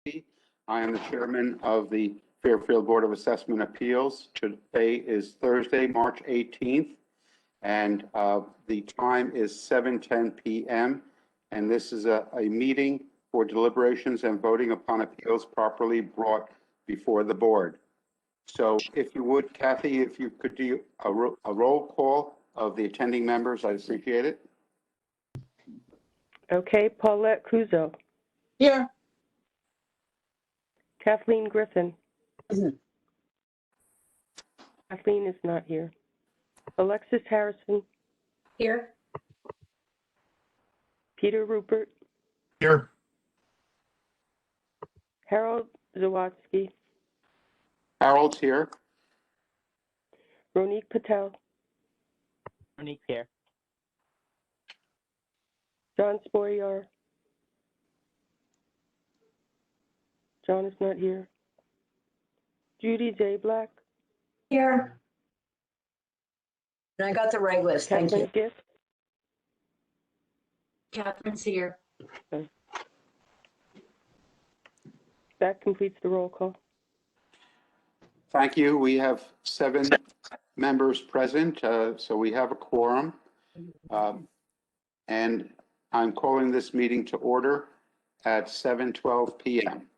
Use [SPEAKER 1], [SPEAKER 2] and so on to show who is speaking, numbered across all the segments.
[SPEAKER 1] I am the chairman of the Fairfield Board of Assessment Appeals. Today is Thursday, March 18th, and the time is 7:10 p.m. And this is a meeting for deliberations and voting upon appeals properly brought before the board. So if you would, Kathy, if you could do a roll call of the attending members, I'd appreciate it.
[SPEAKER 2] Okay, Paulette Cruzo.
[SPEAKER 3] Here.
[SPEAKER 2] Kathleen Griffin. Kathleen is not here. Alexis Harrison.
[SPEAKER 3] Here.
[SPEAKER 2] Peter Rupert.
[SPEAKER 4] Here.
[SPEAKER 2] Harold Zawadzki.
[SPEAKER 1] Harold's here.
[SPEAKER 2] Ronique Patel.
[SPEAKER 5] Monique here.
[SPEAKER 2] John Sporyar. John is not here. Judy Zablack.
[SPEAKER 3] Here. And I got the right list. Thank you.
[SPEAKER 2] Catherine Gift.
[SPEAKER 3] Catherine's here.
[SPEAKER 2] That completes the roll call.
[SPEAKER 1] Thank you. We have 7 members present, so we have a quorum. And I'm calling this meeting to order at 7:12 p.m.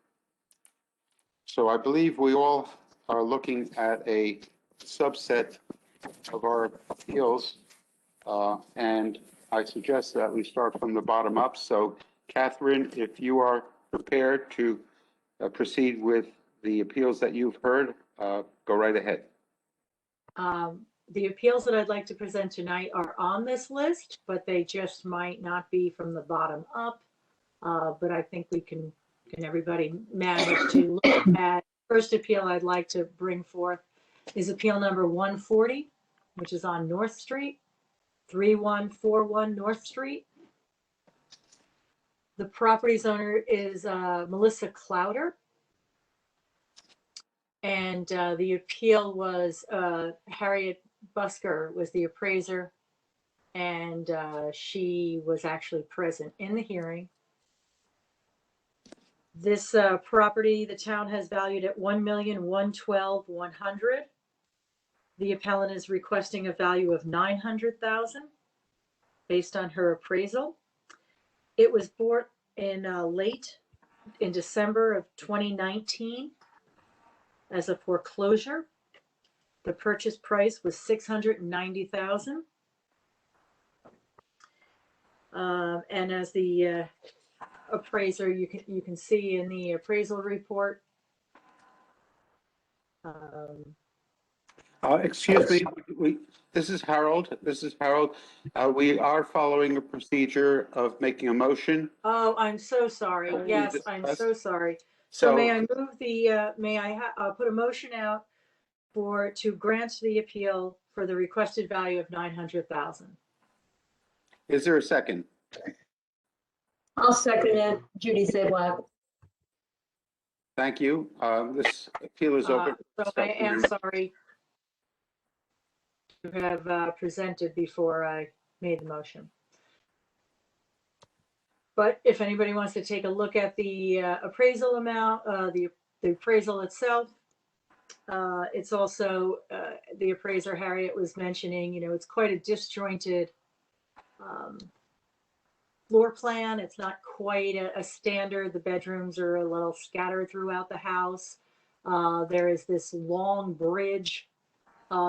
[SPEAKER 1] So I believe we all are looking at a subset of our appeals, and I suggest that we start from the bottom up. So Catherine, if you are prepared to proceed with the appeals that you've heard, go right ahead.
[SPEAKER 6] The appeals that I'd like to present tonight are on this list, but they just might not be from the bottom up. But I think can everybody manage to look at. First appeal I'd like to bring forth is appeal number 140, which is on North Street, 3141 North Street. The property's owner is Melissa Clowder. And the appeal was Harriet Busker was the appraiser, and she was actually present in the hearing. This property, the town has valued at $1,112,100. The appellant is requesting a value of $900,000 based on her appraisal. It was bought in late in December of 2019 as a foreclosure. The purchase price was $690,000. And as the appraiser, you can see in the appraisal report.
[SPEAKER 1] Excuse me, this is Harold. We are following a procedure of making a motion.
[SPEAKER 6] Oh, I'm so sorry. Yes, I'm so sorry. So may I move the, put a motion out to grant the appeal for the requested value of $900,000.
[SPEAKER 1] Is there a second?
[SPEAKER 3] I'll second it. Judy Zablack.
[SPEAKER 1] Thank you. This appeal is open.
[SPEAKER 6] So I am sorry to have presented before I made the motion. But if anybody wants to take a look at the appraisal amount, the appraisal itself, it's also, the appraiser Harriet was mentioning, it's quite a disjointed floor plan. It's not quite a standard. The bedrooms are a little scattered throughout the house. There is this long bridge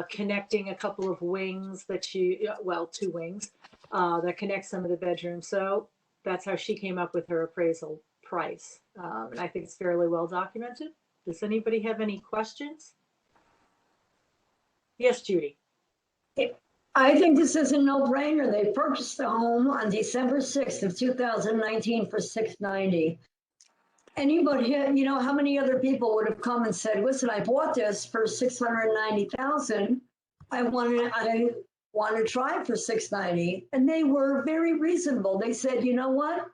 [SPEAKER 6] connecting a couple of wings that 2 wings that connect some of the bedrooms. So that's how she came up with her appraisal price. And I think it's fairly well documented. Does anybody have any questions? Yes, Judy.
[SPEAKER 7] I think this is a no-brainer. They purchased the home on December 6th of 2019 for $690,000. Anybody, how many other people would have come and said, listen, I bought this for $690,000. I want to try for $690,000. And they were very reasonable. They said, you know what?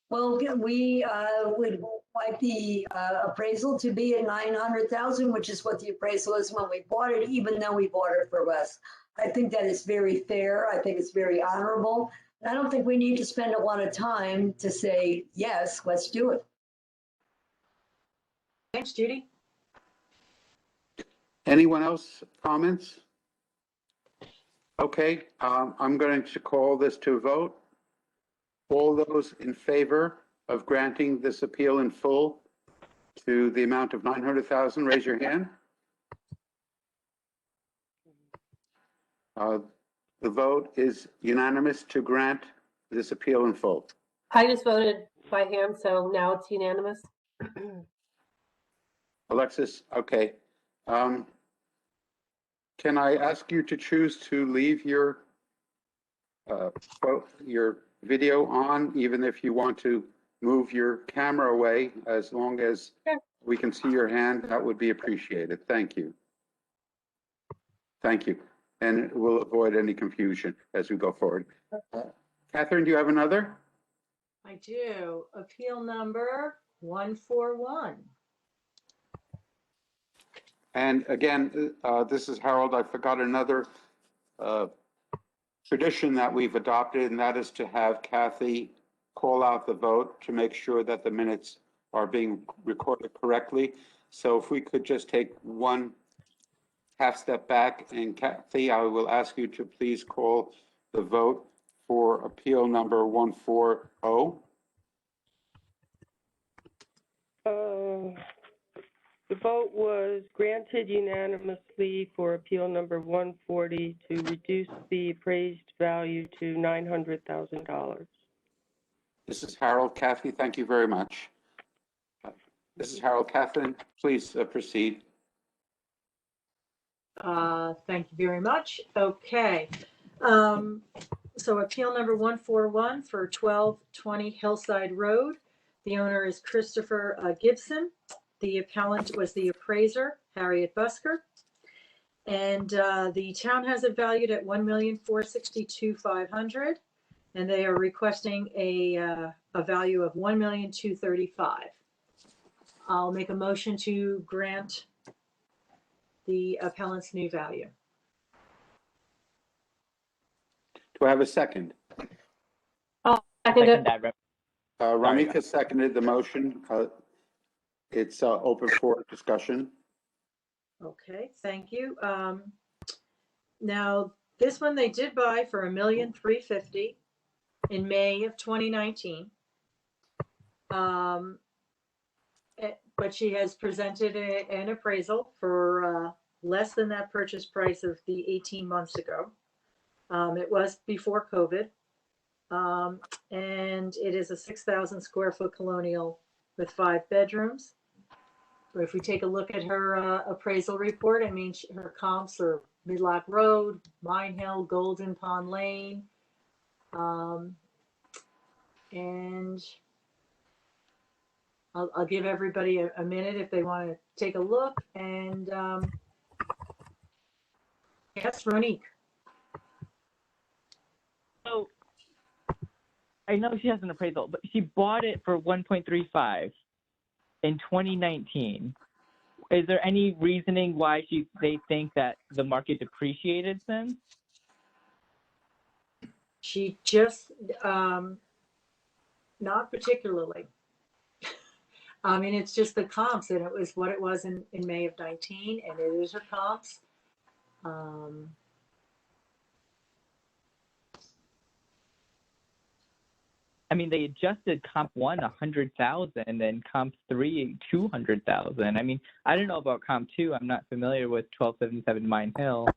[SPEAKER 7] Well, we would like the appraisal to be at $900,000, which is what the appraisal is when we bought it, even though we bought it for less. I think that is very fair. I think it's very honorable. And I don't think we need to spend a lot of time to say, yes, let's do it.
[SPEAKER 6] Thanks, Judy.
[SPEAKER 1] Anyone else comments? Okay, I'm going to call this to a vote. All those in favor of granting this appeal in full to the amount of 900,000, raise your hand. The vote is unanimous to grant this appeal in full.
[SPEAKER 4] I just voted by hand, so now it's unanimous.
[SPEAKER 1] Alexis, okay. Can I ask you to choose to leave your your video on, even if you want to move your camera away, as long as
[SPEAKER 4] Sure.
[SPEAKER 1] we can see your hand? That would be appreciated. Thank you. Thank you. And we'll avoid any confusion as we go forward. Catherine, do you have another?
[SPEAKER 6] I do. Appeal number 141.
[SPEAKER 1] And again, this is Harold. I forgot another tradition that we've adopted, and that is to have Kathy call out the vote to make sure that the minutes are being recorded correctly. So if we could just take one half step back, and Kathy, I will ask you to please call the vote for appeal number 140.
[SPEAKER 2] The vote was granted unanimously for appeal number 140 to reduce the appraised value to $900,000.
[SPEAKER 1] This is Harold. Kathy, thank you very much. This is Harold. Catherine, please proceed.
[SPEAKER 6] Thank you very much. Okay. So appeal number 141 for 1220 Hillside Road. The owner is Christopher Gibson. The appellant was the appraiser, Harriet Busker. And the town has it valued at $1,462,500, and they are requesting a value of $1,235,000. I'll make a motion to grant the appellant's new value.
[SPEAKER 1] Do I have a second?
[SPEAKER 4] Second it.
[SPEAKER 5] Second that.
[SPEAKER 1] Ramika seconded the motion. It's open for discussion.
[SPEAKER 6] Okay, thank you. Now, this one they did buy for $1,350,000 in May of 2019. But she has presented an appraisal for less than that purchase price of the 18 months ago. It was before COVID. And it is a 6,000 square foot colonial with 5 bedrooms. If we take a look at her appraisal report, I mean, her comps are Midlock Road, Mine Hill, Golden Pond Lane. And I'll give everybody a minute if they want to take a look. And yes, Ronique.
[SPEAKER 5] So I know she has an appraisal, but she bought it for 1.35 in 2019. Is there any reasoning why they think that the market depreciated since?
[SPEAKER 6] She just, not particularly. I mean, it's just the comps, and it was what it was in May of 19, and it is her comps.
[SPEAKER 5] I mean, they adjusted comp 1 100,000 and comp 3 200,000. I mean, I don't know about comp 2. I'm not familiar with 1277 Mine Hill.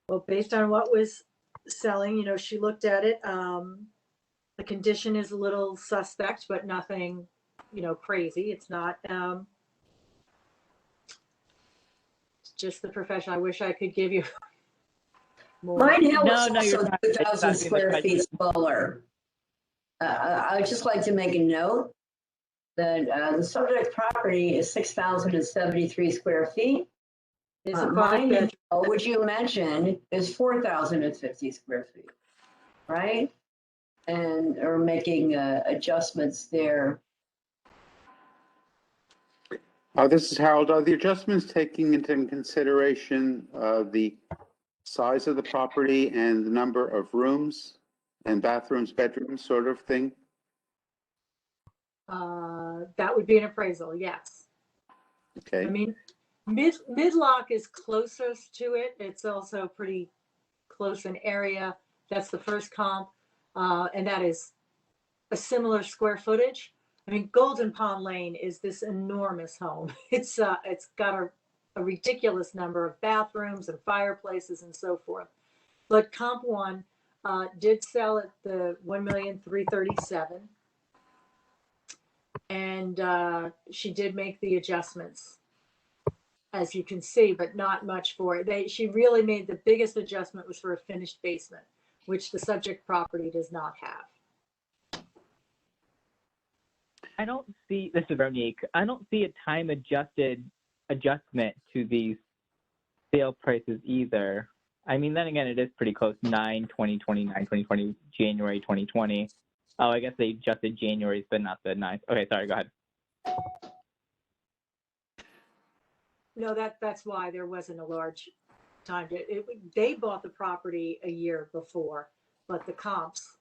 [SPEAKER 6] Well, based on what was selling, you know, she looked at it. The condition is a little suspect, but nothing, you know, crazy. It's not just the profession. I wish I could give you more.
[SPEAKER 7] Mine Hill
[SPEAKER 5] No,
[SPEAKER 7] is
[SPEAKER 5] no, you're
[SPEAKER 7] also
[SPEAKER 5] fine.
[SPEAKER 7] 2,000
[SPEAKER 5] It's not being
[SPEAKER 7] square
[SPEAKER 5] much
[SPEAKER 7] feet smaller. I would just like to make a note that the subject property is 6,073 square feet.
[SPEAKER 6] It's a
[SPEAKER 7] Mine
[SPEAKER 6] 5 bedroom.
[SPEAKER 7] Hill, which you mentioned, is 4,050 square feet, right? And are making adjustments there.
[SPEAKER 1] This is Harold. Are the adjustments taking into consideration the size of the property and the number of rooms and bathrooms, bedrooms, sort of thing?
[SPEAKER 6] That would be an appraisal, yes. I
[SPEAKER 1] Okay,
[SPEAKER 6] mean, Midlock is closest to it. It's also pretty close in area. That's the first comp, and that is a similar square footage. I mean, Golden Pond Lane is this enormous home. It's got a ridiculous number of bathrooms and fireplaces and so forth. But comp one did sell at the 1,337,000, and she did make the adjustments, as you can see, but not much for it. She really made the biggest adjustment was for a finished basement, which the subject property does not have.
[SPEAKER 5] I don't see, this is Veronique, I don't see a time adjustment to these sale prices either. I mean, then again, it is pretty close, 9/20/2020, January 2020. Oh, I guess they adjusted January's, but not the 9th. Okay, sorry, go ahead.
[SPEAKER 6] No, that's why there wasn't a large time. They bought the property a year before, but the comps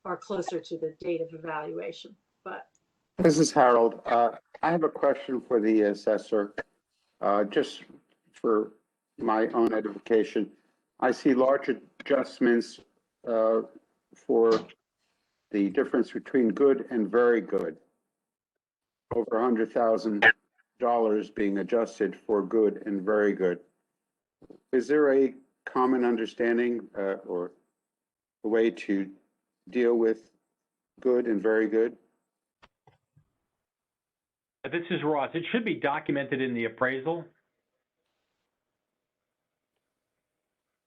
[SPEAKER 6] are closer to the date of evaluation. But
[SPEAKER 1] this is Harold. I have a question for the assessor, just for my own edification. I see large adjustments for the difference between good and very good. Over $100,000 being adjusted for good and very good. Is there a common understanding or a way to deal with good and very good?
[SPEAKER 8] This is Ross. It should be documented in the appraisal.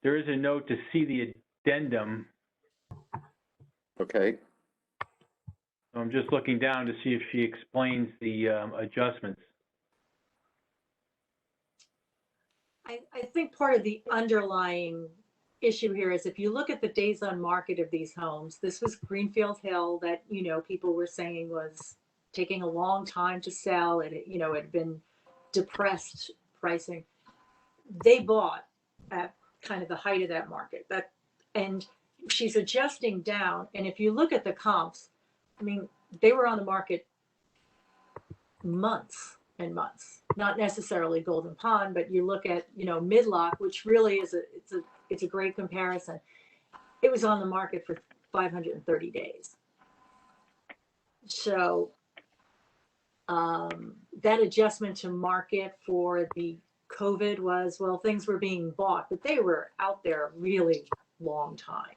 [SPEAKER 8] There is a note to see the addendum.
[SPEAKER 1] Okay,
[SPEAKER 8] I'm just looking down to see if she explains the adjustments.
[SPEAKER 6] I think part of the underlying issue here is if you look at the days on market of these homes, this was Greenfield Hill that, people were saying was taking a long time to sell, and it had been depressed pricing. They bought at kind of the height of that market. And she's adjusting down, and if you look at the comps, I mean, they were on the market months and months. Not necessarily Golden Pond, but you look at Midlock, which really is it's a great comparison. It was on the market for 530 days. So that adjustment to market for the COVID was, well, things were being bought, but they were out there a really long time.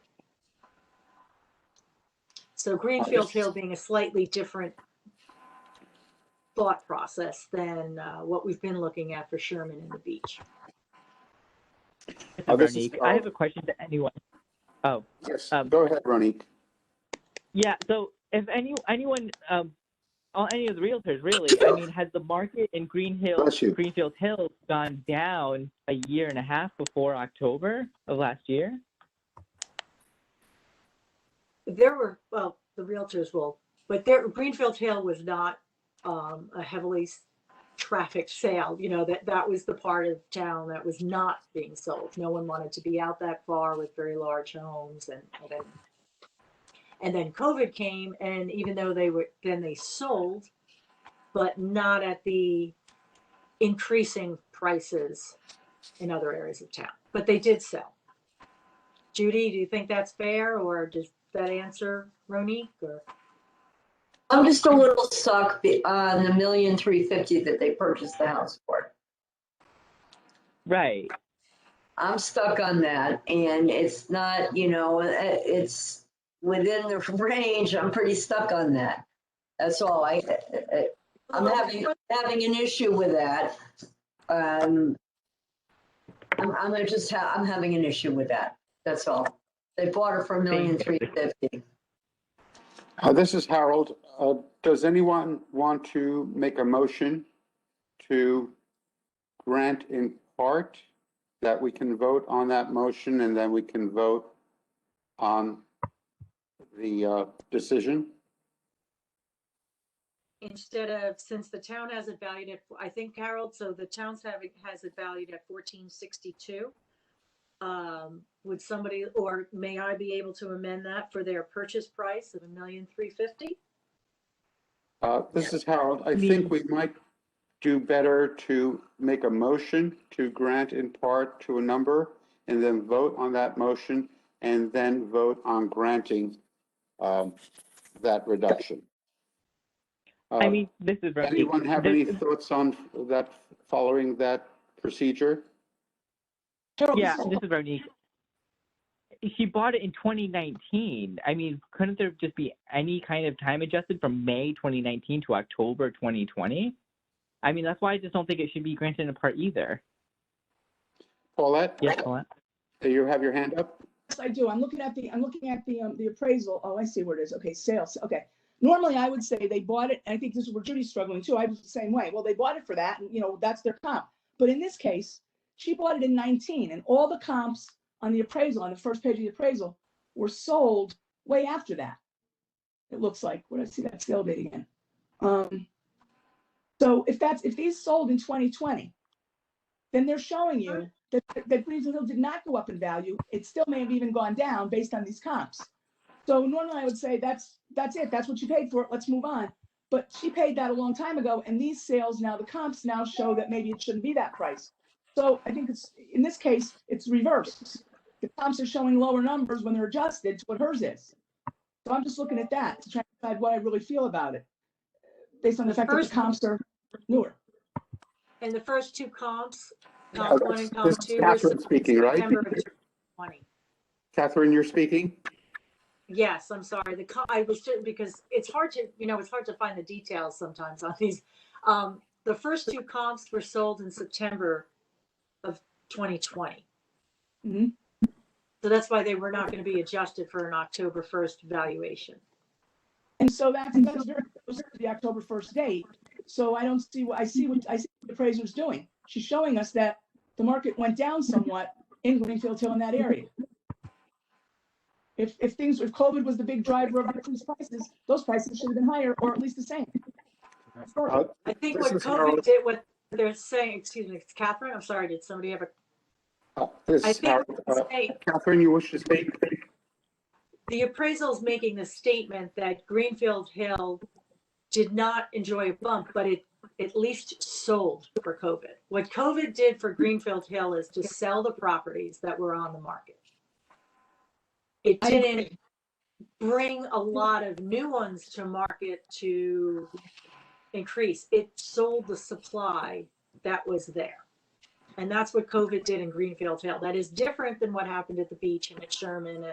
[SPEAKER 6] So Greenfield Hill being a slightly different thought process than what we've been looking at for Sherman and the Beach.
[SPEAKER 5] Veronique, I have a question to anyone. Oh,
[SPEAKER 1] yes, go ahead, Ronique.
[SPEAKER 5] yeah. So if anyone, any of the realtors really, I mean, has the market in Greenfield Hills gone down a year and a half before October of last year?
[SPEAKER 6] There were, well, the realtors will, but Greenfield Hill was not a heavily trafficked sale. That was the part of town that was not being sold. No one wanted to be out that far with very large homes, and then COVID came, and even though they sold, but not at the increasing prices in other areas of town. But they did sell. Judy, do you think that's fair, or does that answer Ronique? Or
[SPEAKER 7] I'm just a little stuck on the $1,350,000 that they purchased the house for.
[SPEAKER 5] Right.
[SPEAKER 7] I'm stuck on that, and it's not, it's within the range. I'm pretty stuck on that. That's all. I'm having an issue with that. I'm having an issue with that. That's all. They bought it for $1,350,000.
[SPEAKER 1] This is Harold. Does anyone want to make a motion to grant in part, that we can vote on that motion and then we can vote on the decision?
[SPEAKER 6] instead of, since the town has it valued at, I think, Harold, so the town's has it valued at 1462. Would somebody, or may I be able to amend that for their purchase price of $1,350,000?
[SPEAKER 1] This is Harold. I think we might do better to make a motion to grant in part to a number and then vote on that motion and then vote on granting that reduction.
[SPEAKER 5] I mean, this is Veronique.
[SPEAKER 1] Anyone have any thoughts on that, following that procedure?
[SPEAKER 5] Yeah, this is Veronique. She bought it in 2019. I mean, couldn't there just be any kind of time adjusted from May 2019 to October 2020? I mean, that's why I just don't think it should be granted in part either.
[SPEAKER 1] Paulette?
[SPEAKER 5] Yes, Paulette?
[SPEAKER 1] Do you have your hand up?
[SPEAKER 9] Yes, I do. I'm looking at the appraisal. Oh, I see where it is. Okay, sales. Okay. Normally, I would say they bought it, and I think this is where Judy's struggling too. I was the same way. Well, they bought it for that, and that's their comp. But in this case, she bought it in 19, and all the comps on the appraisal, on the first page of the appraisal, were sold way after that. It looks like. What did I see that sale date again? So if these sold in 2020, then they're showing you that Greenfield Hill did not go up in value. It still may have even gone down based on these comps. So normally I would say that's it. That's what you paid for it. Let's move on. But she paid that a long time ago, and these sales now, the comps now show that maybe it shouldn't be that price. So I think in this case, it's reversed. The comps are showing lower numbers when they're adjusted to what hers is. So I'm just looking at that to try to decide what I really feel about it, based on the fact that the comps are newer.
[SPEAKER 6] And the first two comp one and comp
[SPEAKER 1] This is
[SPEAKER 6] two.
[SPEAKER 1] Catherine speaking, right?
[SPEAKER 6] September of 2020.
[SPEAKER 1] Catherine, you're speaking?
[SPEAKER 6] Yes, I'm sorry. I was just, because it's hard to find the details sometimes on these. The first two comps were sold in September of 2020.
[SPEAKER 9] Mm-hmm.
[SPEAKER 6] So that's why they were not going to be adjusted for an October 1st valuation.
[SPEAKER 9] And so that's very close to the October 1st date. So I don't see I see what the appraiser's doing. She's showing us that the market went down somewhat in Greenfield Hill in that area. If COVID was the big driver of the increased prices, those prices should have been higher or at least the same.
[SPEAKER 6] I think what COVID did, what they're saying, excuse me, it's Catherine. I'm sorry. Did somebody have I think
[SPEAKER 1] Catherine, you wish to speak?
[SPEAKER 6] the appraisal is making the statement that Greenfield Hill did not enjoy a bump, but it at least sold for COVID. What COVID did for Greenfield Hill is to sell the properties that were on the market. It didn't bring a lot of new ones to market to increase. It sold the supply that was there. And that's what COVID did in Greenfield Hill. That is different than what happened at the beach and at Sherman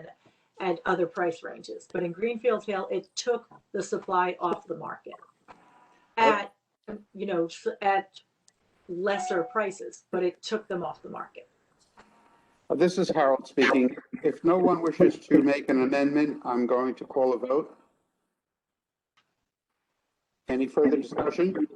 [SPEAKER 6] and other price ranges. But in Greenfield Hill, it took the supply off the market at lesser prices, but it took them off the market.
[SPEAKER 1] This is Harold speaking. If no one wishes to make an amendment, I'm going to call a vote. Any further discussion?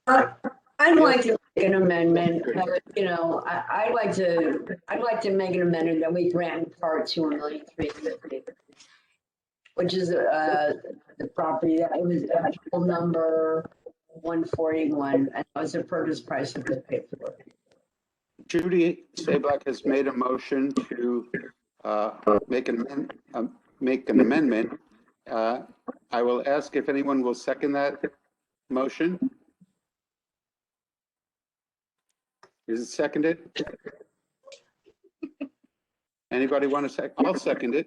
[SPEAKER 7] I'd like to make an amendment, I'd like to make an amendment that we grant in part to $1,350,000, which is the property that was actual number 141, and that was the purchase price that was paid for.
[SPEAKER 1] Judy Sablack has made a motion to make an amendment. I will ask if anyone will second that motion. Is it seconded? Anybody want to second? I'll second it.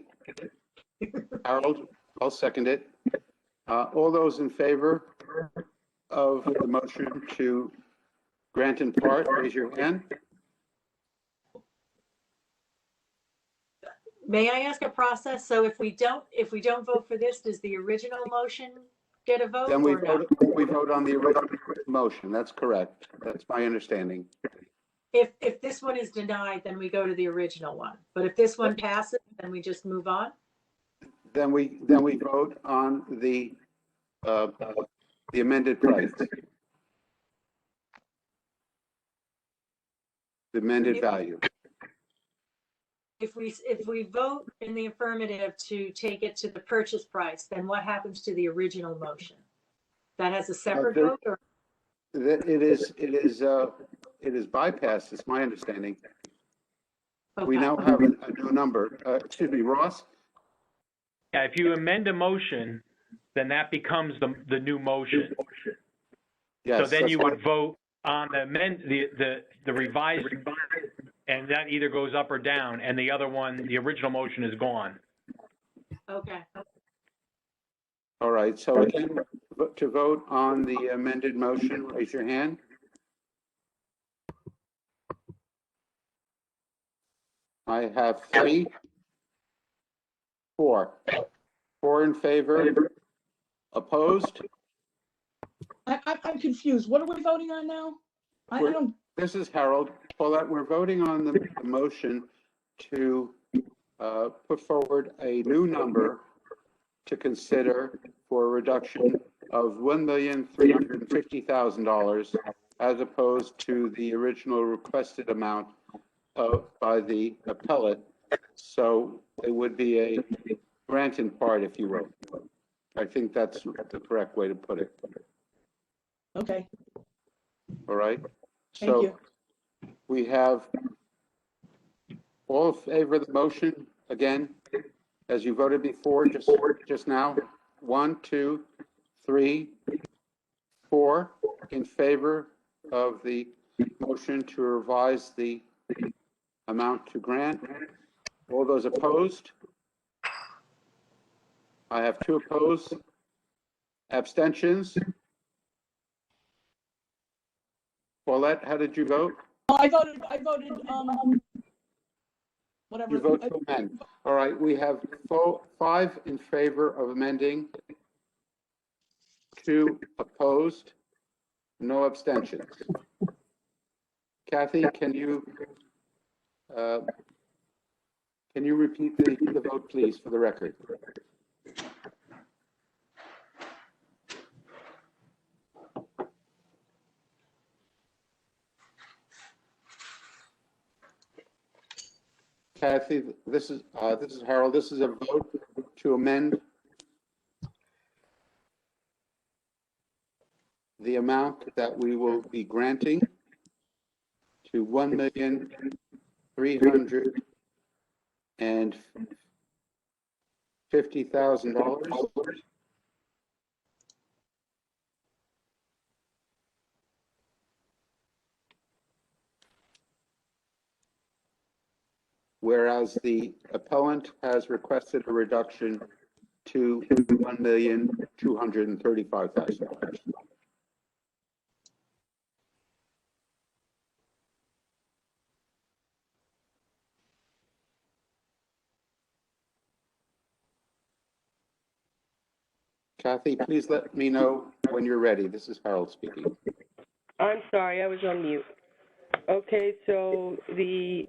[SPEAKER 1] Harold, I'll second it. All those in favor of the motion to grant in part, raise your hand.
[SPEAKER 6] May I ask a process? So if we don't vote for this, does the original motion get a vote?
[SPEAKER 1] Then we
[SPEAKER 6] or no?
[SPEAKER 1] vote on the original motion. That's correct. That's my understanding.
[SPEAKER 6] If this one is denied, then we go to the original one. But if this one passes, then we just move on?
[SPEAKER 1] Then we vote on the amended price. The amended value.
[SPEAKER 6] If we vote in the affirmative to take it to the purchase price, then what happens to the original motion? That has a separate vote, or?
[SPEAKER 1] It is bypassed, it's my understanding.
[SPEAKER 6] Okay.
[SPEAKER 1] We now have a new number. Excuse me, Ross?
[SPEAKER 8] Yeah, if you amend a motion, then that becomes the new motion.
[SPEAKER 1] Yes.
[SPEAKER 8] So then
[SPEAKER 1] that's
[SPEAKER 8] you
[SPEAKER 1] what-
[SPEAKER 8] would vote on the revised, and that either goes up or down, and the other one, the original motion is gone.
[SPEAKER 6] Okay.
[SPEAKER 1] All right, so again, to vote on the amended motion, raise your hand. I have 3, 4. 4 in favor, opposed?
[SPEAKER 9] I'm confused. What are we voting on now? I
[SPEAKER 1] We're-
[SPEAKER 9] don't,
[SPEAKER 1] This is Harold. Paulette, we're voting on the motion to put forward a new number to consider for a reduction of $1,350,000 as opposed to the original requested amount by the appellate. So it would be a grant in part, if you will. I think that's the correct way to put it.
[SPEAKER 9] okay,
[SPEAKER 1] All right?
[SPEAKER 9] thank
[SPEAKER 1] So
[SPEAKER 9] you.
[SPEAKER 1] we have all in favor of the motion, again, as you voted before, just now. 1, 2, 3, 4 in favor of the motion to revise the amount to grant. All those opposed? I have 2 opposed. Abstentions? Paulette, how did you vote?
[SPEAKER 9] Oh, I voted, whatever.
[SPEAKER 1] You vote to amend. All right, we have 5 in favor of amending, 2 opposed, no abstentions. Kathy, can you repeat the vote, please, for the record? Kathy, this is Harold. This is a vote to amend the amount that we will be granting to $1,350,000. Whereas the appellant has requested a reduction to $1,235,000. Kathy, please let me know when you're ready. This is Harold speaking.
[SPEAKER 2] I'm sorry, I was on mute. Okay, so the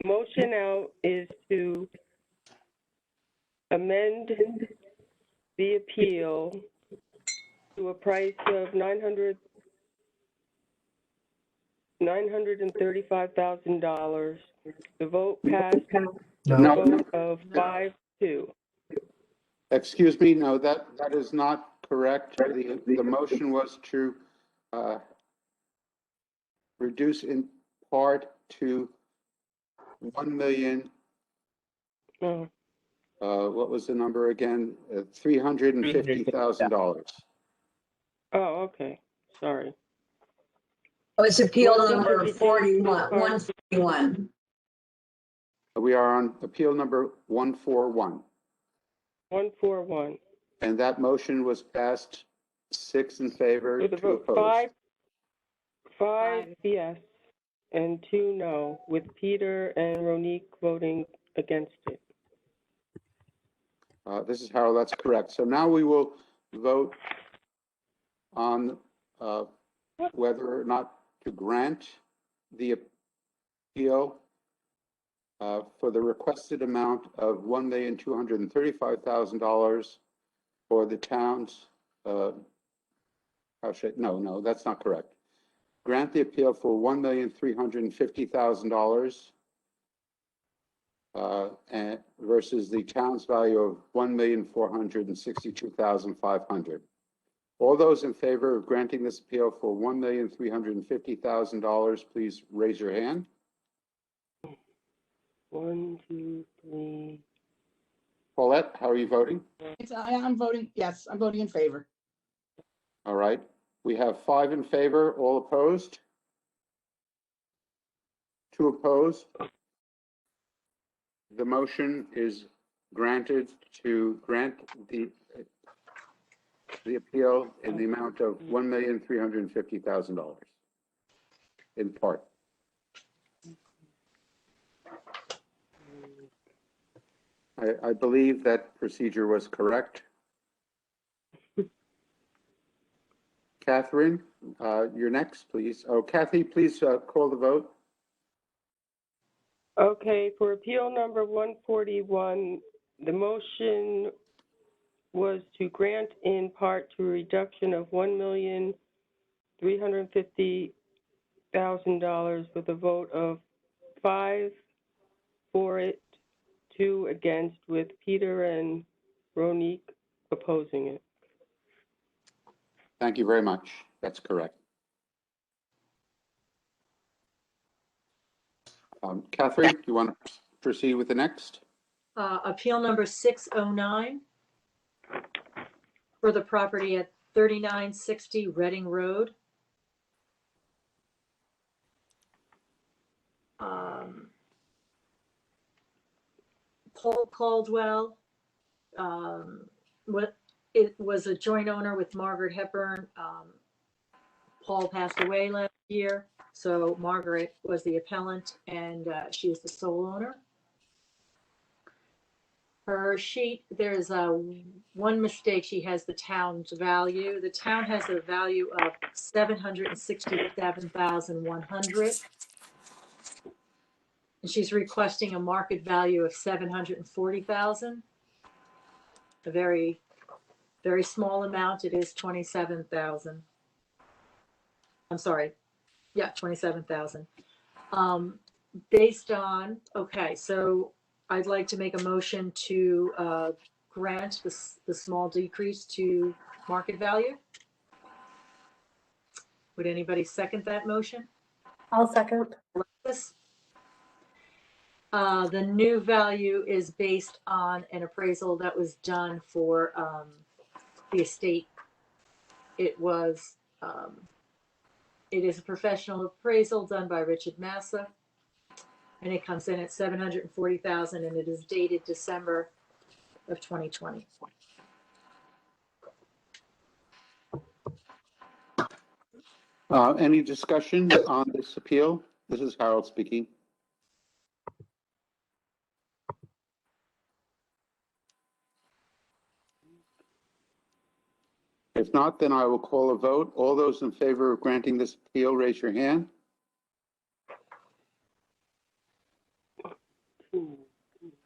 [SPEAKER 2] motion out is to amend the appeal to a price of $935,000. The vote passed with a vote of 5-2.
[SPEAKER 1] Excuse me, no, that is not correct. The motion was to reduce in part to 1 million,
[SPEAKER 2] Oh,
[SPEAKER 1] what was the number again? $350,000.
[SPEAKER 2] oh, okay, sorry.
[SPEAKER 7] Oh, it's appeal
[SPEAKER 2] Motion to
[SPEAKER 7] number
[SPEAKER 2] reduce
[SPEAKER 7] 41,
[SPEAKER 2] the
[SPEAKER 7] 141.
[SPEAKER 1] We are on appeal number 141,
[SPEAKER 2] 141.
[SPEAKER 1] and that motion was passed 6 in favor,
[SPEAKER 2] With a
[SPEAKER 1] 2
[SPEAKER 2] vote,
[SPEAKER 1] opposed.
[SPEAKER 2] 5 yes, and 2 no, with Peter and Ronique voting against it.
[SPEAKER 1] This is Harold, that's correct. So now we will vote on whether or not to grant the appeal for the requested amount of $1,235,000 for the town's, no, that's not correct. Grant the appeal for $1,350,000 and versus the town's value of $1,462,500. All those in favor of granting this appeal for $1,350,000, please raise your hand.
[SPEAKER 2] 1, 2, 3,
[SPEAKER 1] Paulette, how are you voting?
[SPEAKER 9] I'm voting, yes, I'm voting in favor.
[SPEAKER 1] All right. We have 5 in favor, all opposed? 2 opposed? The motion is granted to grant the appeal in the amount of $1,350,000 in part. I believe that procedure was correct. Catherine, you're next, please. Oh, Kathy, please call the vote.
[SPEAKER 2] Okay, for appeal number 141, the motion was to grant in part to a reduction of $1,350,000 with a vote of 5 for it, 2 against, with Peter and Ronique opposing it.
[SPEAKER 1] Thank you very much. That's correct. Catherine, do you want to proceed with the next?
[SPEAKER 6] Appeal number 609 for the property at 3960 Reading Road. Paul Caldwell, it was a joint owner with Margaret Hepburn. Paul passed away last year, so Margaret was the appellant and she is the sole owner. Her sheet, there's one mistake. She has the town's value. The town has a value of $767,100. And she's requesting a market value of $740,000. A very, very small amount. It is $27,000. I'm sorry. Yeah, $27,000. Based on, okay, so I'd like to make a motion to grant the small decrease to market value. Would anybody second that motion?
[SPEAKER 4] I'll second.
[SPEAKER 6] Alexis? The new value is based on an appraisal that was done for the estate. It was, it is a professional appraisal done by Richard Massa, and it comes in at $740,000, and it is dated December of 2020.
[SPEAKER 1] Any discussion on this appeal? This is Harold speaking. If not, then I will call a vote. All those in favor of granting this appeal, raise your hand.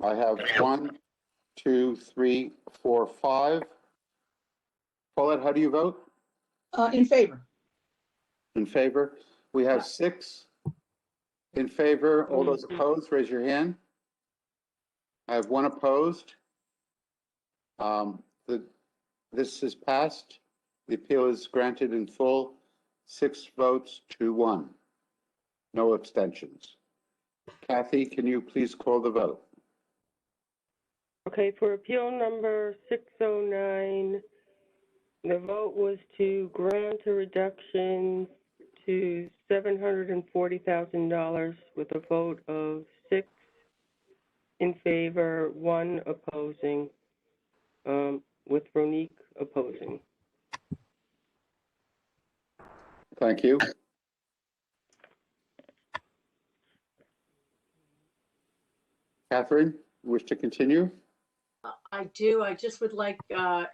[SPEAKER 1] I have 1, 2, 3, 4, 5. Paulette, how do you vote?
[SPEAKER 9] In favor.
[SPEAKER 1] In favor. We have 6 in favor. All those opposed, raise your hand. I have 1 opposed. This is passed. The appeal is granted in full, 6 votes to 1. No abstentions. Kathy, can you please call the vote?
[SPEAKER 2] Okay, for appeal number 609, the vote was to grant a reduction to $740,000 with a vote of 6 in favor, 1 opposing, with Ronique opposing.
[SPEAKER 1] Thank you. Catherine, wish to continue?
[SPEAKER 6] I do. I just would like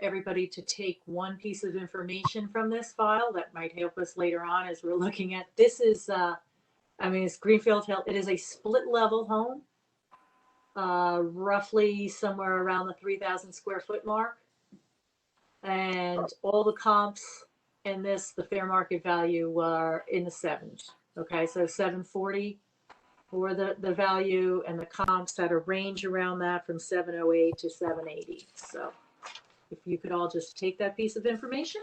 [SPEAKER 6] everybody to take one piece of information from this file that might help us later on as we're looking at. This is, it's Greenfield Hill. It is a split level home, roughly somewhere around the 3,000 square foot mark. And all the comps in this, the fair market value were in the 7s. Okay, so 740 for the value, and the comps had a range around that from 708 to 780. So if you could all just take that piece of information,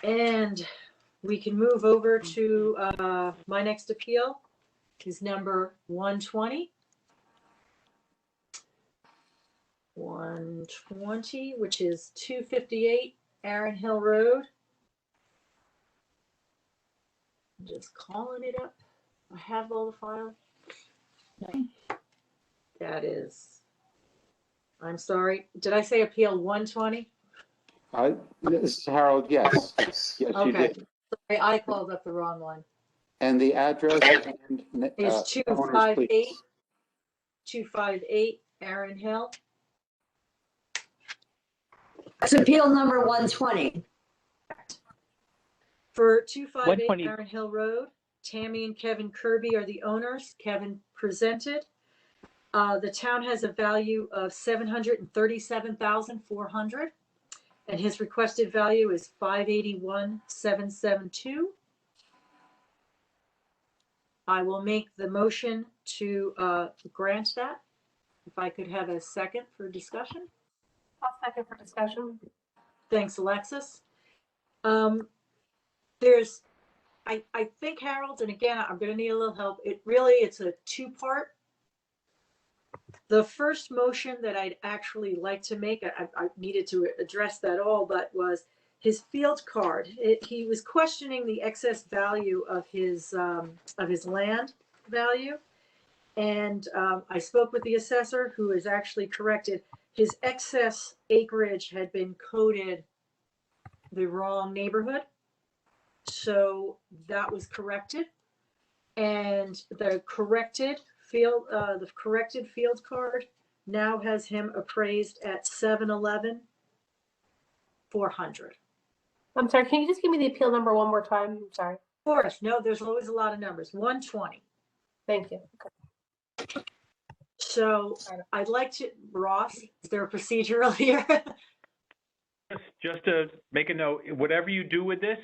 [SPEAKER 6] and we can move over to my next appeal is number 120. 120, which is 258 Aaron Hill Road. I'm just calling it up. I have all the files. That is, I'm sorry, did I say appeal 120?
[SPEAKER 1] This is Harold, yes. Yes, you
[SPEAKER 6] Okay.
[SPEAKER 1] did.
[SPEAKER 6] Sorry, I called up the wrong one.
[SPEAKER 1] And the address and
[SPEAKER 6] Is
[SPEAKER 1] owners,
[SPEAKER 6] 258,
[SPEAKER 1] please.
[SPEAKER 6] 258 Aaron Hill.
[SPEAKER 7] It's appeal number 120.
[SPEAKER 6] For 258
[SPEAKER 5] 120.
[SPEAKER 6] Aaron Hill Road, Tammy and Kevin Kirby are the owners. Kevin presented. The town has a value of $737,400, and his requested value is $581,772. I will make the motion to grant that. If I could have a second for discussion.
[SPEAKER 4] I'll second for discussion.
[SPEAKER 6] Thanks, Alexis. I think, Harold, and again, I'm going to need a little help. It's a two-part. The first motion that I'd actually like to make, I needed to address that all, but was his field card. He was questioning the excess value of his land value. And I spoke with the assessor, who has actually corrected. His excess acreage had been coded the wrong neighborhood. So that was corrected. And the corrected field card now has him appraised at $711,400.
[SPEAKER 4] I'm sorry, can you just give me the appeal number one more time? I'm sorry.
[SPEAKER 6] Of course, no, there's always a lot of numbers. 120.
[SPEAKER 4] Thank you.
[SPEAKER 6] So I'd like to, Ross, is there a procedural here?
[SPEAKER 8] Just to make a note, whatever you do with this,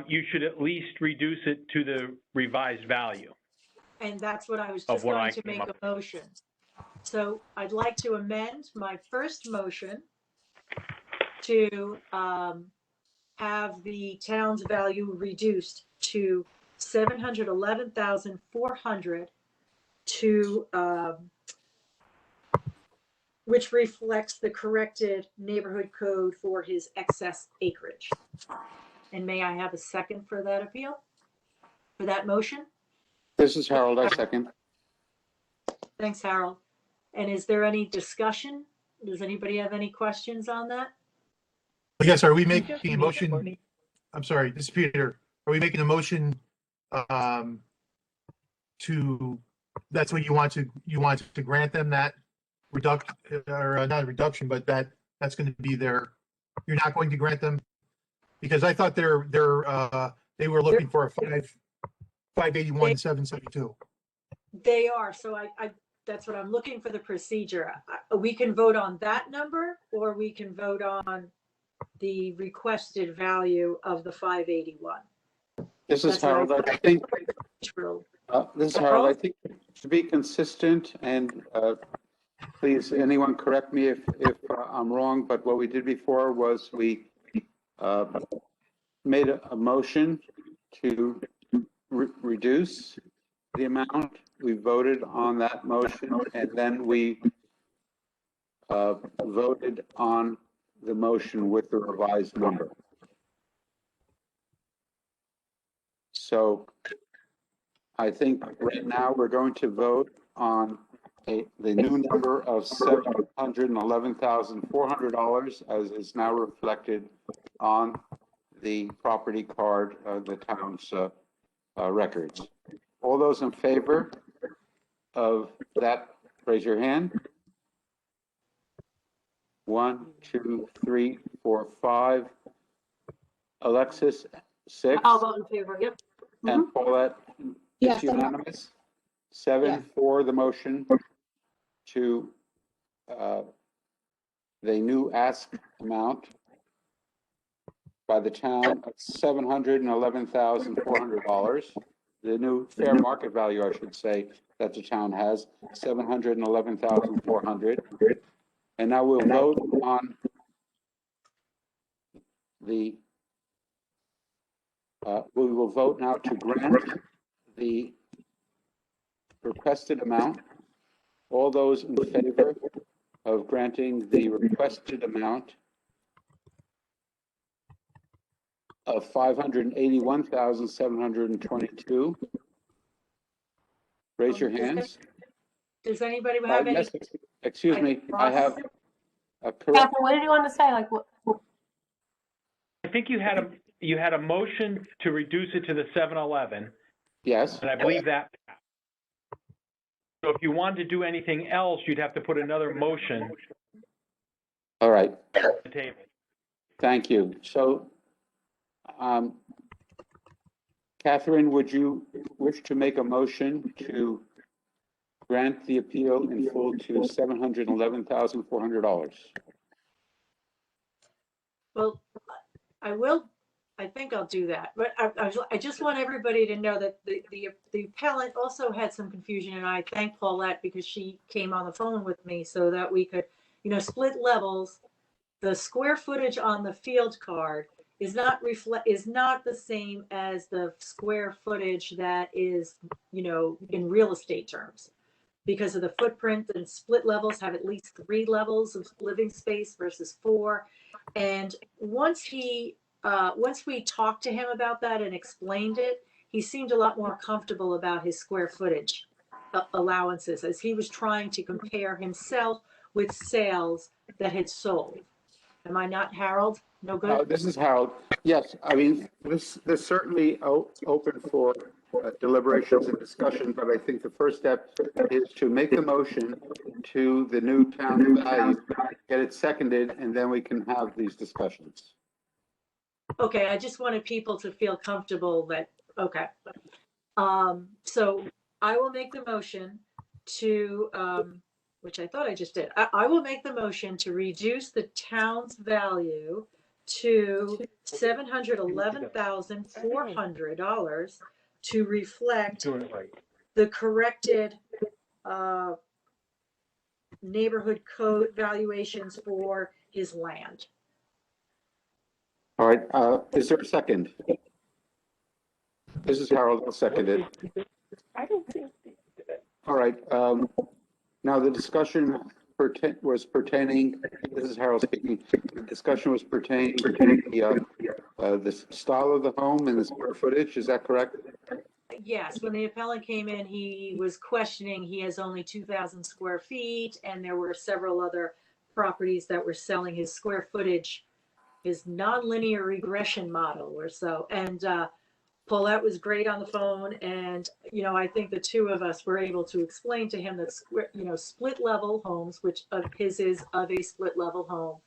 [SPEAKER 8] you should at least reduce it to the revised value.
[SPEAKER 6] And that's what I was
[SPEAKER 8] Of
[SPEAKER 6] just
[SPEAKER 8] what
[SPEAKER 6] going
[SPEAKER 8] I
[SPEAKER 6] to
[SPEAKER 8] came
[SPEAKER 6] make
[SPEAKER 8] up
[SPEAKER 6] a motion. So I'd like to amend my first motion to have the town's value reduced to $711,400 to which reflects the corrected neighborhood code for his excess acreage. And may I have a second for that appeal? For that motion?
[SPEAKER 1] This is Harold, I second.
[SPEAKER 6] Thanks, Harold. And is there any discussion? Does anybody have any questions on that?
[SPEAKER 10] Yes, are we making a motion? I'm sorry, this is Peter. Are we making a motion to, that's what you want to grant them that reduction, or not a reduction, but that's going to be their, you're not going to grant them? Because I thought they were looking for a 581,772.
[SPEAKER 6] They are, so I that's what I'm looking for, the procedure. We can vote on that number, or we can vote on the requested value of the 581.
[SPEAKER 1] This is
[SPEAKER 6] That's what
[SPEAKER 1] Harold, I think,
[SPEAKER 6] True.
[SPEAKER 1] this is Harold, I think to be consistent, and please, anyone correct me if I'm wrong, but what we did before was we made a motion to reduce the amount. We voted on that motion, and then we voted on the motion with the revised number. So I think right now we're going to vote on the new number of $711,400 as is now reflected on the property card of the town's records. All those in favor of that, raise your hand. 1, 2, 3, 4, 5. Alexis, 6.
[SPEAKER 4] I'll vote in favor, yep.
[SPEAKER 1] And Paulette
[SPEAKER 9] Yes,
[SPEAKER 1] is unanimous. 7 for the motion to the new ask amount by the town of $711,400. The new fair market value, I should say, that the town has, $711,400. And now we'll vote on the, we will vote now to grant the requested amount. All those in favor of granting the requested amount of $581,722. Raise your hands.
[SPEAKER 6] Does anybody have any?
[SPEAKER 1] Yes, excuse me, I have a correct,
[SPEAKER 4] Catherine, what did you want to say? Like, what?
[SPEAKER 8] I think you had a motion to reduce it to the 7-Eleven,
[SPEAKER 1] yes,
[SPEAKER 8] and I believe that. So if you wanted to do anything else, you'd have to put another motion
[SPEAKER 1] all right,
[SPEAKER 8] on the table.
[SPEAKER 1] thank you. So, Catherine, would you wish to make a motion to grant the appeal in full to $711,400?
[SPEAKER 6] Well, I think I'll do that, but I just want everybody to know that the appellant also had some confusion, and I thank Paulette because she came on the phone with me so that we could, split levels. The square footage on the field card is not the same as the square footage that is, in real estate terms. Because of the footprint, and split levels have at least 3 levels of living space versus 4. And once we talked to him about that and explained it, he seemed a lot more comfortable about his square footage allowances as he was trying to compare himself with sales that had sold. Am I not, Harold? No good?
[SPEAKER 1] This is Harold. Yes, I mean, this certainly open for deliberations and discussion, but I think the first step is to make the motion to the new town value, get it seconded, and then we can have these discussions.
[SPEAKER 6] Okay, I just wanted people to feel comfortable that, okay. So I will make the motion to, which I thought I just did. I will make the motion to reduce the town's value to $711,400 to reflect
[SPEAKER 8] Doing it right.
[SPEAKER 6] the corrected neighborhood code valuations for his land.
[SPEAKER 1] All right, is there a second? This is Harold, I'll second it.
[SPEAKER 2] I don't think.
[SPEAKER 1] All right, now the discussion was pertaining, this is Harold speaking, the discussion was pertaining to the style of the home and the square footage, is that correct?
[SPEAKER 6] Yes, when the appellant came in, he was questioning, he has only 2,000 square feet, and there were several other properties that were selling his square footage, his nonlinear regression model or so. And Paulette was great on the phone, and I think the two of us were able to explain to him that split level homes, which his is of a split level home,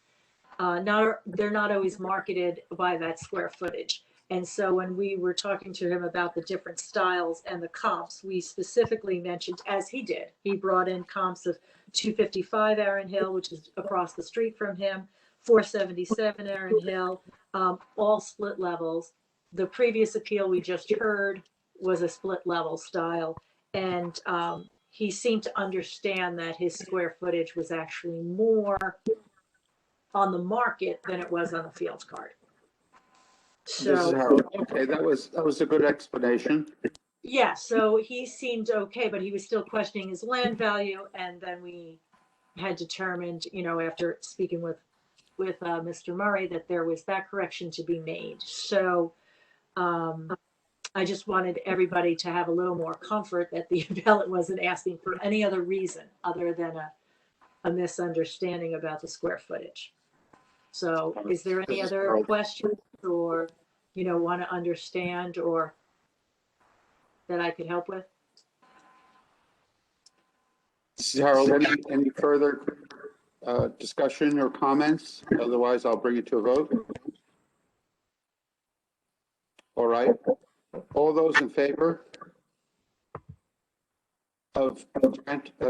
[SPEAKER 6] they're not always marketed by that square footage. And so when we were talking to him about the different styles and the comps, we specifically mentioned, as he did, he brought in comps of 255 Aaron Hill, which is across the street from him, 477 Aaron Hill, all split levels. The previous appeal we just heard was a split level style. And he seemed to understand that his square footage was actually more on the market than it was on the field card.
[SPEAKER 1] This is Harold. Okay, that was a good explanation.
[SPEAKER 6] Yeah, so he seemed okay, but he was still questioning his land value. And then we had determined, after speaking with Mr. Murray, that there was that correction to be made. So I just wanted everybody to have a little more comfort that the appellant wasn't asking for any other reason other than a misunderstanding about the square footage. So is there any other questions or, want to understand or that I could help with?
[SPEAKER 1] This is Harold, any further discussion or comments? Otherwise, I'll bring it to a vote. All right, all those in favor of,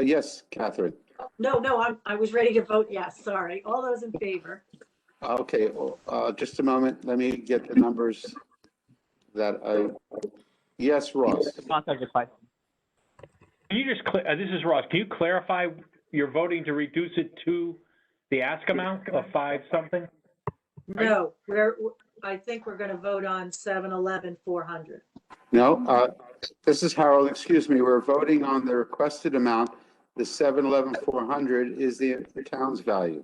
[SPEAKER 1] yes, Catherine.
[SPEAKER 6] No, I was ready to vote yes, sorry. All those in favor?
[SPEAKER 1] Okay, just a moment, let me get the numbers yes, Ross.
[SPEAKER 8] Can you just, this is Ross, can you clarify you're voting to reduce it to the ask amount of 5 something?
[SPEAKER 6] No, I think we're going to vote on 711,400.
[SPEAKER 1] No, this is Harold, excuse me, we're voting on the requested amount the 711,400 is the town's value.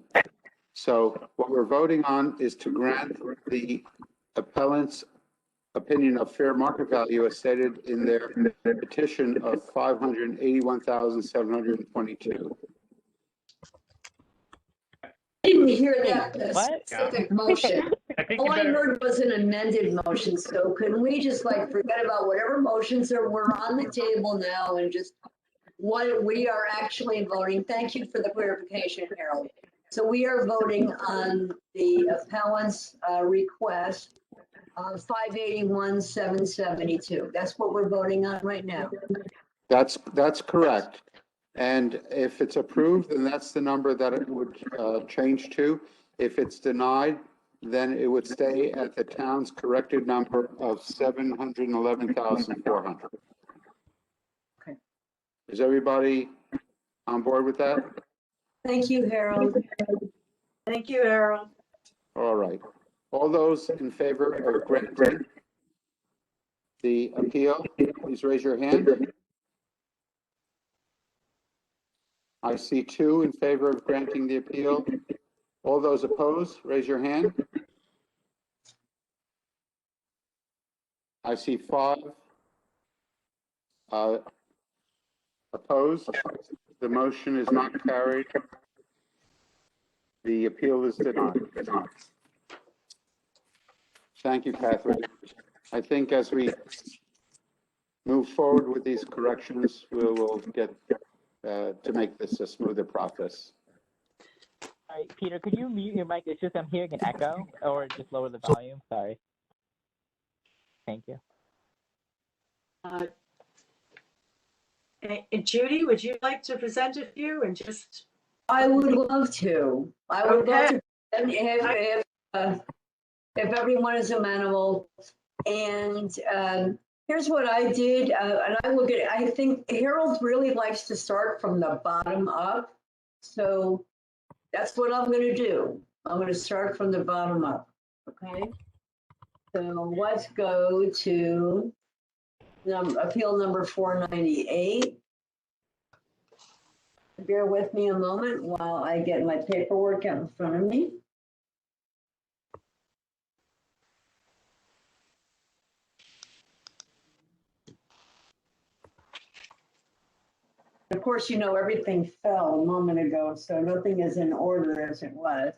[SPEAKER 1] So what we're voting on is to grant the appellant's opinion of fair market value as stated in their petition of 581,722.
[SPEAKER 7] I didn't hear that
[SPEAKER 5] What?
[SPEAKER 7] specific motion.
[SPEAKER 8] I think you
[SPEAKER 7] All I
[SPEAKER 8] better,
[SPEAKER 7] heard was an amended motion, so can we just like forget about whatever motions that were on the table now and just what we are actually voting? Thank you for the clarification, Harold. So we are voting on the appellant's request of 581,772. That's what we're voting on right now.
[SPEAKER 1] That's correct. And if it's approved, then that's the number that it would change to. If it's denied, then it would stay at the town's corrected number of 711,400.
[SPEAKER 6] Okay.
[SPEAKER 1] Is everybody on board with that?
[SPEAKER 7] Thank you, Harold.
[SPEAKER 6] Thank you, Harold.
[SPEAKER 1] All right. All those in favor of granting the appeal, please raise your hand. I see 2 in favor of granting the appeal. All those opposed, raise your hand. I see 5 opposed. The motion is not carried. The appeal is denied. Thank you, Catherine. I think as we move forward with these corrections, we'll get to make this a smoother process.
[SPEAKER 5] All right, Peter, could you mute your mic? It's just I'm hearing an echo, or just lower the volume. Sorry. Thank you.
[SPEAKER 6] Judy, would you like to present a few and just?
[SPEAKER 7] I would love to. I would love to. And if everyone is amenable. And here's what I did, and I look at, I think Harold really likes to start from the bottom up. So that's what I'm going to do. I'm going to start from the bottom up. Okay. So let's go to appeal number 498. Bear with me a moment while I get my paperwork out in front of me. Of course, you know, everything fell a moment ago, so nothing is in order as it was.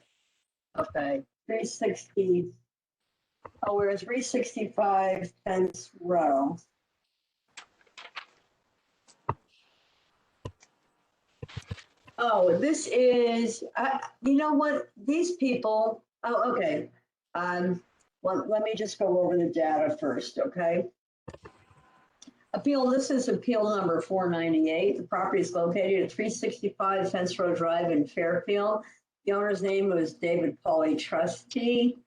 [SPEAKER 7] Okay, 360. Oh, we're at 365 Fence Row. Oh, this is, you know what, these people, oh, okay. Well, let me just go over the data first, okay? This is appeal number 498. The property is located at 365 Fence Row Drive in Fairfield. The owner's name was David Pauly Trustee.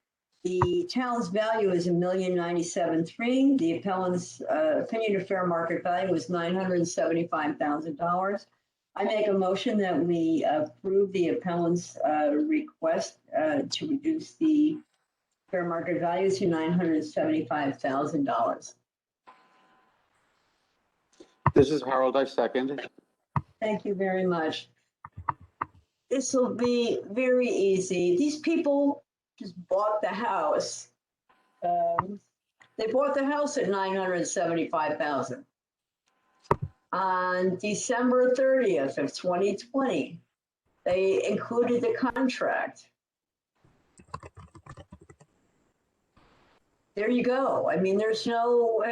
[SPEAKER 7] The town's value is $1,097,300. The appellant's opinion of fair market value was $975,000. I make a motion that we approve the appellant's request to reduce the fair market value to $975,000.
[SPEAKER 1] This is Harold, I second.
[SPEAKER 7] Thank you very much. This will be very easy. These people just bought the house. They bought the house at $975,000. On December 30th of 2020, they included the contract. There you go. I mean, there's no,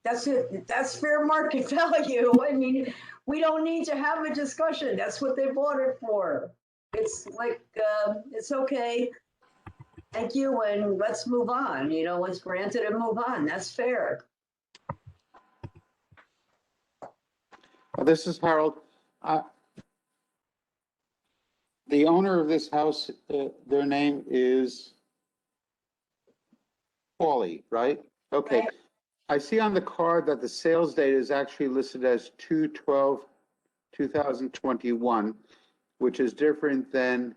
[SPEAKER 7] that's it. That's fair market value. I mean, we don't need to have a discussion. That's what they bought it for. It's like, it's okay. Thank you, and let's move on. You know, let's grant it and move on. That's fair.
[SPEAKER 1] This is Harold. The owner of this house, their name is Pauly, right? Okay. I see on the card that the sales date is actually listed as 2/12/2021, which is different than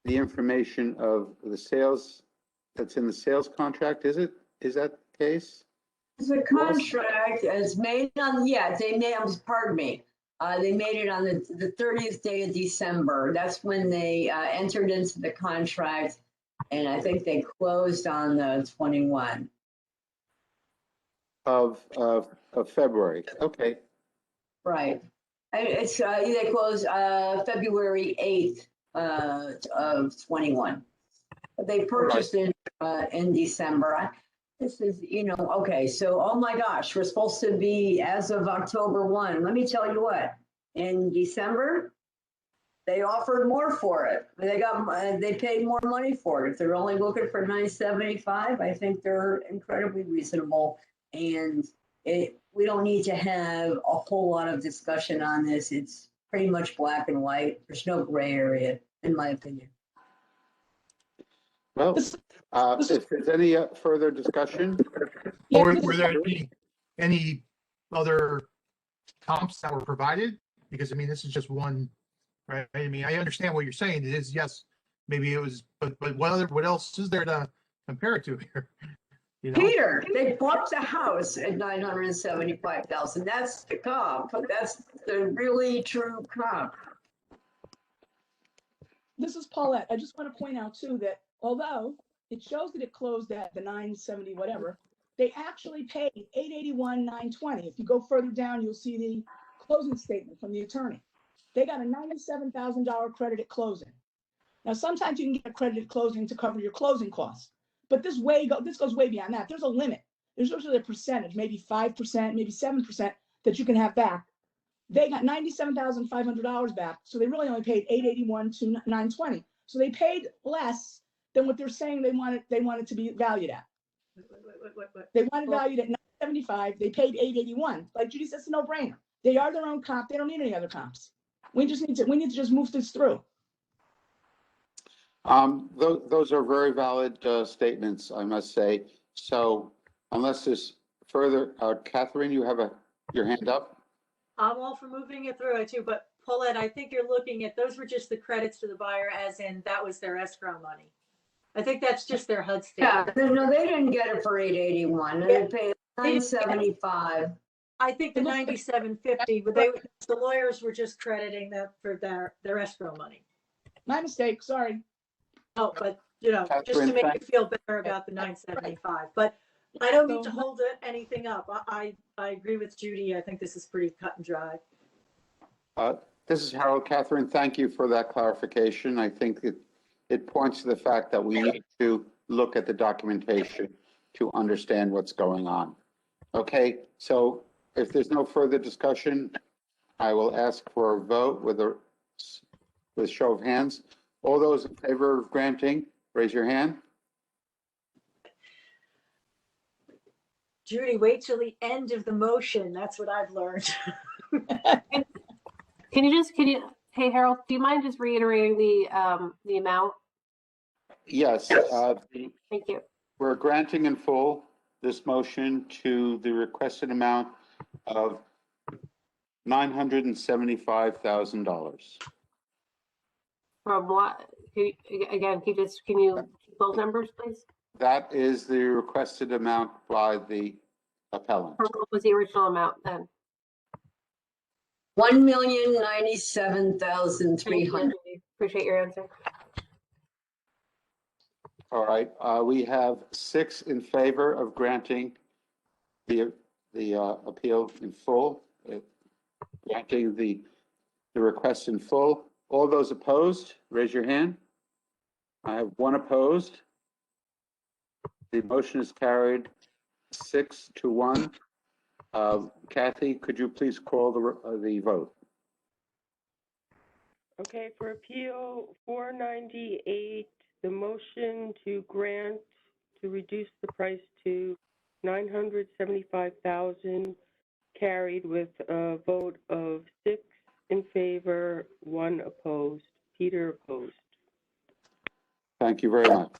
[SPEAKER 1] the information of the sales that's in the sales contract. Is it? Is that the case?
[SPEAKER 7] The contract is made on, yeah, pardon me. They made it on the 30th day of December. That's when they entered into the contract, and I think they closed on the 21.
[SPEAKER 1] Of February. Okay.
[SPEAKER 7] Right. It's they closed February 8th of 21. But they purchased it in December. This is, okay, so, oh my gosh, we're supposed to be as of October 1. Let me tell you what, in December, they offered more for it. They paid more money for it. If they're only looking for $975, I think they're incredibly reasonable. And we don't need to have a whole lot of discussion on this. It's pretty much black and white. There's no gray area, in my opinion.
[SPEAKER 1] Well, if there's any further discussion,
[SPEAKER 9] Yeah,
[SPEAKER 10] Or
[SPEAKER 9] this
[SPEAKER 10] were
[SPEAKER 9] is-
[SPEAKER 10] there any other comps that were provided? Because, I mean, this is just one, right? I mean, I understand what you're saying. It is, yes, maybe it was, but what else is there to compare it to here? You know?
[SPEAKER 7] Peter, they bought the house at $975,000. That's the comp. That's the really true comp.
[SPEAKER 9] This is Paulette. I just want to point out too that although it shows that it closed at the 970 whatever, they actually paid 881 920. If you go further down, you'll see the closing statement from the attorney. They got a $97,000 credit at closing. Now, sometimes you can get a credit at closing to cover your closing costs, but this goes way beyond that. There's a limit. There's usually a percentage, maybe 5%, maybe 7% that you can have back. They got $97,500 back, so they really only paid $881 to $920. So they paid less than what they're saying they wanted to be valued at. They wanted valued at $975. They paid $881. Like Judy says, it's a no-brainer. They are their own comp. They don't need any other comps. We need to just move this through.
[SPEAKER 1] those are very valid statements, I must say. So unless there's further, Catherine, you have your hand up?
[SPEAKER 6] I'm all for moving it through it too, but Paulette, I think you're looking at, those were just the credits to the buyer as in that was their escrow money. I think that's just their HUD
[SPEAKER 7] Yeah,
[SPEAKER 6] statement.
[SPEAKER 7] no, they didn't get it for 881. They paid 975.
[SPEAKER 6] I think the 9750, but the lawyers were just crediting that for their escrow money.
[SPEAKER 9] My mistake, sorry.
[SPEAKER 6] Oh, but just to
[SPEAKER 1] Catherine,
[SPEAKER 6] make you
[SPEAKER 1] thank-
[SPEAKER 6] feel better about the 975, but I don't need to hold anything up. I agree with Judy. I think this is pretty cut and dry.
[SPEAKER 1] This is Harold. Catherine, thank you for that clarification. I think it points to the fact that we need to look at the documentation to understand what's going on. Okay, so if there's no further discussion, I will ask for a vote with show of hands. All those in favor of granting, raise your hand.
[SPEAKER 6] Judy, wait till the end of the motion. That's what I've learned.
[SPEAKER 4] Hey, Harold, do you mind just reiterating the amount?
[SPEAKER 1] Yes,
[SPEAKER 4] Thank you.
[SPEAKER 1] we're granting in full this motion to the requested amount of $975,000.
[SPEAKER 4] From what? Again, can you keep those numbers, please?
[SPEAKER 1] That is the requested amount by the appellant.
[SPEAKER 4] Or what was the original amount then?
[SPEAKER 7] $1,097,300.
[SPEAKER 4] Appreciate your answer.
[SPEAKER 1] All right, we have 6 in favor of granting the appeal in full, granting the request in full. All those opposed, raise your hand. I have 1 opposed. The motion is carried 6-1. Kathy, could you please call the vote?
[SPEAKER 2] Okay, for Appeal 498, the motion to grant to reduce the price to $975,000 carried with a vote of 6 in favor, 1 opposed. Peter opposed.
[SPEAKER 1] Thank you very much.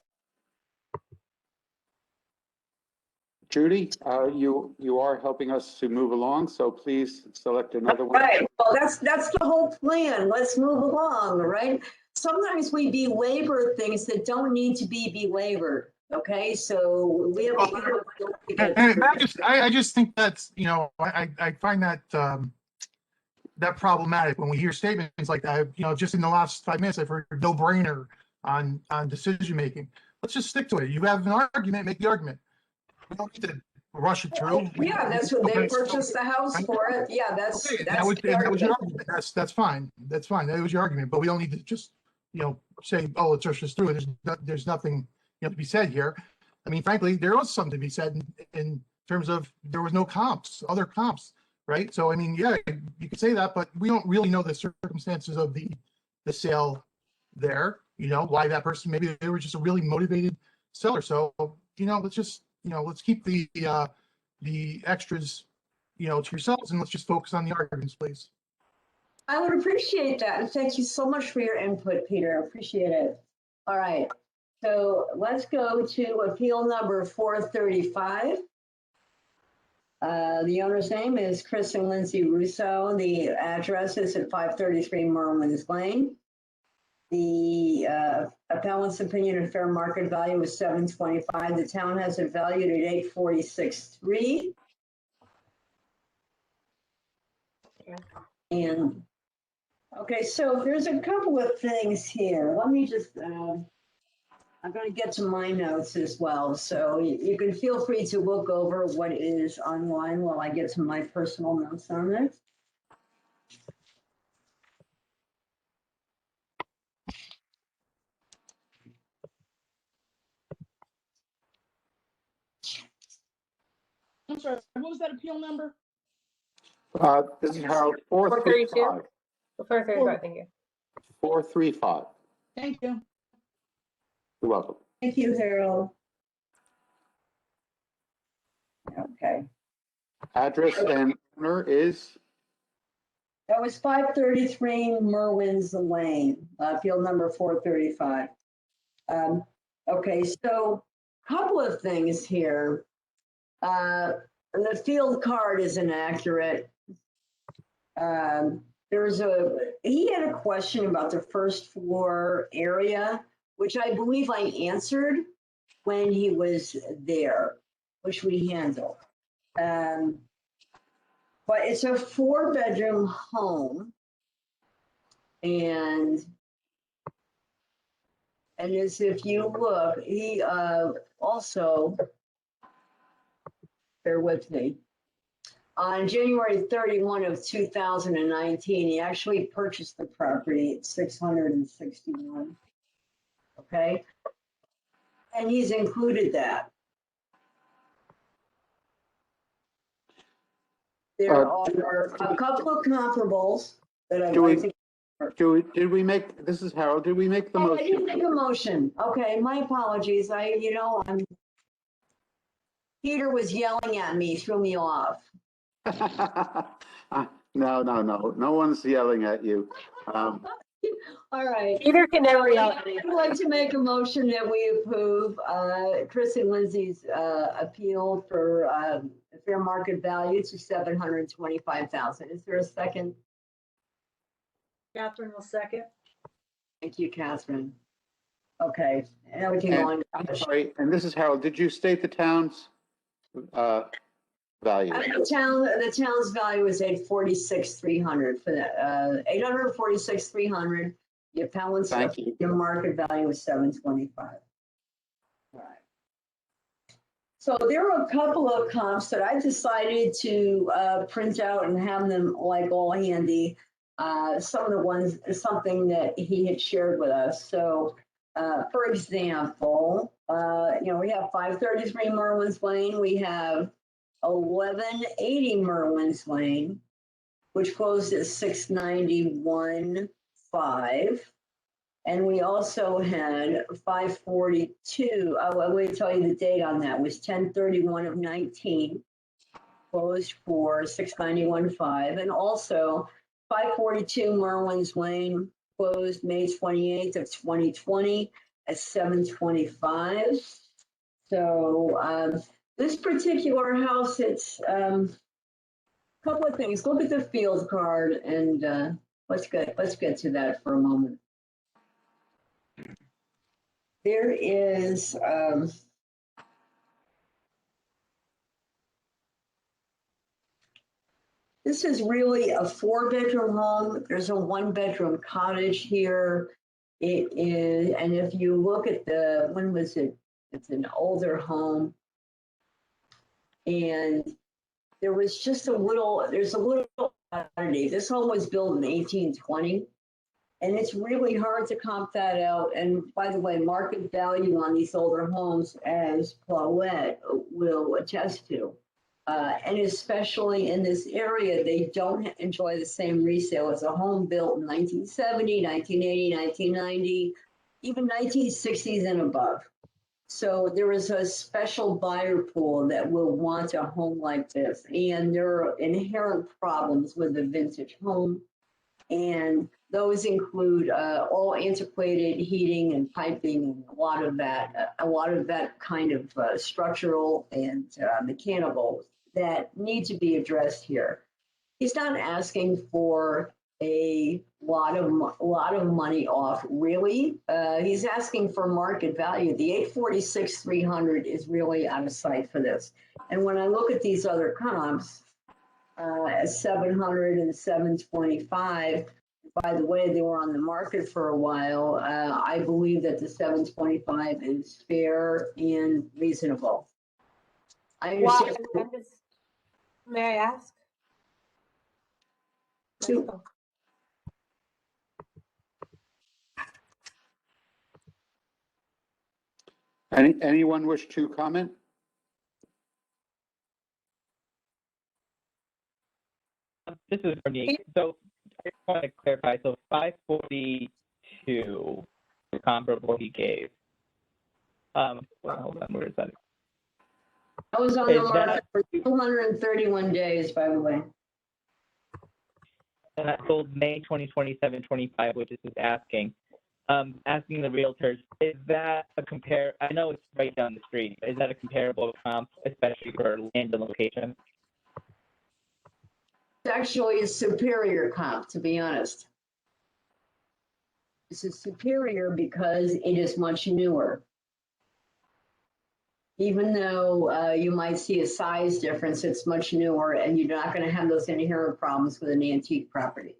[SPEAKER 1] Judy, you are helping us to move along, so please select another one.
[SPEAKER 7] Right, well, that's the whole plan. Let's move along, right? Sometimes we belabor things that don't need to be belabored, okay? So we have.
[SPEAKER 10] I just think that's, I find that that problematic when we hear statements like that. You know, just in the last 5 minutes, I've heard no brainer on decision making. Let's just stick to it. You have an argument, make the argument. We don't need to rush it through.
[SPEAKER 7] Yeah, that's what they purchased the house for it. Yeah, that's,
[SPEAKER 10] Okay,
[SPEAKER 7] that's the
[SPEAKER 10] that was your
[SPEAKER 7] argument.
[SPEAKER 10] argument. That's fine. That's fine. That was your argument, but we don't need to just, you know, say, oh, let's rush this through. There's nothing, you know, to be said here. I mean, frankly, there was something to be said in terms of there was no comps, other comps, right? So, I mean, yeah, you could say that, but we don't really know the circumstances of the sale there, you know, why that person, maybe they were just a really motivated seller. So, you know, let's just, you know, let's keep the extras, you know, to yourselves, and let's just focus on the arguments, please.
[SPEAKER 7] I would appreciate that. And thank you so much for your input, Peter. I appreciate it. All right. So let's go to appeal number 435. The owner's name is Chris and Lindsay Russo. The address is at 533 Merwin's Lane. The appellant's opinion of fair market value is $725. The town has it valued at $846,300. And okay, so there's a couple of things here. Let me just, I'm going to get to my notes as well. So you can feel free to look over what is online while I get to my personal notes on this.
[SPEAKER 9] I'm sorry, what was that appeal number?
[SPEAKER 1] This is Harold, 435.
[SPEAKER 4] 435, thank you.
[SPEAKER 1] 435.
[SPEAKER 9] Thank you.
[SPEAKER 1] You're welcome.
[SPEAKER 7] Thank you, Harold. Okay.
[SPEAKER 1] Address and owner is,
[SPEAKER 7] That was 533 Merwin's Lane, field number 435. Okay, so a couple of things here. The field card is inaccurate. He had a question about the first floor area, which I believe I answered when he was there, which we handled. But it's a 4-bedroom home, and as if you look, he also, bear with me, on January 31 of 2019, he actually purchased the property at 661. Okay, and he's included that. There are a couple of comparables that I'd like to.
[SPEAKER 1] did we make, this is Harold, did we make the
[SPEAKER 7] Oh, I didn't
[SPEAKER 1] motion?
[SPEAKER 7] make a motion. Okay, my apologies. Peter was yelling at me, threw me off.
[SPEAKER 1] No, no one's yelling at you.
[SPEAKER 7] All right.
[SPEAKER 4] Peter can never yell at me.
[SPEAKER 7] I'd like to make a motion that we approve Chris and Lindsay's appeal for fair market value to $725,000. Is there a second?
[SPEAKER 6] Catherine will second.
[SPEAKER 7] Thank you, Catherine. Okay, now we can go on.
[SPEAKER 1] I'm sorry, and this is Harold, did you state the town's value?
[SPEAKER 7] The town's value is $846,300 for that. $846,300. The appellant's
[SPEAKER 1] Thank you.
[SPEAKER 7] the market value is $725. Right. So there were a couple of comps that I decided to print out and have them like all handy. Some of the ones, something that he had shared with us. So, for example, we have 533 Merwin's Lane. We have 1180 Merwin's Lane, which closed at 691.5. And we also had 542. Let me tell you the date on that. It was 10/31 of 19, closed for 691.5. And also 542 Merwin's Lane, closed May 28th of 2020 at 725. So this particular house, it's a couple of things. Look at the field card, and let's get to that for a moment. There is This is really a 4-bedroom home. There's a 1-bedroom cottage here. It is, and if you look at when was it? It's an older home. And there's a little oddity. This home was built in 1820. And it's really hard to comp that out. And by the way, market value on these older homes, as Paulette will attest to, and especially in this area, they don't enjoy the same resale as a home built in 1970, 1980, 1990, even 1960s and above. So there is a special buyer pool that will want a home like this. And there are inherent problems with a vintage home. And those include all antiquated heating and piping, and a lot of that kind of structural and mechanical that need to be addressed here. He's not asking for a lot of money off, really. He's asking for market value. The 846,300 is really out of sight for this. And when I look at these other comps, 700 and 725. By the way, they were on the market for a while. I believe that the 725 is fair and reasonable. I
[SPEAKER 4] Why,
[SPEAKER 7] understand.
[SPEAKER 4] may I ask?
[SPEAKER 7] Two.
[SPEAKER 1] Anyone wish to comment?
[SPEAKER 5] This is Vernique. So I just want to clarify. So 542, the comparable he gave. Hold on, where is that?
[SPEAKER 7] I was on the
[SPEAKER 5] Is that-
[SPEAKER 7] market for 231 days, by the way.
[SPEAKER 5] And I sold May 2027-25, which is asking. Asking the realtors, is that a I know it's right down the street, but is that a comparable comp, especially for land and location?
[SPEAKER 7] It's actually a superior comp, to be honest. This is superior because it is much newer. Even though you might see a size difference, it's much newer, and you're not going to have those inherent problems with an antique property.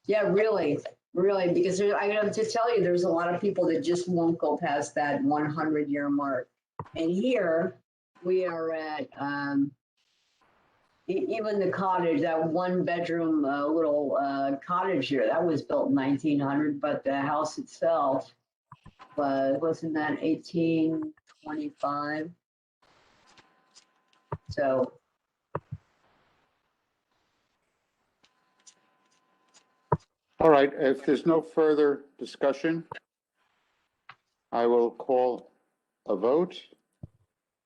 [SPEAKER 7] Yeah, really, because I have to tell you, there's a lot of people that just won't go past that 100-year mark. And here we are at even the cottage, that 1-bedroom little cottage here, that was built in 1900, but the house itself wasn't that 1825? So.
[SPEAKER 1] All right, if there's no further discussion, I will call a vote.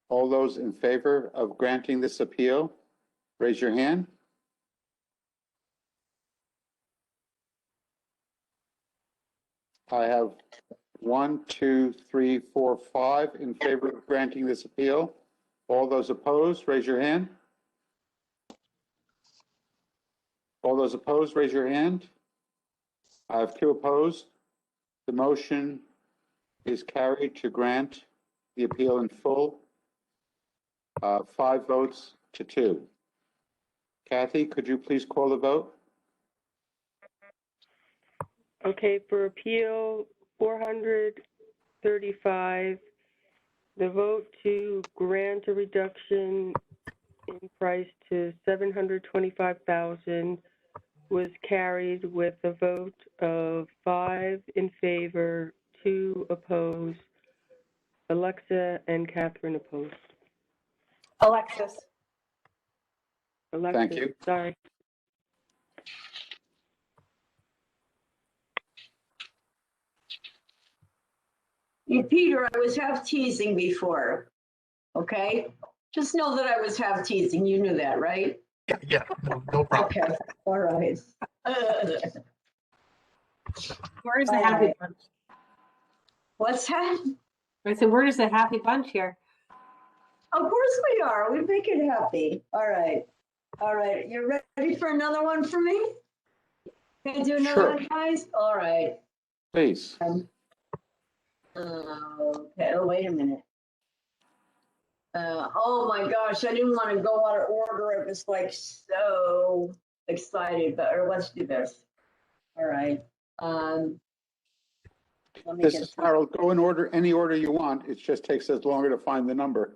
[SPEAKER 1] All those in favor of granting this appeal, raise your hand. I have 1, 2, 3, 4, 5 in favor of granting this appeal. All those opposed, raise your hand. All those opposed, raise your hand. I have 2 opposed. The motion is carried to grant the appeal in full. 5 votes to 2. Kathy, could you please call the vote?
[SPEAKER 2] Okay, for appeal 435, the vote to grant a reduction in price to $725,000 was carried with a vote of 5 in favor, 2 opposed. Alexa and Catherine opposed.
[SPEAKER 4] Alexis.
[SPEAKER 2] Alexa,
[SPEAKER 1] Thank you.
[SPEAKER 2] sorry.
[SPEAKER 7] Peter, I was half teasing before, okay? Just know that I was half teasing. You knew that, right?
[SPEAKER 10] Yeah, no problem.
[SPEAKER 7] Okay, all right.
[SPEAKER 4] Where's the
[SPEAKER 7] All
[SPEAKER 4] happy
[SPEAKER 7] right.
[SPEAKER 4] bunch?
[SPEAKER 7] What's that?
[SPEAKER 4] I said, where's the happy bunch here?
[SPEAKER 7] Of course we are. We make it happy. All right. All right. You ready for another one for me? Can I do another
[SPEAKER 1] Sure.
[SPEAKER 7] one, guys? All right.
[SPEAKER 1] Please.
[SPEAKER 7] Okay. Oh, wait a minute. Oh my gosh, I didn't want to go out of order. I was like so excited, but, or let's do this. All right. Let me
[SPEAKER 1] This
[SPEAKER 7] get
[SPEAKER 1] is
[SPEAKER 7] to-
[SPEAKER 1] Harold. Go in order, any order you want. It just takes us longer to find the number.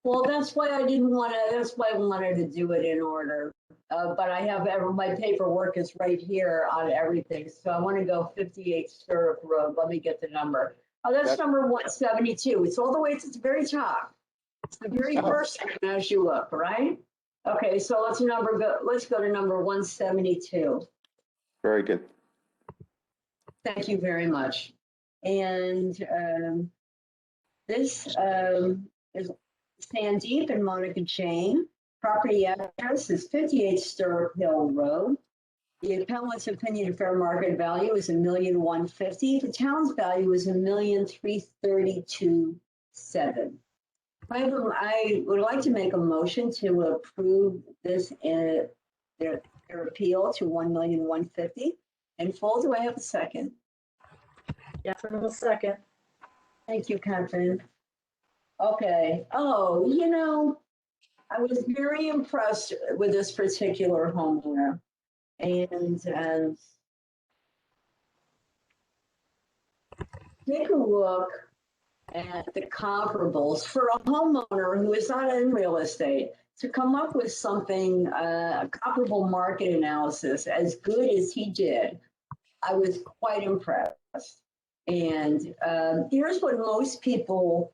[SPEAKER 7] Well, that's why I didn't want to, that's why I wanted to do it in order. But I have, my paperwork is right here on everything. So I want to go 58 Stirrup Road. Let me get the number. Oh, that's
[SPEAKER 1] That's-
[SPEAKER 7] number 172. It's all the way to the very top. It's the very first one as you look, right? Okay, so let's go to number 172.
[SPEAKER 1] Very good.
[SPEAKER 7] Thank you very much. And this is Sandeep and Monica Jane. Property address is 58 Stirrup Hill Road. The appellant's opinion of fair market value is $1,150,000. The town's value is $1,332,700. I would like to make a motion to approve this their appeal to $1,150,000 in full. Do I have a second?
[SPEAKER 6] Catherine will second.
[SPEAKER 7] Thank you, Catherine. Okay. Oh, you know, I was very impressed with this particular homeowner. And take a look at the comparables for a homeowner who is not in real estate to come up with something, a comparable market analysis as good as he did. I was quite impressed. And here's what most people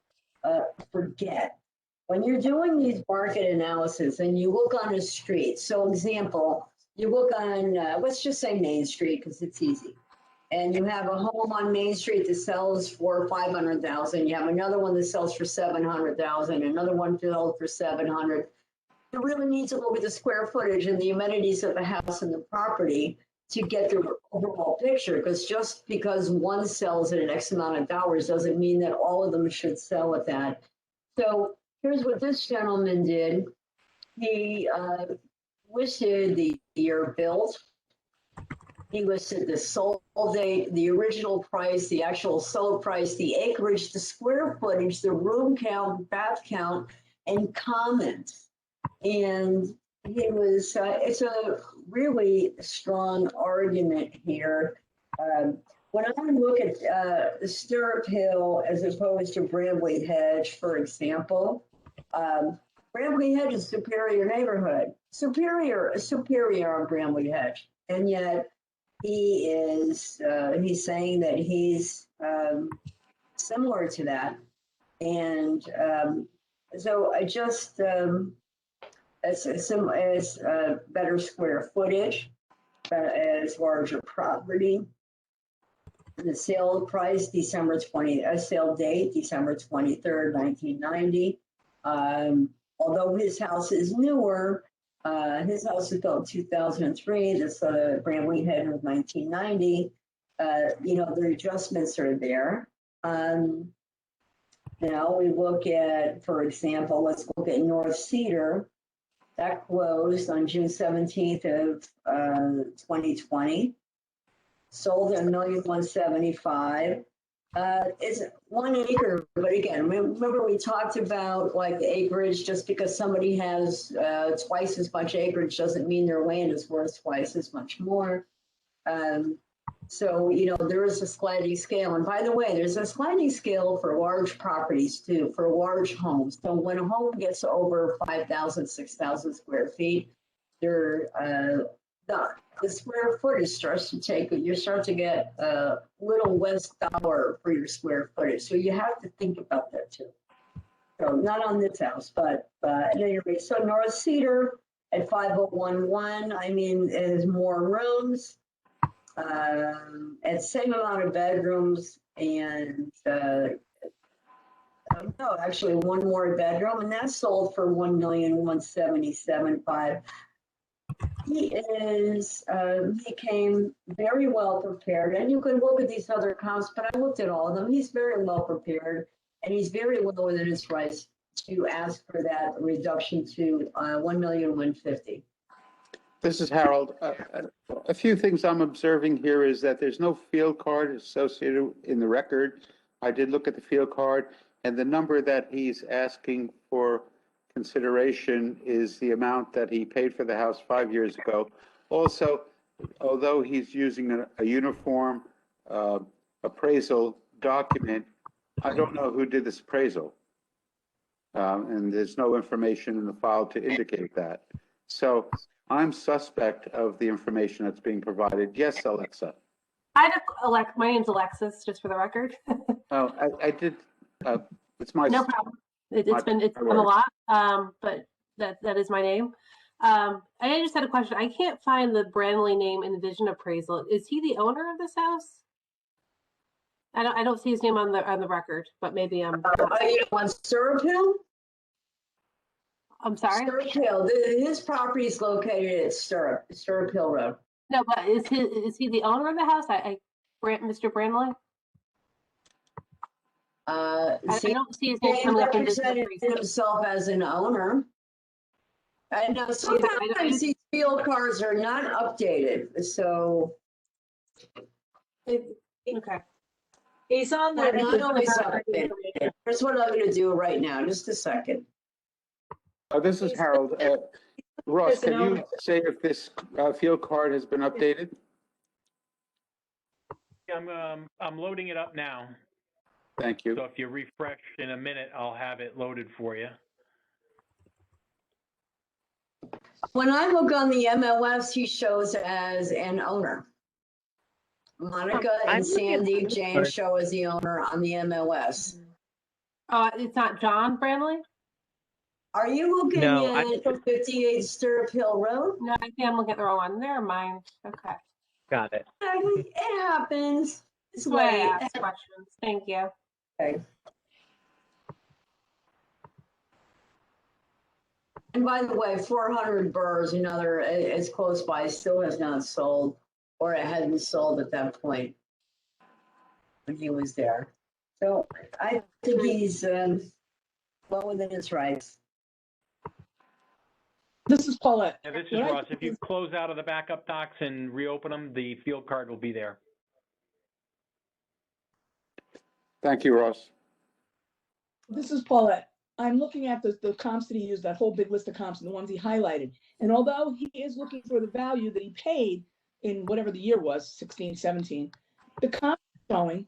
[SPEAKER 7] forget. When you're doing these market analysis and you look on a street, so example, you look on, let's just say Main Street because it's easy. And you have a home on Main Street that sells for $500,000. You have another one that sells for $700,000. Another one sells for $700,000. You really need to look at the square footage and the amenities of the house and the property to get the overall picture. Because just because one sells at an X amount of dollars doesn't mean that all of them should sell at that. So here's what this gentleman did. He listed the year built. He listed the sold date, the original price, the actual sold price, the acreage, the square footage, the room count, bath count, and comments. And he was, it's a really strong argument here. When I look at Stirrup Hill as opposed to Bramley Hedge, for example, Bramley Hedge is a superior neighborhood, superior on Bramley Hedge. And yet, he's saying that he's similar to that. And so I just, as better square footage, as larger property. The sale price, sale date, December 23rd, 1990. Although his house is newer, his house was built in 2003. This Bramley Hedge was 1990. You know, the adjustments are there. Now we look at, for example, let's look at North Cedar. That closed on June 17th of 2020. Sold at $1,175,000. It's 1 acre, but again, remember we talked about like the acreage. Just because somebody has twice as much acreage doesn't mean their land is worth twice as much more. So, you know, there is a sliding scale. And by the way, there's a sliding scale for large properties too, for large homes. So when a home gets over 5,000, 6,000 square feet, the square footage starts to take, you start to get a little less dollar for your square footage. So you have to think about that too. So not on this house, but anyway, so North Cedar at 5011, I mean, it has more rooms, and same amount of bedrooms, and no, actually one more bedroom, and that sold for $1,177,500. He came very well prepared, and you can look at these other comps, but I looked at all of them. He's very well prepared, and he's very well within his rights to ask for that reduction to $1,150,000.
[SPEAKER 1] This is Harold. A few things I'm observing here is that there's no field card associated in the record. I did look at the field card. And the number that he's asking for consideration is the amount that he paid for the house 5 years ago. Also, although he's using a uniform appraisal document, I don't know who did this appraisal. And there's no information in the file to indicate that. So I'm suspect of the information that's being provided. Yes, Alexa.
[SPEAKER 4] My name's Alexis, just for the record.
[SPEAKER 1] Oh, I did, it's my.
[SPEAKER 4] No problem. It's
[SPEAKER 1] my-
[SPEAKER 4] been
[SPEAKER 1] my
[SPEAKER 4] a
[SPEAKER 1] words.
[SPEAKER 4] lot, but that is my name. I just had a question. I can't find the Branley name in the Vision appraisal. Is he the owner of this house? I don't see his name on the record, but maybe I'm.
[SPEAKER 7] You want Stirrup Hill?
[SPEAKER 4] I'm sorry.
[SPEAKER 7] Stirrup Hill, his property is located at Stirrup Hill Road.
[SPEAKER 4] No, but is he the owner of the house? Mr. Branley? I
[SPEAKER 7] See,
[SPEAKER 4] don't see his name
[SPEAKER 7] he
[SPEAKER 4] coming up in Vision
[SPEAKER 7] represented
[SPEAKER 4] appraisal.
[SPEAKER 7] himself as an owner. I know sometimes these field cards are not updated, so
[SPEAKER 6] Okay. He's on
[SPEAKER 7] they're
[SPEAKER 6] the.
[SPEAKER 7] not always updated. Here's what I'm gonna do right now, just a second.
[SPEAKER 1] This is Harold. Ross, can you say if this field card has been updated?
[SPEAKER 8] I'm loading it up now.
[SPEAKER 1] Thank you.
[SPEAKER 8] So if you refresh in a minute, I'll have it loaded for you.
[SPEAKER 7] When I look on the MLS, he shows as an owner. Monica and Sandy James show as the owner on the MLS.
[SPEAKER 4] It's not John Branley?
[SPEAKER 7] Are you looking
[SPEAKER 5] No,
[SPEAKER 7] at 58 Stirrup Hill Road?
[SPEAKER 4] No, I think I'm looking at the wrong one. Never mind. Okay.
[SPEAKER 5] Got it.
[SPEAKER 7] It happens. It's
[SPEAKER 4] That's why I
[SPEAKER 7] late.
[SPEAKER 4] ask questions. Thank you.
[SPEAKER 7] Okay. And by the way, 400 Burrs, another, it's close by, still has not sold, or it hadn't sold at that point when he was there. So I think he's well within his rights.
[SPEAKER 9] This is Paulette.
[SPEAKER 8] Now, this is
[SPEAKER 9] What I
[SPEAKER 8] Ross. If you
[SPEAKER 9] think
[SPEAKER 8] close out of the backup docs and reopen them, the field card will be there.
[SPEAKER 1] Thank you, Ross.
[SPEAKER 9] This is Paulette. I'm looking at the comps that he used, that whole big list of comps, and the ones he highlighted. And although he is looking for the value that he paid in whatever the year was, 16, 17, the comp is showing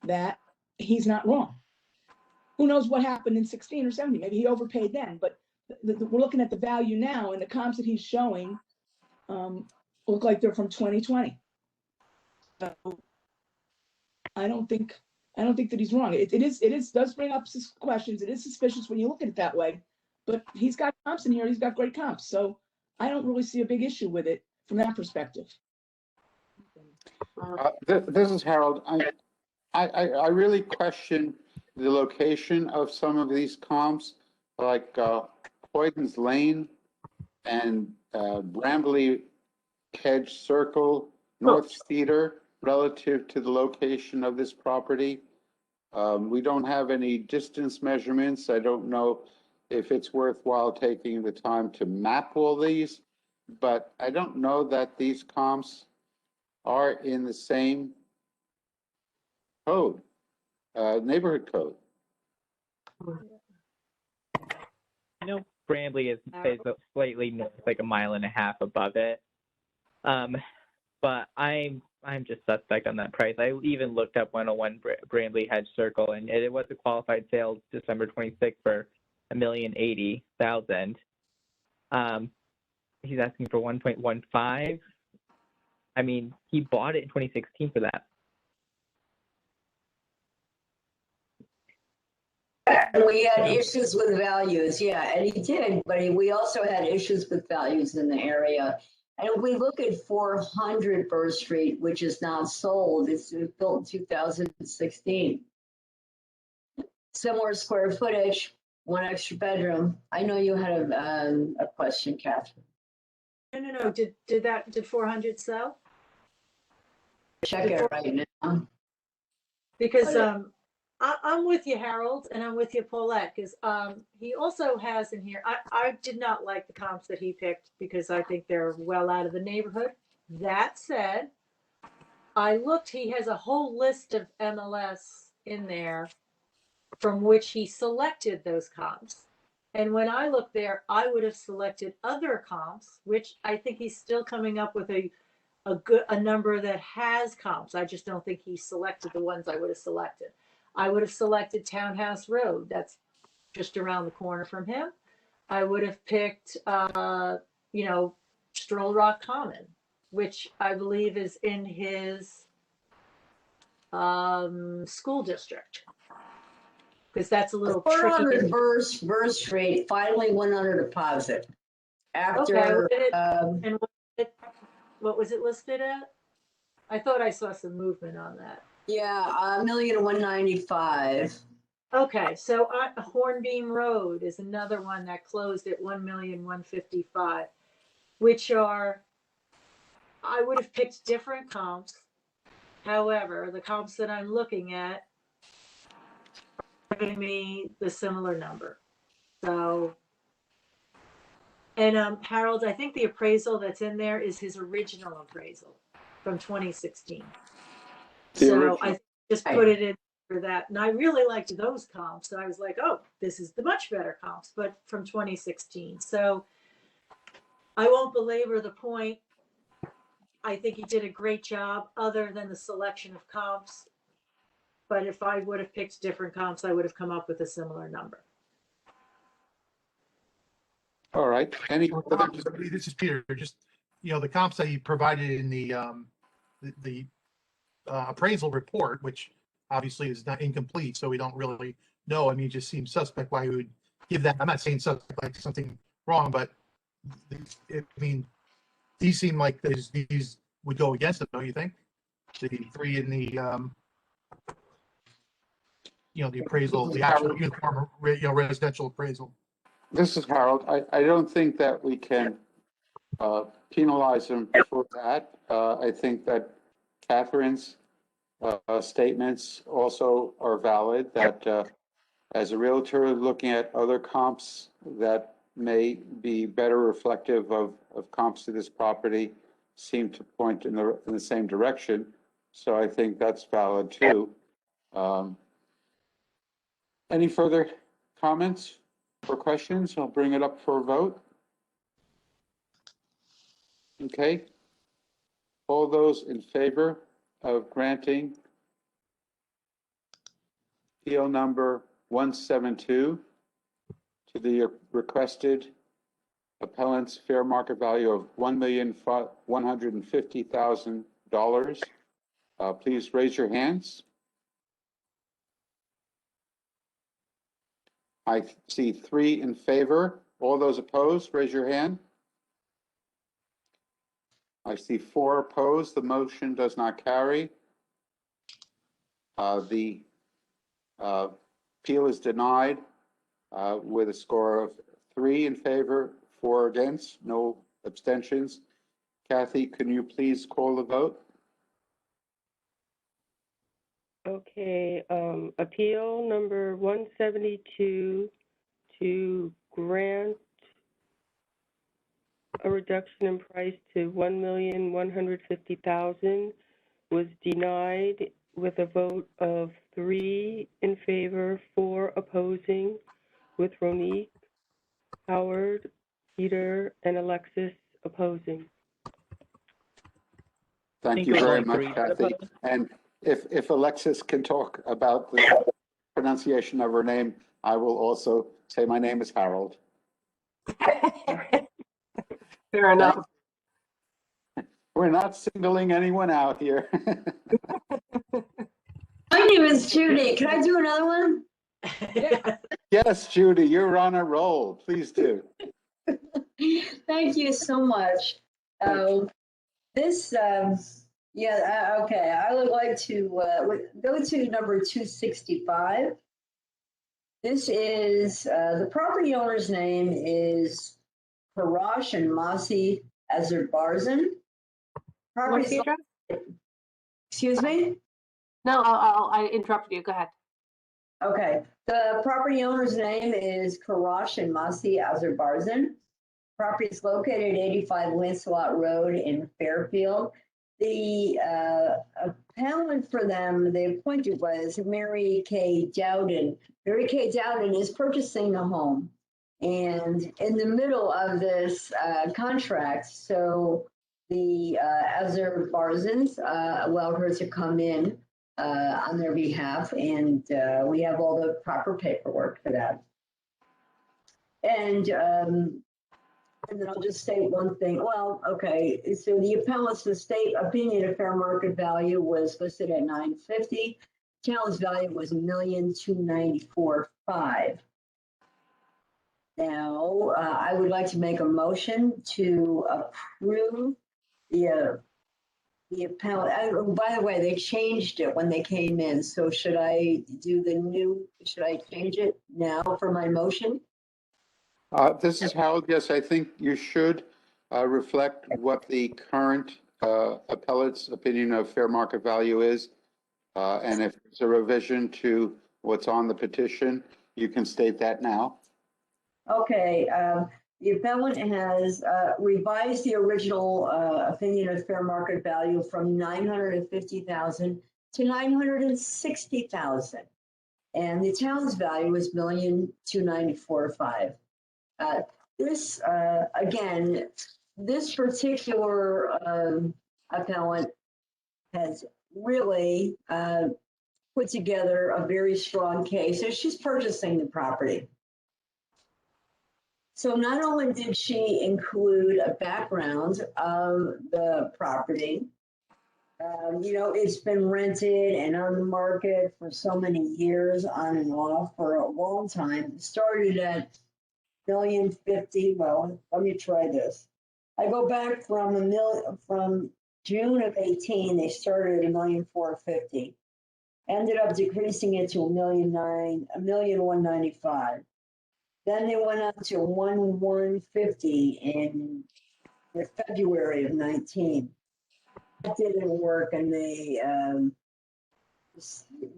[SPEAKER 9] that he's not wrong. Who knows what happened in 16 or 17? Maybe he overpaid then, but we're looking at the value now, and the comps that he's showing look like they're from 2020. So I don't think that he's wrong. It does bring up questions. It is suspicious when you look at it that way, but he's got comps in here. He's got great comps. So I don't really see a big issue with it from that perspective.
[SPEAKER 1] This is Harold. I really question the location of some of these comps, like Hoyden's Lane and Brambley Hedge Circle, North Theater, relative to the location of this property. We don't have any distance measurements. I don't know if it's worthwhile taking the time to map all these, but I don't know that these comps are in the same code, neighborhood code.
[SPEAKER 5] I know Bramley is slightly north, like a mile and a half above it. But I'm just suspect on that price. I even looked up 101 Bramley Hedge Circle, and it was a qualified sale December 26th for $1,080,000. He's asking for 1.15. I mean, he bought it in 2016 for that.
[SPEAKER 7] And we had issues with values, yeah, and he did, but we also had issues with values in the area. And if we look at 400 Burr Street, which is not sold, it's built in 2016. Similar square footage, one extra bedroom. I know you had a question, Catherine.
[SPEAKER 6] No. Did 400 sell?
[SPEAKER 7] Check it right now.
[SPEAKER 6] Because I'm with you, Harold, and I'm with you, Paulette, because he also has in here, I did not like the comps that he picked because I think they're well out of the neighborhood. That said, I looked, he has a whole list of MLS in there from which he selected those comps. And when I look there, I would have selected other comps, which I think he's still coming up with a number that has comps. I just don't think he selected the ones I would have selected. I would have selected Townhouse Road. That's just around the corner from him. I would have picked, Stroll Rock Common, which I believe is in his school district. Because that's a little tricky.
[SPEAKER 7] 400 Burr Street finally went under deposit
[SPEAKER 6] Okay,
[SPEAKER 7] after,
[SPEAKER 6] and what was it listed at? I thought I saw some movement on that.
[SPEAKER 7] yeah, $1,195,000.
[SPEAKER 6] Okay, so Hornbeam Road is another one that closed at $1,155,000, which I would have picked different comps. However, the comps that I'm looking at are giving me the similar number. So, and Harold, I think the appraisal that's in there is his original appraisal from 2016. So I just put it in for that. And I really liked those comps. And I was like, oh, this is the much better comps, but from 2016. So I won't belabor the point. I think he did a great job other than the selection of comps. But if I would have picked different comps, I would have come up with a similar number.
[SPEAKER 1] All right. Any other?
[SPEAKER 10] This is Peter. Just, the comps that you provided in the appraisal report, which obviously is not incomplete, so we don't really know. I mean, it just seems suspect why we would give that. I'm not saying suspect like something wrong, but these seem like these would go against it, don't you think? The three in the the appraisal, the actual uniform residential appraisal.
[SPEAKER 1] This is Harold. I don't think that we can penalize him for that. I think that Catherine's statements also are valid, that as a realtor looking at other comps that may be better reflective of comps to this property seem to point in the same direction. So I think that's valid too. Any further comments or questions? I'll bring it up for a vote. Okay. All those in favor of granting appeal number 172 to the requested appellant's fair market value of $1,150,000, please raise your hands. I see 3 in favor. All those opposed, raise your hand. I see 4 opposed. The motion does not carry. The appeal is denied with a score of 3 in favor, 4 against, no abstentions. Kathy, can you please call the vote?
[SPEAKER 2] Okay, appeal number 172 to grant a reduction in price to $1,150,000 was denied with a vote of 3 in favor, 4 opposing, with Ronique, Howard, Peter, and Alexis opposing.
[SPEAKER 1] Thank you very much, Kathy. And if Alexis can talk about the pronunciation of her name, I will also say my name is Harold.
[SPEAKER 4] Fair enough.
[SPEAKER 1] We're not singling anyone out here.
[SPEAKER 7] My name is Judy. Can I do another one?
[SPEAKER 1] Yes, Judy, you're on a roll. Please do.
[SPEAKER 7] Thank you so much. Okay, I would like to go to number 265. This is, the property owner's name is Parash and Masi Azerbarzan.
[SPEAKER 4] What's the address?
[SPEAKER 7] Excuse me?
[SPEAKER 4] No, I interrupted you. Go ahead.
[SPEAKER 7] Okay, the property owner's name is Parash and Masi Azerbarzan. Property is located at 85 Lancelot Road in Fairfield. The appellant for them, the appointed was Mary Kay Dowden. Mary Kay Dowden is purchasing the home and in the middle of this contract. So the Azerbaijan's allowed her to come in on their behalf, and we have all the proper paperwork for that. And then I'll just state one thing. Well, okay, so the appellant's estate opinion of fair market value was listed at $950. Challenge value was $1,294,500. Now, I would like to make a motion to approve the appellant. By the way, they changed it when they came in. So should I change it now for my motion?
[SPEAKER 1] This is Howard. Yes, I think you should reflect what the current appellate's opinion of fair market value is. And if it's a revision to what's on the petition, you can state that now.
[SPEAKER 7] Okay, the appellant has revised the original opinion of fair market value from $950,000 to $960,000. And the town's value is $1,294,500. This, again, this particular appellant has really put together a very strong case. So she's purchasing the property. So not only did she include a background of the property, it's been rented and on the market for so many years, on and off for a long time. It started at $1,050,000. Well, let me try this. I go back from June of 18. They started at $1,450,000. Ended up decreasing it to $1,195,000. Then they went up to $1,150,000 in February of 19. That didn't work, and they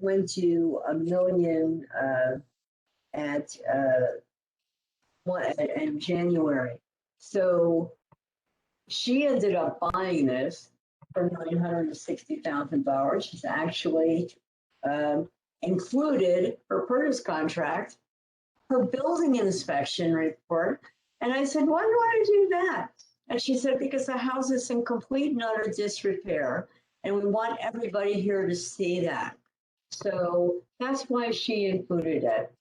[SPEAKER 7] went to $1 million in January. So she ended up buying this for $960,000. She's actually included her purchase contract, her building inspection report. And I said, why do you want to do that? And she said, because the house is in complete and utter disrepair, and we want everybody here to see that. So that's why she included it.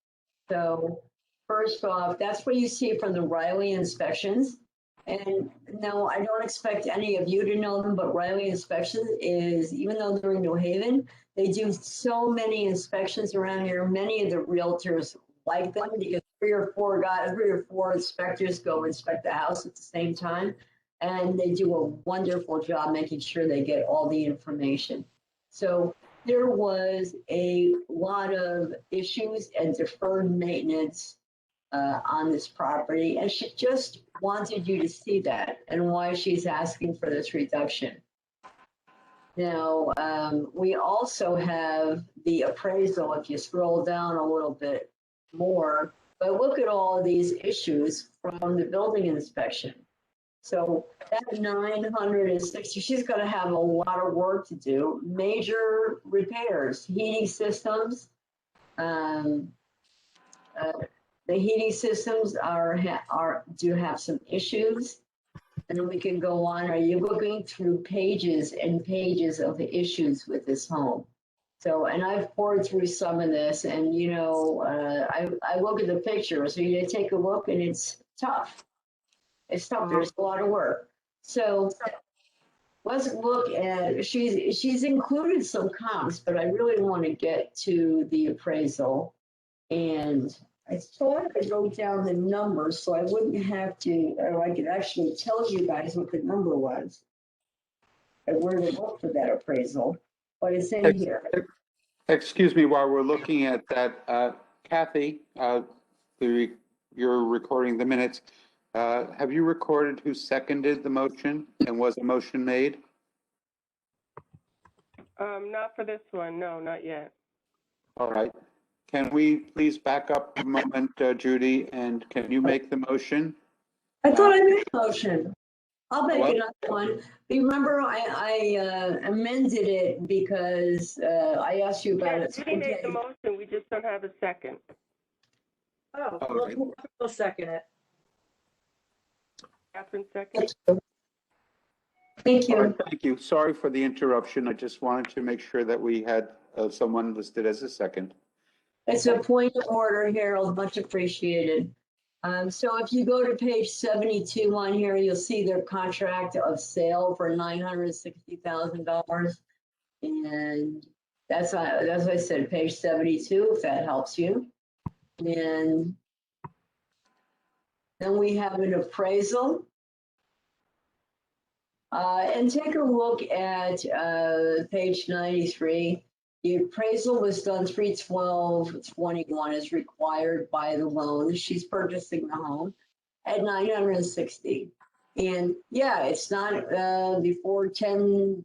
[SPEAKER 7] So first off, that's what you see from the Riley inspections. And no, I don't expect any of you to know them, but Riley Inspections is, even though they're in New Haven, they do so many inspections around here. Many of the realtors like them because three or four inspectors go inspect the house at the same time. And they do a wonderful job making sure they get all the information. So there was a lot of issues and deferred maintenance on this property. And she just wanted you to see that and why she's asking for this reduction. Now, we also have the appraisal, if you scroll down a little bit more, but look at all of these issues from the building inspection. So that 960, she's going to have a lot of work to do. Major repairs, heating systems. The heating systems do have some issues. And then we can go on. Are you looking through pages and pages of the issues with this home? So, and I've poured through some of this, and I look at the pictures. So you take a look, and it's tough. It's tough. There's a lot of work. So let's look at. She's included some comps, but I really want to get to the appraisal. And I thought I wrote down the numbers so I wouldn't have to, or I could actually tell you guys what the number was and where to look for that appraisal. But it's in here.
[SPEAKER 1] Excuse me, while we're looking at that, Kathy, you're recording the minutes. Have you recorded who seconded the motion and was a motion made?
[SPEAKER 2] Not for this one. No, not yet.
[SPEAKER 1] All right. Can we please back up a moment, Judy, and can you make the motion?
[SPEAKER 7] I thought I made a motion. I'll make
[SPEAKER 1] Hello?
[SPEAKER 7] another one. Remember, I amended it because I asked you about it.
[SPEAKER 2] Judy made the motion, we just don't have a second.
[SPEAKER 6] Oh,
[SPEAKER 1] Okay.
[SPEAKER 6] we'll second it.
[SPEAKER 2] Catherine, second?
[SPEAKER 7] Thank
[SPEAKER 1] All right,
[SPEAKER 7] you.
[SPEAKER 1] thank you. Sorry for the interruption. I just wanted to make sure that we had someone listed as a second.
[SPEAKER 7] It's a point of order, Harold, much appreciated. So if you go to page 72 on here, you'll see their contract of sale for $960,000. And that's, as I said, page 72, if that helps you. And then we have an appraisal. And take a look at page 93. The appraisal was done 3/12/21 as required by the loan. She's purchasing the home at $960,000. And yeah, it's not before 10/20,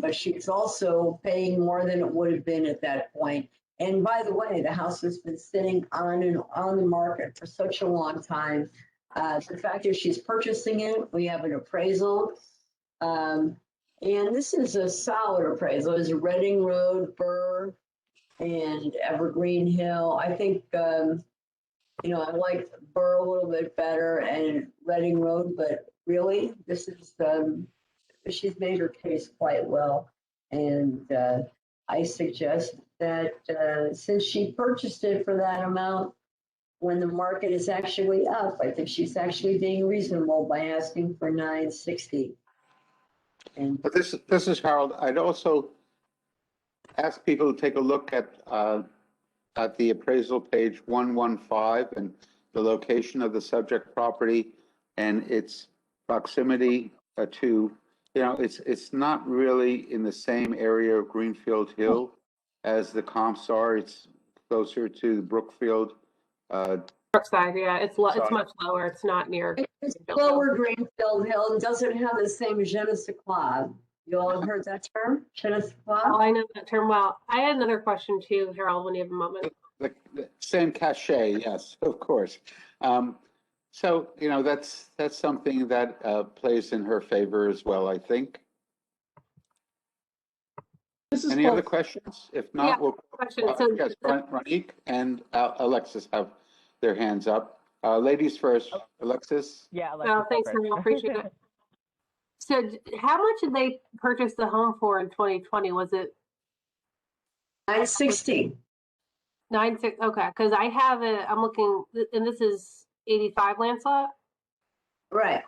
[SPEAKER 7] but she's also paying more than it would have been at that point. And by the way, the house has been sitting on the market for such a long time. The fact that she's purchasing it, we have an appraisal. And this is a solid appraisal. It's Reading Road, Burr, and Evergreen Hill. I think, I like Burr a little bit better and Reading Road, but really, this is, she's made her case quite well. And I suggest that since she purchased it for that amount, when the market is actually up, I think she's actually being reasonable by asking for $960,000. And
[SPEAKER 1] But this is Harold. I'd also ask people to take a look at the appraisal page 115 and the location of the subject property and its proximity to, it's not really in the same area of Greenfield Hill as the comps are. It's closer to Brookfield.
[SPEAKER 4] Brookside, yeah, it's
[SPEAKER 1] Sorry.
[SPEAKER 4] much lower. It's not near.
[SPEAKER 7] it's lower Greenfield Hill and doesn't have the same je ne sais quoi. You all have heard that term? Je ne sais quoi?
[SPEAKER 4] Oh, I know that term well. I had another question too, Harold, when you have a moment.
[SPEAKER 1] The same cachet, yes, of course. So, that's something that plays in her favor as well, I think.
[SPEAKER 9] This is
[SPEAKER 1] Any other
[SPEAKER 9] both.
[SPEAKER 1] questions? If
[SPEAKER 4] Yeah,
[SPEAKER 1] not, we'll,
[SPEAKER 4] question. So
[SPEAKER 1] yes, Ronique and Alexis have their hands up. Ladies first, Alexis.
[SPEAKER 5] Yeah,
[SPEAKER 4] Oh,
[SPEAKER 5] Alexis,
[SPEAKER 4] thanks,
[SPEAKER 5] first.
[SPEAKER 4] Harold. Appreciate it. So how much did they purchase the home for in 2020? Was it
[SPEAKER 7] $960,000.
[SPEAKER 4] 9.6? Okay, because I have it. I'm looking, and this is 85 Lancelot.
[SPEAKER 7] Right.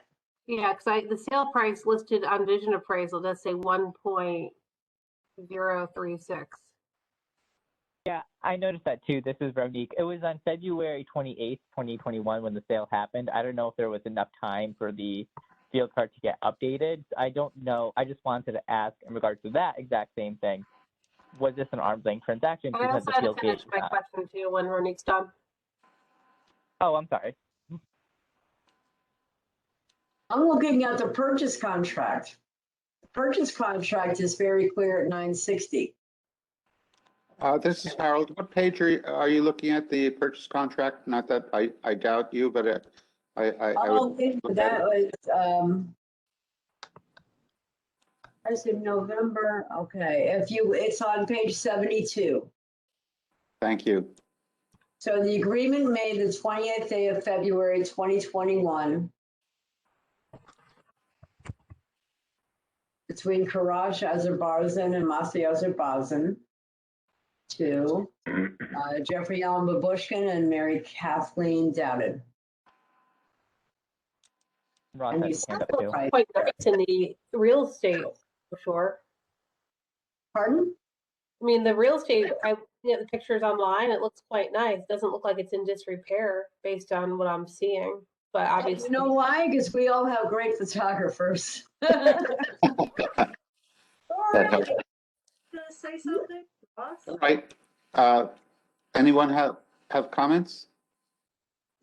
[SPEAKER 4] Yeah, because the sale price listed on Vision Appraisal does say 1.036.
[SPEAKER 5] Yeah, I noticed that too. This is Ronique. It was on February 28th, 2021 when the sale happened. I don't know if there was enough time for the field card to get updated. I don't know. I just wanted to ask in regards to that exact same thing. Was this an arm's length transaction?
[SPEAKER 4] And I
[SPEAKER 5] Because
[SPEAKER 4] also
[SPEAKER 5] the
[SPEAKER 4] had to
[SPEAKER 5] field
[SPEAKER 4] finish
[SPEAKER 5] gate.
[SPEAKER 4] my question too when Ronique's done.
[SPEAKER 5] Oh, I'm sorry.
[SPEAKER 7] I'm looking at the purchase contract. The purchase contract is very clear at $960,000.
[SPEAKER 1] This is Harold. What page are you looking at, the purchase contract? Not that I doubt you, but I
[SPEAKER 7] Oh,
[SPEAKER 1] would.
[SPEAKER 7] that was, I said November, okay, it's on page 72.
[SPEAKER 1] Thank you.
[SPEAKER 7] So the agreement made the 20th day of February, 2021 between Karaj Azerbaijan and Masih Azerbaijan to Jeffrey Allen Babushkin and Mary Kathleen Dowden.
[SPEAKER 5] Ross
[SPEAKER 7] And
[SPEAKER 5] has
[SPEAKER 7] you
[SPEAKER 5] his hand
[SPEAKER 7] set
[SPEAKER 5] up
[SPEAKER 7] the
[SPEAKER 5] too.
[SPEAKER 7] price.
[SPEAKER 4] Quite nice in the real estate for sure.
[SPEAKER 7] Pardon?
[SPEAKER 4] I mean, the real estate, I get the pictures online. It looks quite nice. Doesn't look like it's in disrepair based on what I'm seeing. But obviously,
[SPEAKER 7] You know why? Because we all have great photographers.
[SPEAKER 1] That helps.
[SPEAKER 6] Gonna say something? Ross?
[SPEAKER 1] All right. Anyone have comments?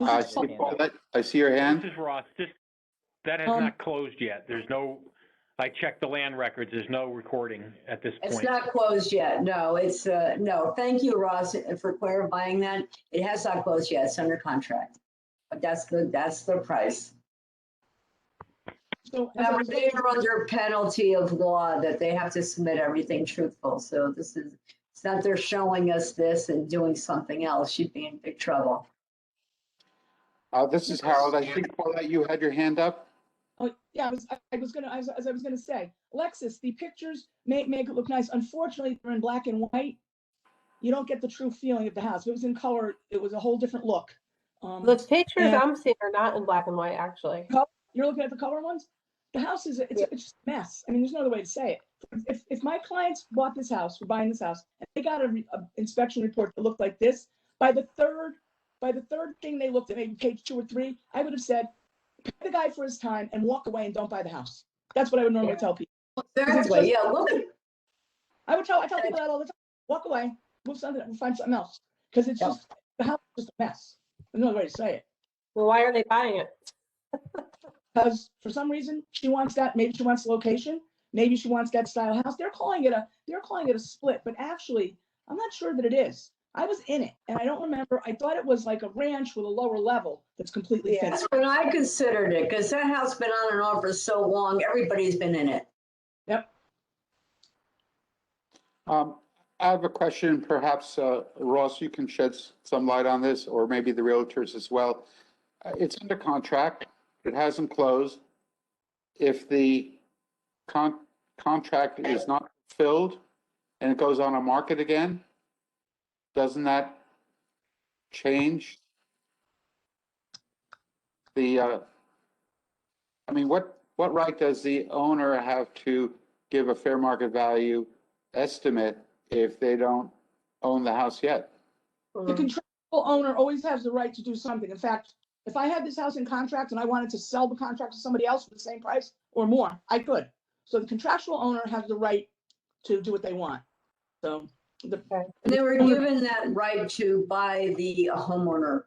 [SPEAKER 1] I see Paulette. I see your
[SPEAKER 8] This
[SPEAKER 1] hand.
[SPEAKER 8] is Ross. That has not closed yet. There's no, I checked the land records. There's no recording at this
[SPEAKER 7] It's
[SPEAKER 8] point.
[SPEAKER 7] not closed yet. No, it's, no. Thank you, Ross, for clarifying that. It has not closed yet. It's under contract. But that's the price.
[SPEAKER 9] So as
[SPEAKER 7] Yeah,
[SPEAKER 9] I
[SPEAKER 7] but
[SPEAKER 9] was
[SPEAKER 7] they
[SPEAKER 9] going,
[SPEAKER 7] are under penalty of law that they have to submit everything truthful. So this is, it's not they're showing us this and doing something else. She'd be in big trouble.
[SPEAKER 1] This is Harold. I think, Paulette, you had your hand up?
[SPEAKER 9] oh, yeah, I was gonna, as I was gonna say, Alexis, the pictures make it look nice. Unfortunately, they're in black and white. You don't get the true feeling of the house. If it was in color, it was a whole different look.
[SPEAKER 4] The pictures
[SPEAKER 9] and-
[SPEAKER 4] I'm seeing are not in black and white, actually.
[SPEAKER 9] You're looking at the color ones? The house is, it's just a mess. I mean, there's no other way to say it. If my clients bought this house, were buying this house, and they got a inspection report that looked like this, by the third thing they looked at, maybe page 2 or 3, I would have said, pay the guy for his time and walk away and don't buy the house. That's what I would normally tell people.
[SPEAKER 7] Exactly, yeah, look at,
[SPEAKER 9] I tell people that all the time. Walk away, move something, find something else. Because it's just, the house is just a mess. There's no other way to say it.
[SPEAKER 4] Well, why are they buying it?
[SPEAKER 9] Because for some reason she wants that. Maybe she wants the location. Maybe she wants that style house. They're calling it a split, but actually, I'm not sure that it is. I was in it, and I don't remember. I thought it was like a ranch with a lower level that's completely
[SPEAKER 7] that's
[SPEAKER 9] finished.
[SPEAKER 7] when I considered it, because that house been on and off for so long, everybody's been in it.
[SPEAKER 9] Yep.
[SPEAKER 1] I have a question, perhaps, Ross, you can shed some light on this, or maybe the realtors as well. It's under contract. It hasn't closed. If the contract is not filled and it goes on a market again, doesn't that change the, I mean, what right does the owner have to give a fair market value estimate if they don't own the house yet?
[SPEAKER 9] The contractual owner always has the right to do something. In fact, if I had this house in contract and I wanted to sell the contract to somebody else for the same price or more, I could. So the contractual owner has the right to do what they want. So
[SPEAKER 7] They were given that right to buy the homeowner.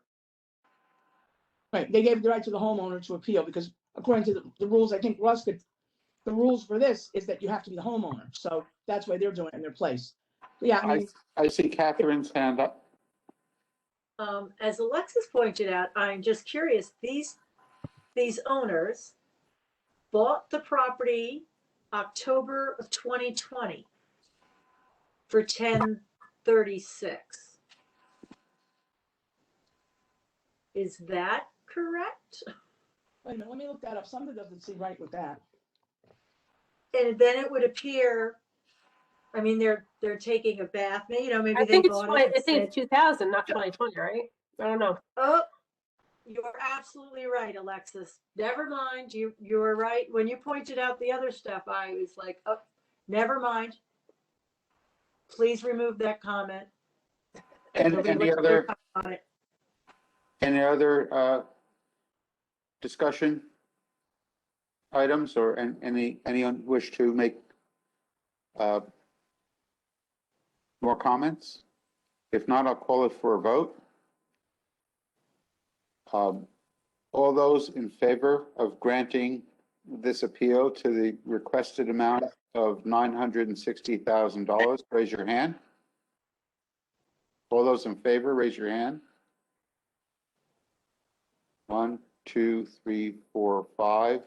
[SPEAKER 9] right, they gave the right to the homeowner to appeal because according to the rules, I think Russ could, the rules for this is that you have to be the homeowner. So that's why they're doing it in their place. So yeah, I mean,
[SPEAKER 1] I see Catherine's hand up.
[SPEAKER 6] As Alexis pointed out, I'm just curious, these owners bought the property October of 2020 for 1036. Is that correct?
[SPEAKER 9] wait a minute, let me look that up. Something doesn't seem right with that.
[SPEAKER 6] And then it would appear, I mean, they're taking a bath, maybe
[SPEAKER 4] I
[SPEAKER 6] they
[SPEAKER 4] think it's
[SPEAKER 6] bought
[SPEAKER 4] 20,
[SPEAKER 6] it.
[SPEAKER 4] I think it's 2000, not 2020, right? I don't know.
[SPEAKER 6] Oh, you're absolutely right, Alexis. Never mind. You were right. When you pointed out the other stuff, I was like, oh, never mind. Please remove that comment.
[SPEAKER 1] And
[SPEAKER 6] Nobody
[SPEAKER 1] any
[SPEAKER 6] wants to
[SPEAKER 1] other,
[SPEAKER 6] comment on it.
[SPEAKER 1] any other discussion items, or anyone wish to make more comments? If not, I'll call it for a vote. All those in favor of granting this appeal to the requested amount of $960,000, raise your hand. All those in favor, raise your hand. 1, 2, 3, 4, 5.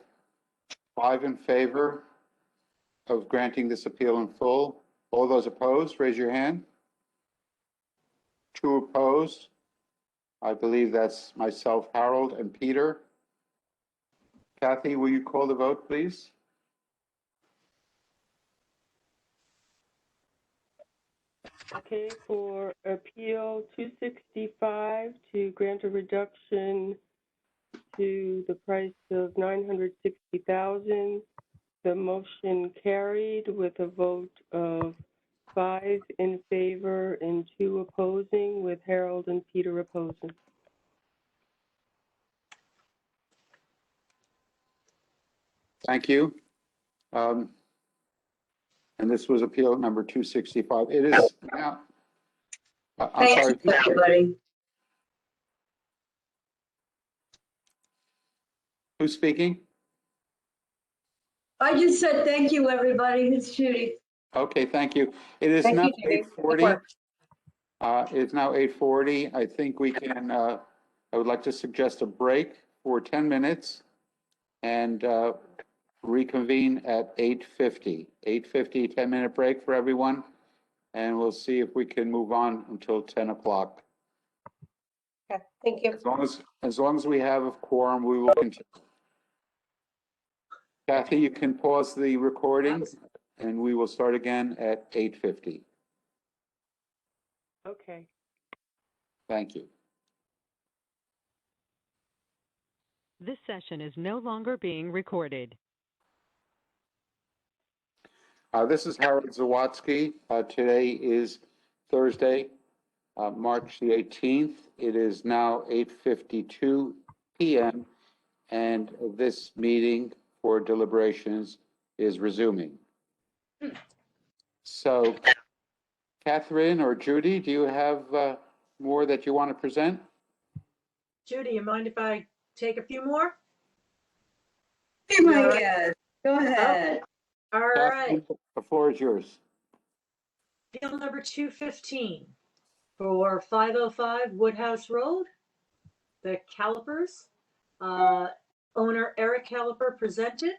[SPEAKER 1] 5 in favor of granting this appeal in full. All those opposed, raise your hand. 2 opposed. I believe that's myself, Harold, and Peter. Kathy, will you call the vote, please?
[SPEAKER 2] Okay, for appeal 265 to grant a reduction to the price of $960,000, the motion carried with a vote of 5 in favor and 2 opposing, with Harold and Peter opposing.
[SPEAKER 1] Thank you. And this was appeal number 265. It is now, I'm sorry.
[SPEAKER 7] Thank you, everybody.
[SPEAKER 1] Who's speaking?
[SPEAKER 7] I just said thank you, everybody. It's Judy.
[SPEAKER 1] Okay, thank you. It is
[SPEAKER 4] Thank
[SPEAKER 1] now
[SPEAKER 4] you, Judy. Good
[SPEAKER 1] 8:40.
[SPEAKER 4] work.
[SPEAKER 1] It's now 8:40. I think we can, I would like to suggest a break for 10 minutes. And reconvene at 8:50. 8:50, 10-minute break for everyone, and we'll see if we can move on until 10 o'clock.
[SPEAKER 4] Okay, thank you.
[SPEAKER 1] As long as we have a quorum, we will continue. Kathy, you can pause the recording, and we will start again at 8:50.
[SPEAKER 2] Okay.
[SPEAKER 1] Thank you.
[SPEAKER 11] This session is no longer being recorded.
[SPEAKER 1] This is Harold Zawatsky. Today is Thursday, March the 18th. It is now 8:52 p.m., and this meeting for deliberations is resuming. So, Catherine or Judy, do you have more that you want to present?
[SPEAKER 6] Judy, you mind if I take a few more?
[SPEAKER 7] Be my guest. Go ahead.
[SPEAKER 6] All right,
[SPEAKER 1] Catherine, the floor is yours.
[SPEAKER 6] appeal number 215 for 505 Woodhouse Road. The Calipers, owner Eric Caliper presented.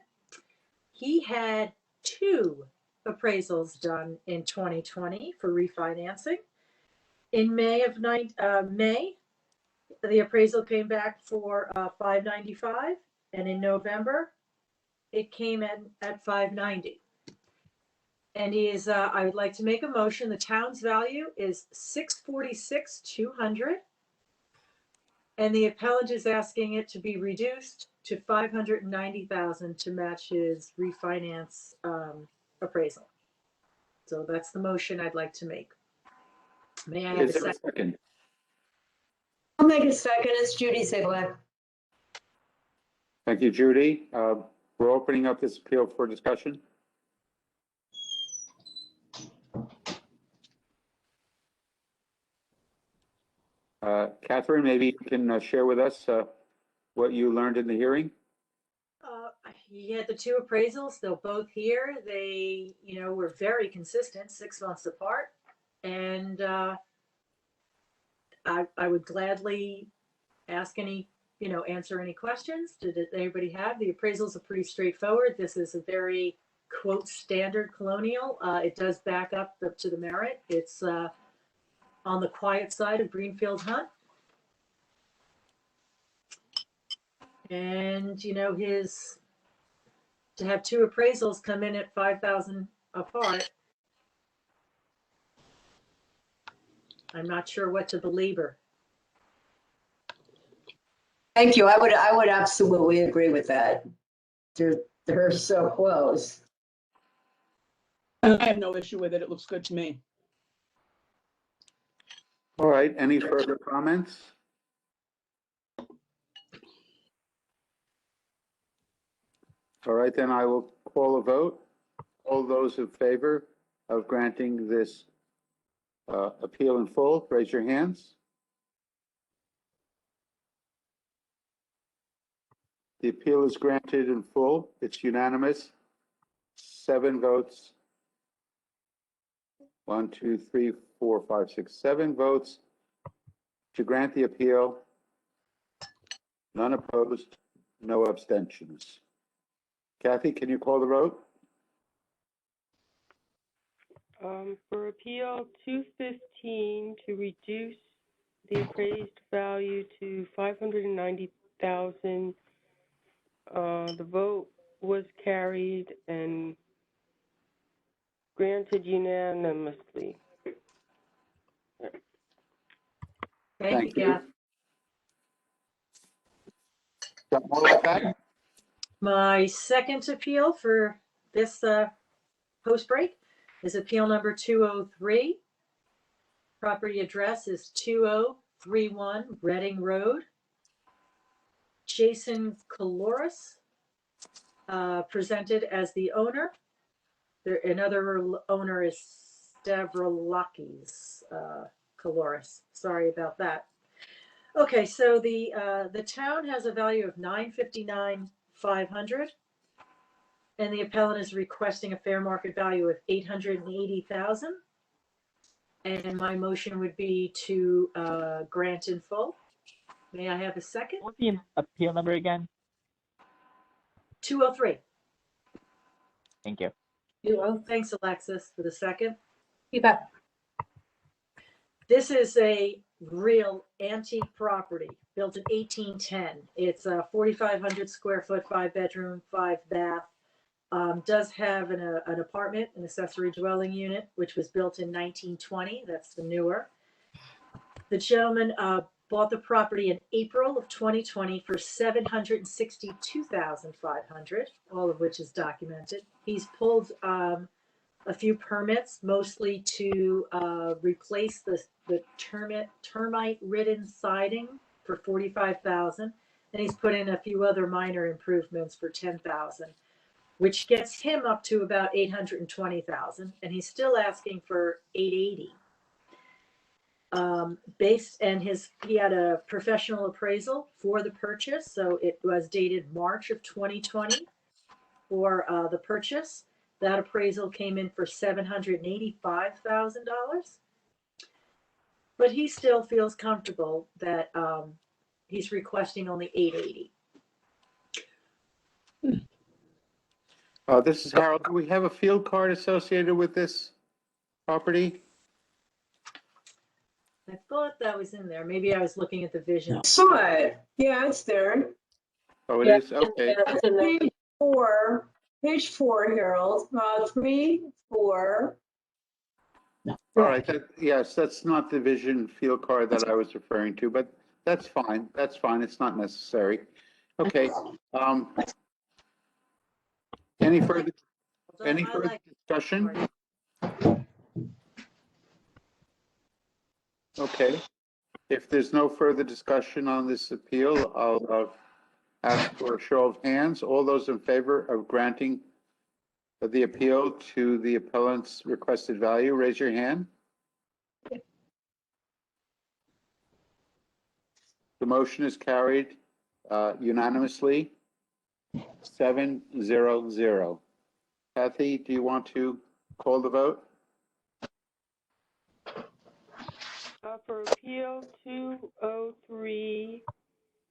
[SPEAKER 6] He had 2 appraisals done in 2020 for refinancing. In May, the appraisal came back for 595, and in November, it came in at 590. And he is, I would like to make a motion, the town's value is 646,200. And the appellant is asking it to be reduced to 590,000 to match his refinance appraisal. So that's the motion I'd like to make. May I have a
[SPEAKER 1] Is there a
[SPEAKER 6] second?
[SPEAKER 1] second?
[SPEAKER 7] I'll make a second. It's Judy Sablack.
[SPEAKER 1] Thank you, Judy. We're opening up this appeal for discussion. Catherine, maybe you can share with us what you learned in the hearing?
[SPEAKER 6] He had the 2 appraisals. They're both here. They, were very consistent, 6 months apart. And I would gladly ask answer any questions. Did anybody have? The appraisals are pretty straightforward. This is a very, quote, standard colonial. It does back up to the merit. It's on the quiet side of Greenfield Hunt. And, to have 2 appraisals come in at 5,000 apart, I'm not sure what to believe her.
[SPEAKER 7] Thank you. I would absolutely agree with that. They're so close.
[SPEAKER 9] I have no issue with it. It looks good to me.
[SPEAKER 1] All right, any further comments? All right, then I will call a vote. All those in favor of granting this appeal in full, raise your hands. The appeal is granted in full. It's unanimous. 7 votes. 1, 2, 3, 4, 5, 6, 7 votes to grant the appeal. None opposed, no abstentions. Kathy, can you call the vote?
[SPEAKER 2] For appeal 215 to reduce the appraised value to 590,000, the vote was carried and granted unanimously.
[SPEAKER 6] Thank you, Kath.
[SPEAKER 1] Got more like that?
[SPEAKER 6] My second appeal for this post break is appeal number 203. Property address is 2031 Reading Road. Jason Caloris presented as the owner. Another owner is Stavroulakis Caloris. Sorry about that. Okay, so the town has a value of $959,500, and the appellant is requesting a fair market value of $880,000. And my motion would be to grant in full. May I have a second?
[SPEAKER 5] What's the appeal number again?
[SPEAKER 6] 203.
[SPEAKER 5] Thank you.
[SPEAKER 6] Thanks, Alexis, for the second.
[SPEAKER 4] You bet.
[SPEAKER 6] This is a real antique property built in 1810. It's a 4,500 square foot, 5-bedroom, 5-bath. Does have an apartment, an accessory dwelling unit, which was built in 1920. That's the newer. The gentleman bought the property in April of 2020 for $762,500, all of which is documented. He's pulled a few permits, mostly to replace the termite-ridden siding for $45,000, and he's put in a few other minor improvements for $10,000, which gets him up to about $820,000, and he's still asking for $880,000. He had a professional appraisal for the purchase, so it was dated March of 2020 for the purchase. That appraisal came in for $785,000, but he still feels comfortable that he's requesting only $880,000.
[SPEAKER 1] This is Harold. Do we have a field card associated with this property?
[SPEAKER 6] I thought that was in there. Maybe I was looking at the vision.
[SPEAKER 7] Saw it. Yeah, it's there.
[SPEAKER 1] Oh, it
[SPEAKER 4] Yeah,
[SPEAKER 1] is? Okay.
[SPEAKER 4] it's in there.
[SPEAKER 7] Page four, Harold, 3, 4.
[SPEAKER 1] All right. Yes, that's not the vision field card that I was referring to, but that's fine. That's fine. It's not necessary. Okay. Any further discussion? Okay. If there's no further discussion on this appeal, I'll ask for a show of hands. All those in favor of granting the appeal to the appellant's requested value, raise your hand. The motion is carried unanimously, 7-0-0. Kathy, do you want to call the vote?
[SPEAKER 2] For Appeal 203,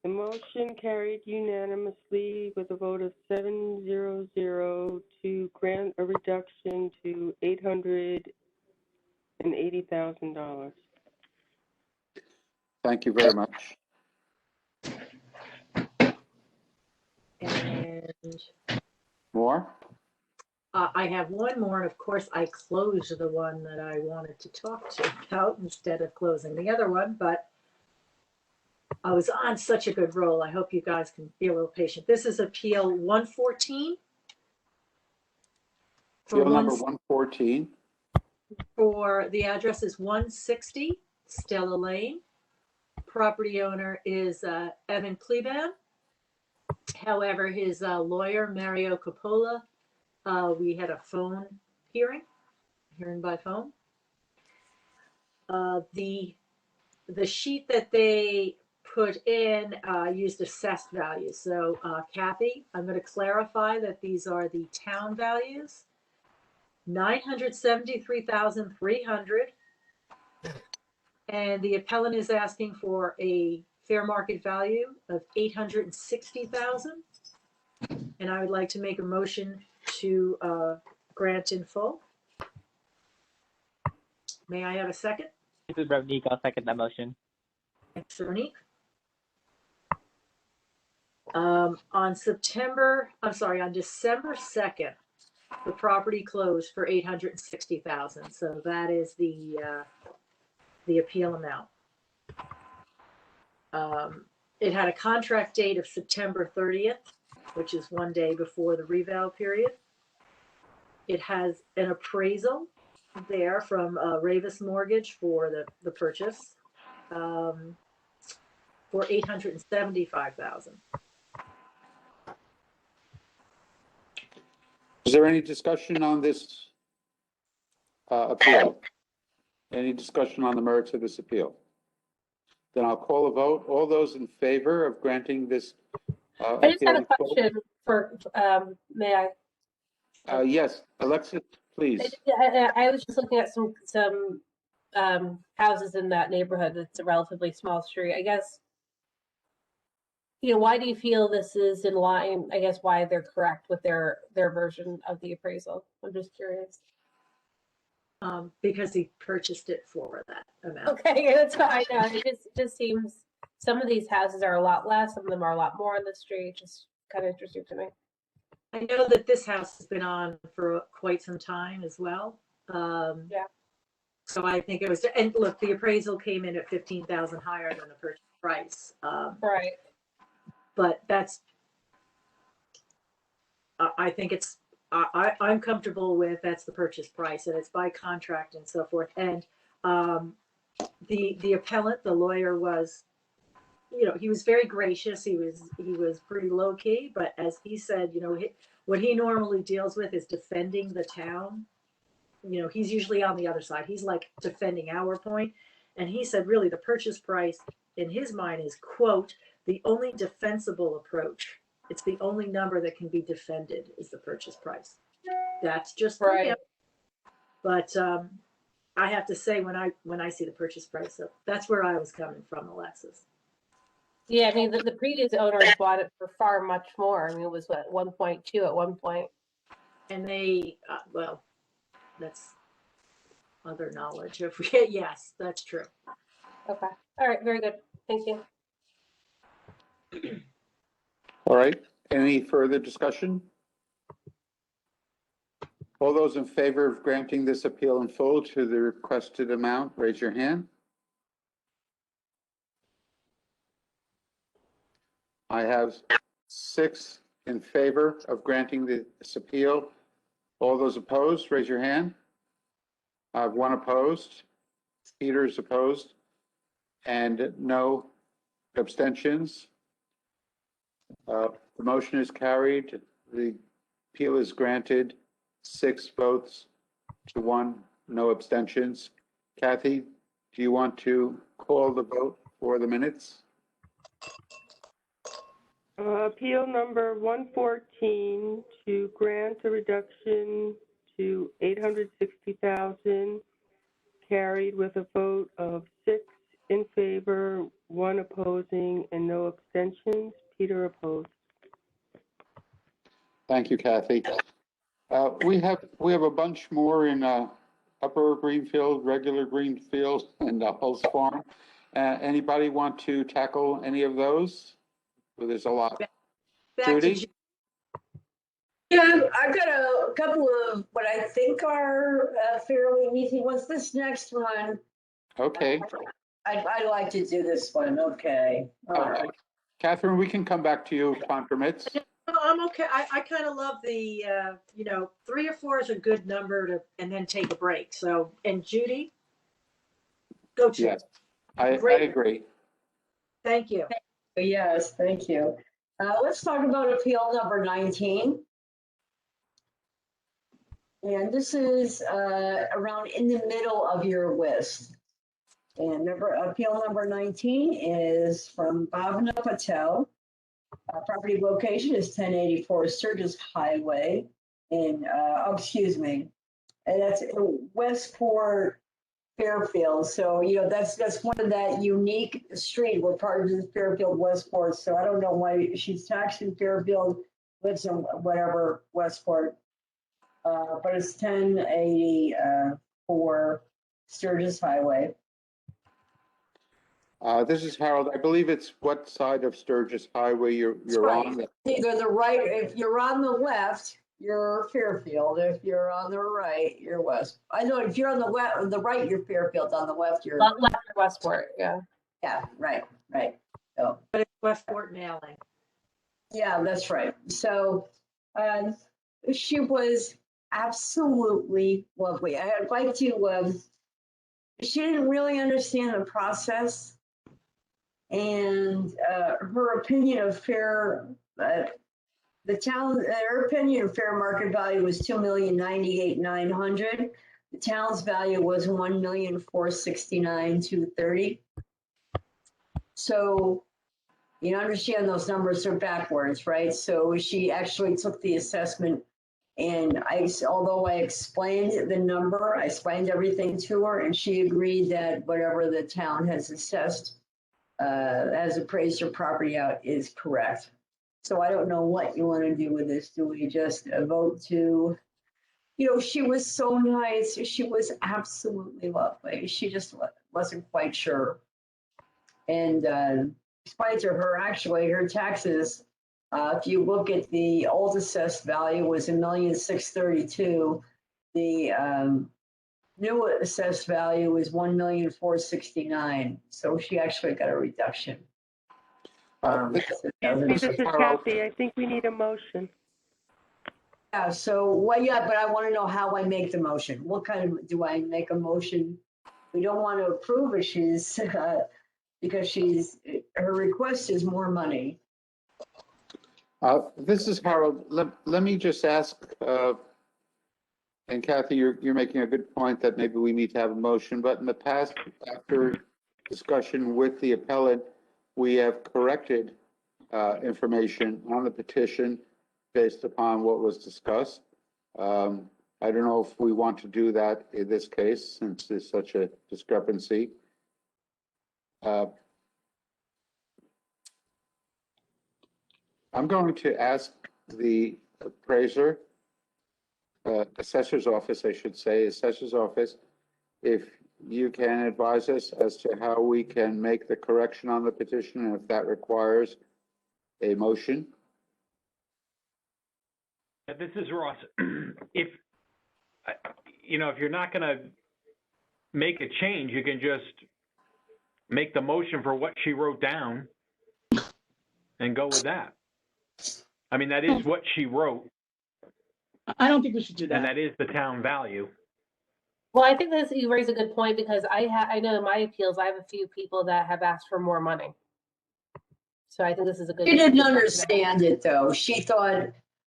[SPEAKER 2] the motion carried unanimously with a vote of 7-0-0 to grant a reduction to $880,000.
[SPEAKER 1] Thank you very much.
[SPEAKER 6] And
[SPEAKER 1] More?
[SPEAKER 6] I have one more, and of course, I closed the one that I wanted to talk to about instead of closing the other one, but I was on such a good roll. I hope you guys can be a little patient. This is Appeal 114.
[SPEAKER 1] Appeal number 114.
[SPEAKER 6] For the address is 160 Stella Lane. Property owner is Evan Kleban. However, his lawyer, Mario Coppola, we had a phone hearing by phone. The sheet that they put in used assessed values. So Kathy, I'm going to clarify that these are the town values, $973,300, and the appellant is asking for a fair market value of $860,000. And I would like to make a motion to grant in full. May I have a second?
[SPEAKER 5] This is Ravneek. I'll second that motion.
[SPEAKER 6] Thanks, Veronique. On December 2nd, the property closed for $860,000. So that is the appeal amount. It had a contract date of September 30th, which is one day before the reval period. It has an appraisal there from Ravis Mortgage for the purchase for $875,000.
[SPEAKER 1] Is there any discussion on this appeal? Any discussion on the merits of this appeal? Then I'll call a vote. All those in favor of granting this
[SPEAKER 4] I just had a
[SPEAKER 1] appeal in full?
[SPEAKER 4] question for, may I?
[SPEAKER 1] Yes, Alexis, please.
[SPEAKER 4] I was just looking at some houses in that neighborhood. It's a relatively small street. I guess why do you feel this is in line, I guess, why they're correct with their version of the appraisal? I'm just curious.
[SPEAKER 6] Because he purchased it for that amount.
[SPEAKER 4] Okay, that's fine. It just seems some of these houses are a lot less, some of them are a lot more on the street. Just kind of interesting to me.
[SPEAKER 6] I know that this house has been on for quite some time as well.
[SPEAKER 4] Yeah.
[SPEAKER 6] So I think it was, and look, the appraisal came in at 15,000 higher than the purchase price.
[SPEAKER 4] Right.
[SPEAKER 6] But that's, I think it's, I'm comfortable with that's the purchase price and it's by contract and so forth. And the appellant, the lawyer was, he was very gracious. He was pretty low key, but as he said, what he normally deals with is defending the town. He's usually on the other side. He's like defending our point. And he said, really, the purchase price in his mind is, quote, the only defensible approach. It's the only number that can be defended is the purchase price. That's just for him. But I have to say, when I see the purchase price, so that's where I was coming from, Alexis.
[SPEAKER 4] Yeah, I mean, the previous owners bought it for far much more. I mean, it was what, 1.2 at one point.
[SPEAKER 6] And they, well, that's other knowledge. Yes, that's true.
[SPEAKER 4] Okay. All right. Very good. Thank you.
[SPEAKER 1] All right, any further discussion? All those in favor of granting this appeal in full to the requested amount, raise your hand. I have 6 in favor of granting this appeal. All those opposed, raise your hand. I have 1 opposed. Peter is opposed. And no abstentions. The motion is carried. The appeal is granted. 6 votes to 1, no abstentions. Kathy, do you want to call the vote for the minutes?
[SPEAKER 2] Appeal number 114 to grant a reduction to $860,000, carried with a vote of 6 in favor, 1 opposing, and no abstentions. Peter opposed.
[SPEAKER 1] Thank you, Kathy. We have a bunch more in Upper Greenfield, regular Greenfield, and Hulse Farm. Anybody want to tackle any of those? Well, there's a lot.
[SPEAKER 3] Back
[SPEAKER 1] Judy?
[SPEAKER 3] to yeah, I've got a couple of what I think are fairly easy ones. This next one,
[SPEAKER 1] Okay.
[SPEAKER 3] I'd like to do this one. Okay. All right.
[SPEAKER 1] Catherine, we can come back to you if time permits.
[SPEAKER 6] No, I'm okay. I kind of love the, 3 or 4 is a good number to, and then take a break. So, and Judy, go to.
[SPEAKER 1] Yes, I agree.
[SPEAKER 6] Thank you.
[SPEAKER 3] Yes, thank you. Let's talk about appeal number 19. And this is around in the middle of your list. And appeal number 19 is from Bhavna Patel. Property location is 1084 Sturgis Highway in, and that's in Westport, Fairfield. So, that's one of that unique street. We're part of Fairfield, Westport. So I don't know why she's taxed in Fairfield, lives in whatever, Westport. But it's 1084 Sturgis Highway.
[SPEAKER 1] This is Harold. I believe it's what side of Sturgis Highway you're
[SPEAKER 3] Right.
[SPEAKER 1] on?
[SPEAKER 3] Either the right, if you're on the left, you're Fairfield. If you're on the right, you're West. I know if you're on the right, you're Fairfield. On the left, you're
[SPEAKER 4] Left or Westport. Yeah.
[SPEAKER 3] yeah, right. So
[SPEAKER 6] But it's Westport mailing.
[SPEAKER 3] yeah, that's right. So she was absolutely lovely. I'd like to. She didn't really understand the process, and her opinion of fair. Her opinion of fair market value was $2,098,900. The town's value was $1,469,230. So you understand those numbers are backwards, right? So she actually took the assessment, and although I explained the number, I explained everything to her, and she agreed that whatever the town has assessed has appraised her property out is correct. So I don't know what you want to do with this. Do we just vote to, she was so nice. She was absolutely lovely. She just wasn't quite sure. And despite her, actually, her taxes, if you look at the old assessed value was $1,632,000. The new assessed value is $1,469,000. So she actually got a reduction.
[SPEAKER 2] Excuse me, this is Kathy. I think we need a motion.
[SPEAKER 3] Yeah, so, well, yeah, but I want to know how I make the motion. What kind of, do I make a motion? We don't want to approve it, because her request is more money.
[SPEAKER 1] This is Harold. Let me just ask, and Kathy, you're making a good point that maybe we need to have a motion, but in the past, after discussion with the appellant, we have corrected information on the petition based upon what was discussed. I don't know if we want to do that in this case, since there's such a discrepancy. I'm going to ask the appraiser, assessor's office, I should say, assessor's office, if you can advise us as to how we can make the correction on the petition, and if that requires a motion.
[SPEAKER 8] This is Ross. If you're not going to make a change, you can just make the motion for what she wrote down and go with that. I mean, that is what she wrote,
[SPEAKER 9] I don't think we should do
[SPEAKER 8] and
[SPEAKER 9] that.
[SPEAKER 8] that is the town value.
[SPEAKER 4] Well, I think you raise a good point because I know in my appeals, I have a few people that have asked for more money. So I think this is a good.
[SPEAKER 3] She didn't understand it, though. She thought,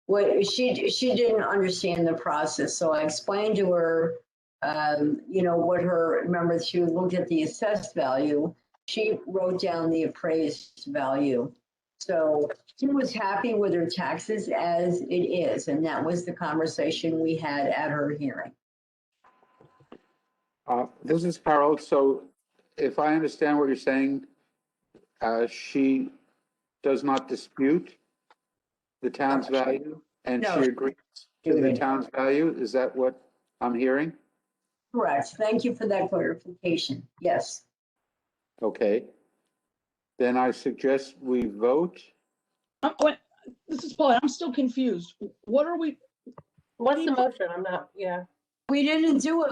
[SPEAKER 3] she didn't understand the process. So I explained to her, remember, she looked at the assessed value. She wrote down the appraised value. So she was happy with her taxes as it is. And that was the conversation we had at her hearing.
[SPEAKER 1] This is Harold. So if I understand what you're saying, she does not dispute the town's value, and
[SPEAKER 3] No.
[SPEAKER 1] she agrees to the town's value. Is that what I'm hearing?
[SPEAKER 3] Correct. Thank you for that clarification. Yes.
[SPEAKER 1] Okay. Then I suggest we vote.
[SPEAKER 9] This is Paul. I'm still confused. What are we?
[SPEAKER 4] What's the motion? I'm not. Yeah.
[SPEAKER 3] I didn't do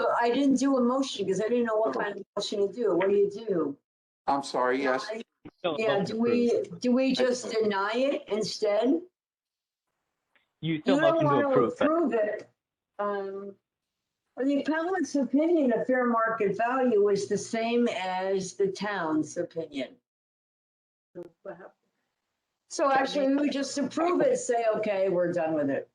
[SPEAKER 3] a motion because I didn't know what kind of motion to do. What do you do?
[SPEAKER 1] I'm sorry, yes.
[SPEAKER 3] Yeah, do we just deny it instead?
[SPEAKER 5] You still
[SPEAKER 3] You don't
[SPEAKER 5] motion to
[SPEAKER 3] want to
[SPEAKER 5] approve, but
[SPEAKER 3] approve it. The appellant's opinion of fair market value is the same as the town's opinion. So actually, we would just approve it, say, okay, we're done with it.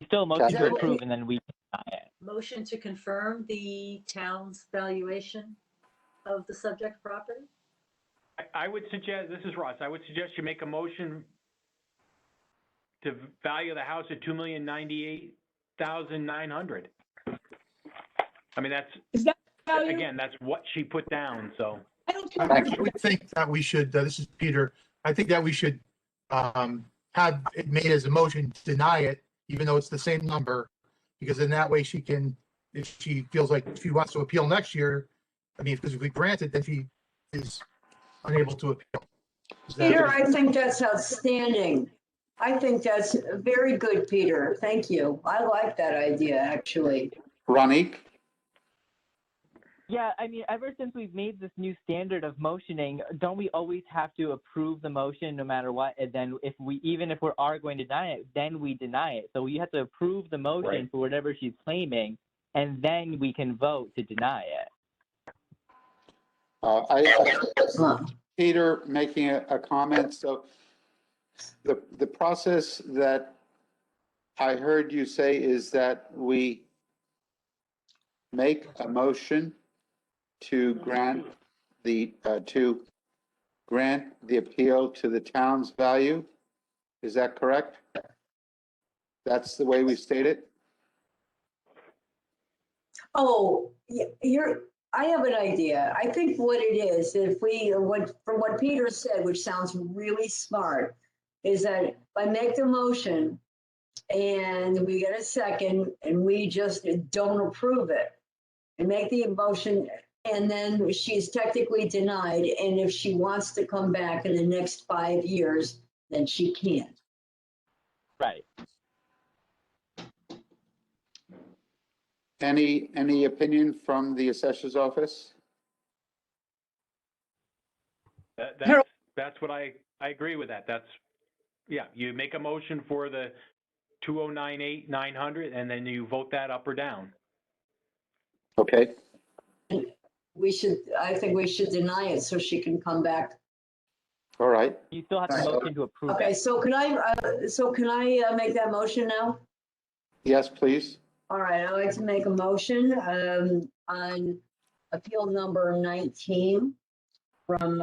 [SPEAKER 5] you still motion to
[SPEAKER 3] Kathy?
[SPEAKER 5] approve, and then we deny it.
[SPEAKER 6] Motion to confirm the town's valuation of the subject property?
[SPEAKER 8] I would suggest, this is Ross, I would suggest you make a motion to value the house at $2,098,900. I mean,
[SPEAKER 9] Is that value?
[SPEAKER 8] again, that's what she put down, so.
[SPEAKER 9] I don't
[SPEAKER 10] I
[SPEAKER 9] care.
[SPEAKER 10] would think that we should, this is Peter, I think that we should have it made as a motion to deny it, even though it's the same number, because in that way she can, if she feels like she wants to appeal next year, I mean, because if we grant it, then she is unable to appeal.
[SPEAKER 3] Peter, I think that's outstanding. I think that's very good, Peter. Thank you. I like that idea, actually.
[SPEAKER 1] Ronique?
[SPEAKER 5] Yeah, I mean, ever since we've made this new standard of motioning, don't we always have to approve the motion no matter what? And then even if we are going to deny it, then we deny it. So we have to approve the motion
[SPEAKER 8] Right.
[SPEAKER 5] for whatever she's claiming, and then we can vote to deny it.
[SPEAKER 1] Peter making a comment. So the process that I heard you say is that we make a motion to grant the appeal to the town's value. Is that correct? That's the way we state it?
[SPEAKER 3] Oh, I have an idea. I think what it is, if we, from what Peter said, which sounds really smart, is that I make the motion and we get a second and we just don't approve it and make the motion, and then she's technically denied. And if she wants to come back in the next 5 years, then she can.
[SPEAKER 5] Right.
[SPEAKER 1] Any opinion from the assessor's office?
[SPEAKER 8] That's what I agree with that. That's, yeah, you make a motion for the 2098, 900, and then you vote that up or down.
[SPEAKER 1] Okay,
[SPEAKER 3] I think we should deny it so she can come back.
[SPEAKER 1] all right.
[SPEAKER 5] You still have to motion to approve
[SPEAKER 3] Okay,
[SPEAKER 5] it.
[SPEAKER 3] so can I make that motion now?
[SPEAKER 1] Yes, please.
[SPEAKER 3] All right, I'd like to make a motion on appeal number 19 from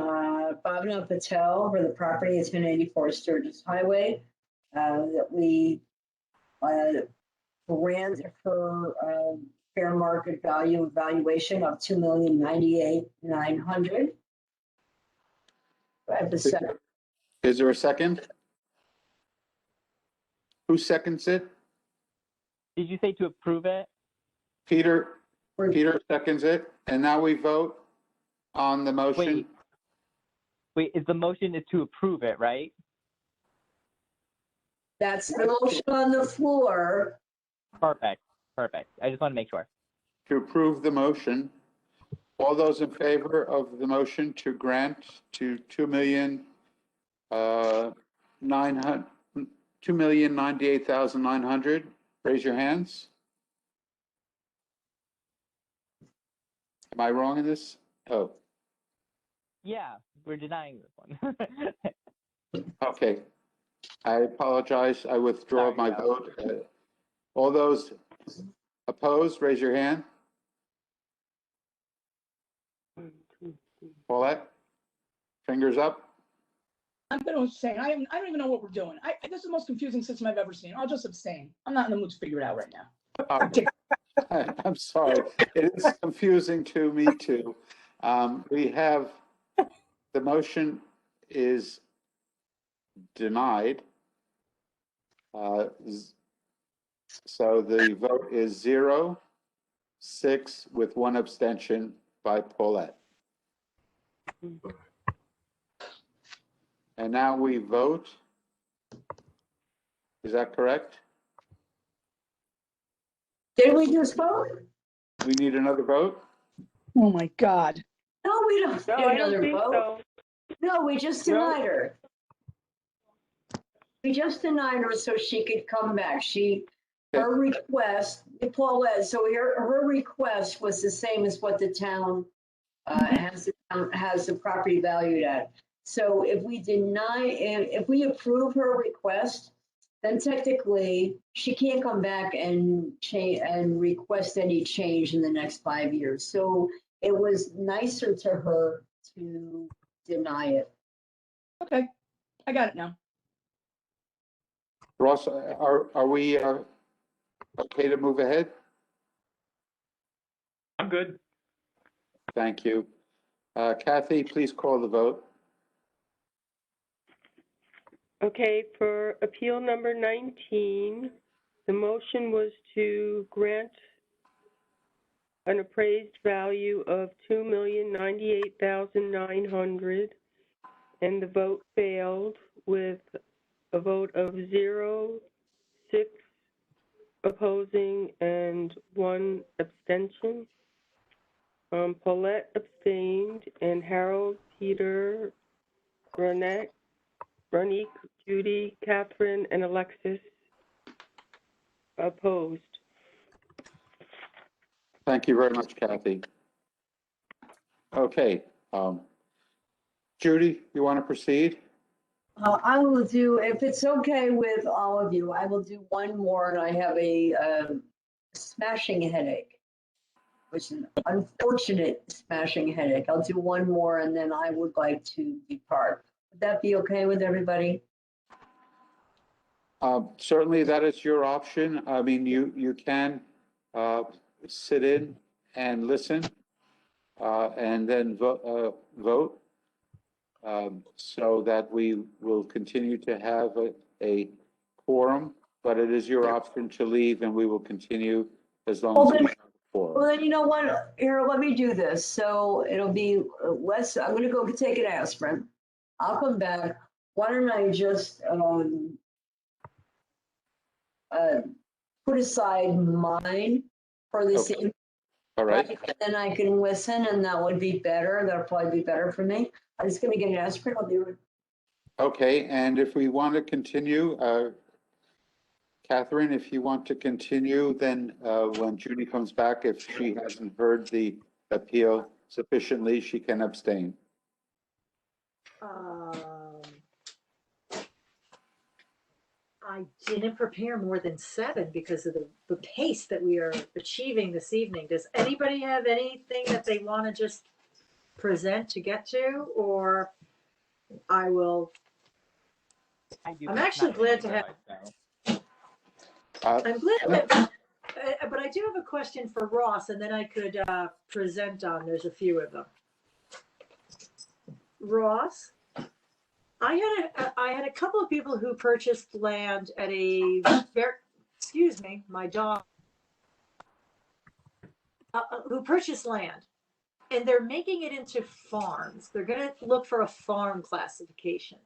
[SPEAKER 3] Bhavna Patel for the property at 1084 Sturgis Highway, that we grant her fair market value valuation of $2,098,900. I have a second.
[SPEAKER 1] Is there a second? Who seconds it?
[SPEAKER 5] Did you say to approve it?
[SPEAKER 1] Peter seconds it, and now we vote on the motion.
[SPEAKER 5] Wait, is the motion is to approve it, right?
[SPEAKER 3] That's the motion on the floor.
[SPEAKER 5] Perfect. I just want to make sure.
[SPEAKER 1] To approve the motion. All those in favor of the motion to grant to 2,098,900, raise your hands. Am I wrong in this? Oh,
[SPEAKER 5] Yeah, we're denying this one.
[SPEAKER 1] okay. I apologize. I withdraw
[SPEAKER 5] Sorry,
[SPEAKER 1] my
[SPEAKER 5] yeah.
[SPEAKER 1] vote. All those opposed, raise your hand. Paulette, fingers up.
[SPEAKER 9] I'm going to abstain. I don't even know what we're doing. This is the most confusing system I've ever seen. I'll just abstain. I'm not in the mood to figure it out right now.
[SPEAKER 1] I'm sorry. It is confusing to me too. We have, the motion is denied. So the vote is 0-6 with 1 abstention by Paulette. And now we vote. Is that correct?
[SPEAKER 3] Did we just vote?
[SPEAKER 1] We need another vote?
[SPEAKER 9] Oh my God.
[SPEAKER 3] No, we don't
[SPEAKER 2] No,
[SPEAKER 3] need
[SPEAKER 2] I
[SPEAKER 3] another
[SPEAKER 2] don't think
[SPEAKER 3] vote.
[SPEAKER 2] so.
[SPEAKER 3] No, we just denied her. We just denied her so she could come back. Her request, Paulette, so her request was the same as what the town has the property valued at. So if we approve her request, then technically she can't come back and change and request any change in the next 5 years. So it was nicer to her to deny it.
[SPEAKER 9] Okay, I got it now.
[SPEAKER 1] Ross, are we okay to move ahead?
[SPEAKER 8] I'm good.
[SPEAKER 1] Thank you. Kathy, please call the vote.
[SPEAKER 2] Okay, for appeal number 19, the motion was to grant an appraised value of $2,098,900, and the vote failed with a vote of 0, 6 opposing, and 1 abstention. Paulette abstained, and Harold, Peter, Ronette, Ronique, Judy, Catherine, and Alexis opposed.
[SPEAKER 1] Thank you very much, Kathy. Okay. Judy, you want to proceed?
[SPEAKER 3] I will do, if it's okay with all of you, I will do one more, and I have a smashing headache, which is an unfortunate smashing headache. I'll do one more, and then I would like to depart. Would that be okay with everybody?
[SPEAKER 1] Certainly, that is your option. I mean, you can sit in and listen. and then vote, so that we will continue to have a quorum, but it is your option to leave, and we will continue as long as we have a
[SPEAKER 3] Well,
[SPEAKER 1] quorum.
[SPEAKER 3] then you know what, here, let me do this. So it'll be less, I'm gonna go take an aspirin. I'll come back. Why don't I just, put aside mine for this
[SPEAKER 1] Okay.
[SPEAKER 3] evening,
[SPEAKER 1] All
[SPEAKER 3] right?
[SPEAKER 1] right,
[SPEAKER 3] And then I can listen, and that would be better. That'll probably be better for me. I'm just gonna get an aspirin. I'll be right.
[SPEAKER 1] okay, and if we want to continue, Catherine, if you want to continue, then when Judy comes back, if she hasn't heard the appeal sufficiently, she can abstain.
[SPEAKER 6] I didn't prepare more than 7 because of the pace that we are achieving this evening. Does anybody have anything that they want to just present to get to, or I will? I'm actually glad to have. I'm glad that, but I do have a question for Ross, and then I could present on. There's a few of them. Ross, I had a couple of people who purchased land at a excuse me, my dog, who purchased land, and they're making it into farms. They're going to look for a farm classification.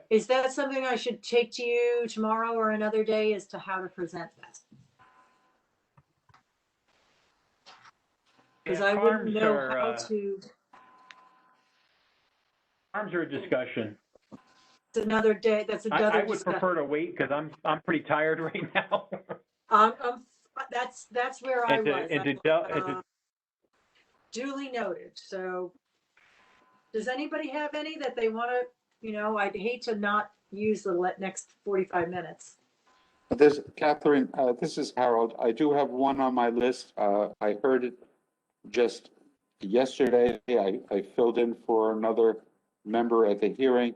[SPEAKER 6] Is that something I should take to you tomorrow or another day as to how to present that? Because I wouldn't know how to.
[SPEAKER 8] Farms are a discussion.
[SPEAKER 6] It's another day. That's another
[SPEAKER 8] I would
[SPEAKER 6] discussion.
[SPEAKER 8] prefer to wait because I'm pretty tired right now.
[SPEAKER 6] That's where I was.
[SPEAKER 8] And
[SPEAKER 6] Duly noted. So, does anybody have any that they want to? You know, I'd hate to not use the next 45 minutes.
[SPEAKER 1] Catherine, this is Harold. I do have one on my list. I heard it just yesterday. I filled in for another member at the hearing,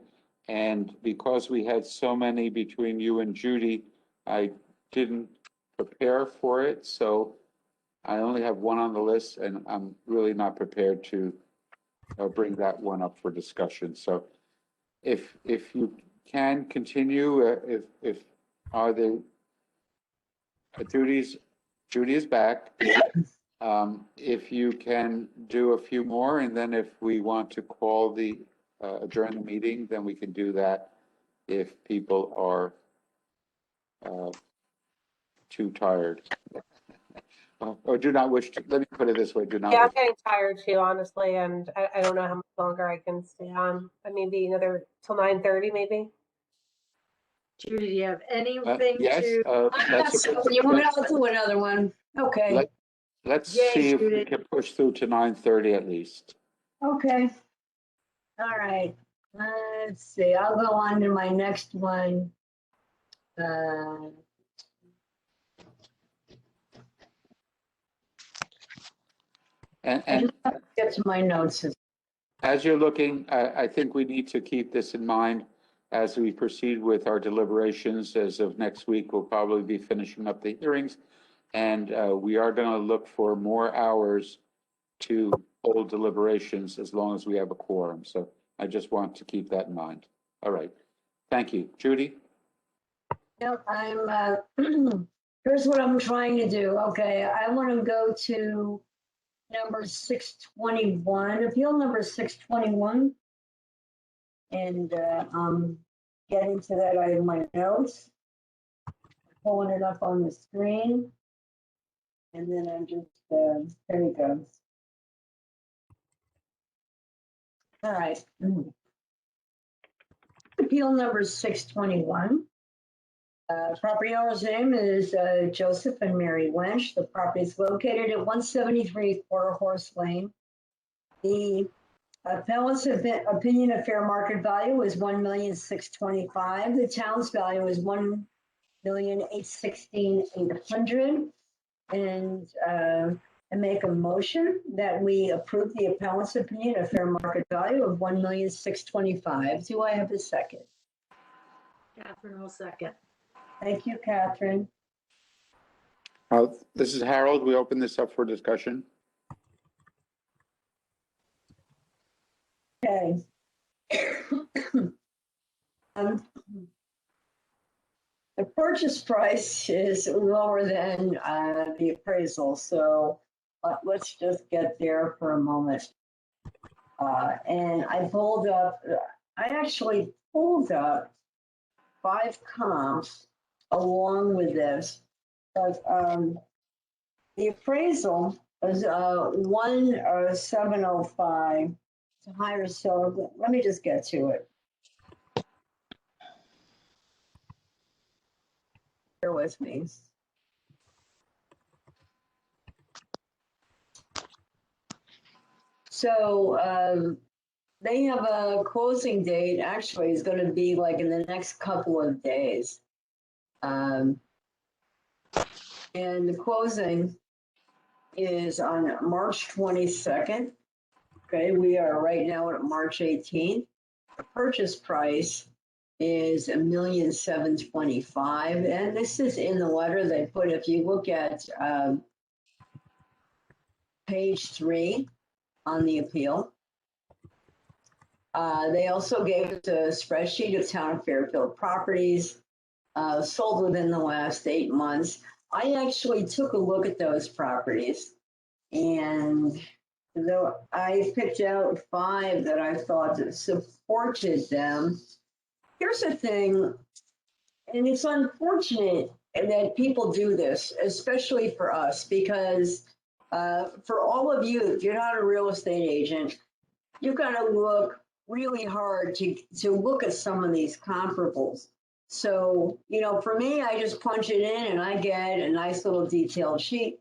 [SPEAKER 1] and because we had so many between you and Judy, I didn't prepare for it, so I only have one on the list, and I'm really not prepared to bring that one up for discussion. So if you can continue, if are there Judy is back. If you can do a few more, and then if we want to call the adjourn the meeting, then we can do that if people are too tired. Or do not wish to, let me put it this way, do not.
[SPEAKER 4] Yeah, I'm
[SPEAKER 1] wish-
[SPEAKER 4] getting tired too, honestly, and I don't know how much longer I can stay on. Maybe another till 9:30, maybe.
[SPEAKER 6] Judy, do you have anything
[SPEAKER 1] Yes,
[SPEAKER 6] to?
[SPEAKER 3] You want to do another one? Okay,
[SPEAKER 1] let's
[SPEAKER 6] Yay,
[SPEAKER 1] see if we
[SPEAKER 6] Judith.
[SPEAKER 1] can push through to 9:30 at least.
[SPEAKER 3] okay. All right, let's see, I'll go on to my next one. I
[SPEAKER 1] And
[SPEAKER 3] just have to get to my notes.
[SPEAKER 1] as you're looking, I think we need to keep this in mind as we proceed with our deliberations. As of next week, we'll probably be finishing up the hearings, and we are going to look for more hours to hold deliberations as long as we have a quorum. So I just want to keep that in mind. All right. Thank you. Judy?
[SPEAKER 3] Yep, here's what I'm trying to do. Okay, I want to go to number 621, appeal number 621. And getting to that, I have my notes. Pulling it up on the screen. And then I'm just, there we go. All right. Appeal number 621. Property owner's name is Joseph and Mary Wench. The property is located at 173 Quarter Horse Lane. The appellant's opinion of fair market value is $1,625,000. The town's value is $1,816,800. And I make a motion that we approve the appellant's opinion of fair market value of $1,625,000. Do I have a second?
[SPEAKER 6] Catherine will second.
[SPEAKER 3] Thank you, Catherine.
[SPEAKER 1] This is Harold. We open this up for discussion.
[SPEAKER 3] Okay. Um, The purchase price is lower than the appraisal, so let's just get there for a moment. And I actually pulled up 5 comps along with this. But the appraisal is 1,705 to higher, so let me just get to it. Bear with me. So they have a closing date, actually, is going to be like in the next couple of days. And the closing is on March 22nd. Okay, we are right now at March 18th. The purchase price is $1,725,000, and this is in the letter they put. If you look at page 3 on the appeal, they also gave us a spreadsheet of town of Fairfield properties sold within the last 8 months. I actually took a look at those properties, and though I picked out 5 that I thought that supported them. Here's the thing, and it's unfortunate that people do this, especially for us, because for all of you, if you're not a real estate agent, you've got to look really hard to look at some of these comparables. So, you know, for me, I just punch it in and I get a nice little detailed sheet.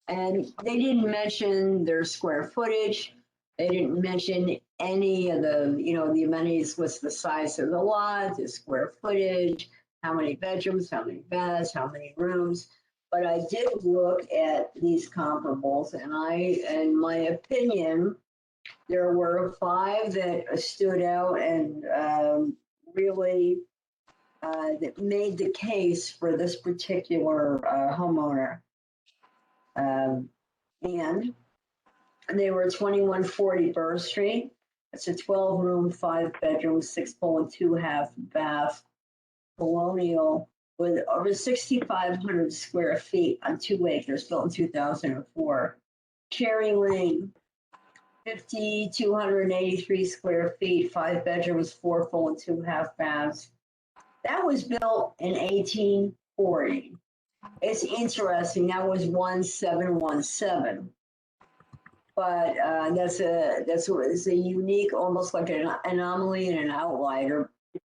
[SPEAKER 3] And they didn't mention their square footage. They didn't mention any of the, you know, the amenities, what's the size of the lot, the square footage, how many bedrooms, how many baths, how many rooms. But I did look at these comparables, and in my opinion, there were 5 that stood out and really that made the case for this particular homeowner. And they were 2140 Burr Street. It's a 12-room, 5-bedroom, 6-full and 2-half bath colonial with over 6,500 square feet on 2 acres, built in 2004. Cherry Lane, 5,283 square feet, 5 bedrooms, 4 full and 2-half baths. That was built in 1840. It's interesting. That was 1717. But that's a unique, almost like an anomaly and an outlier.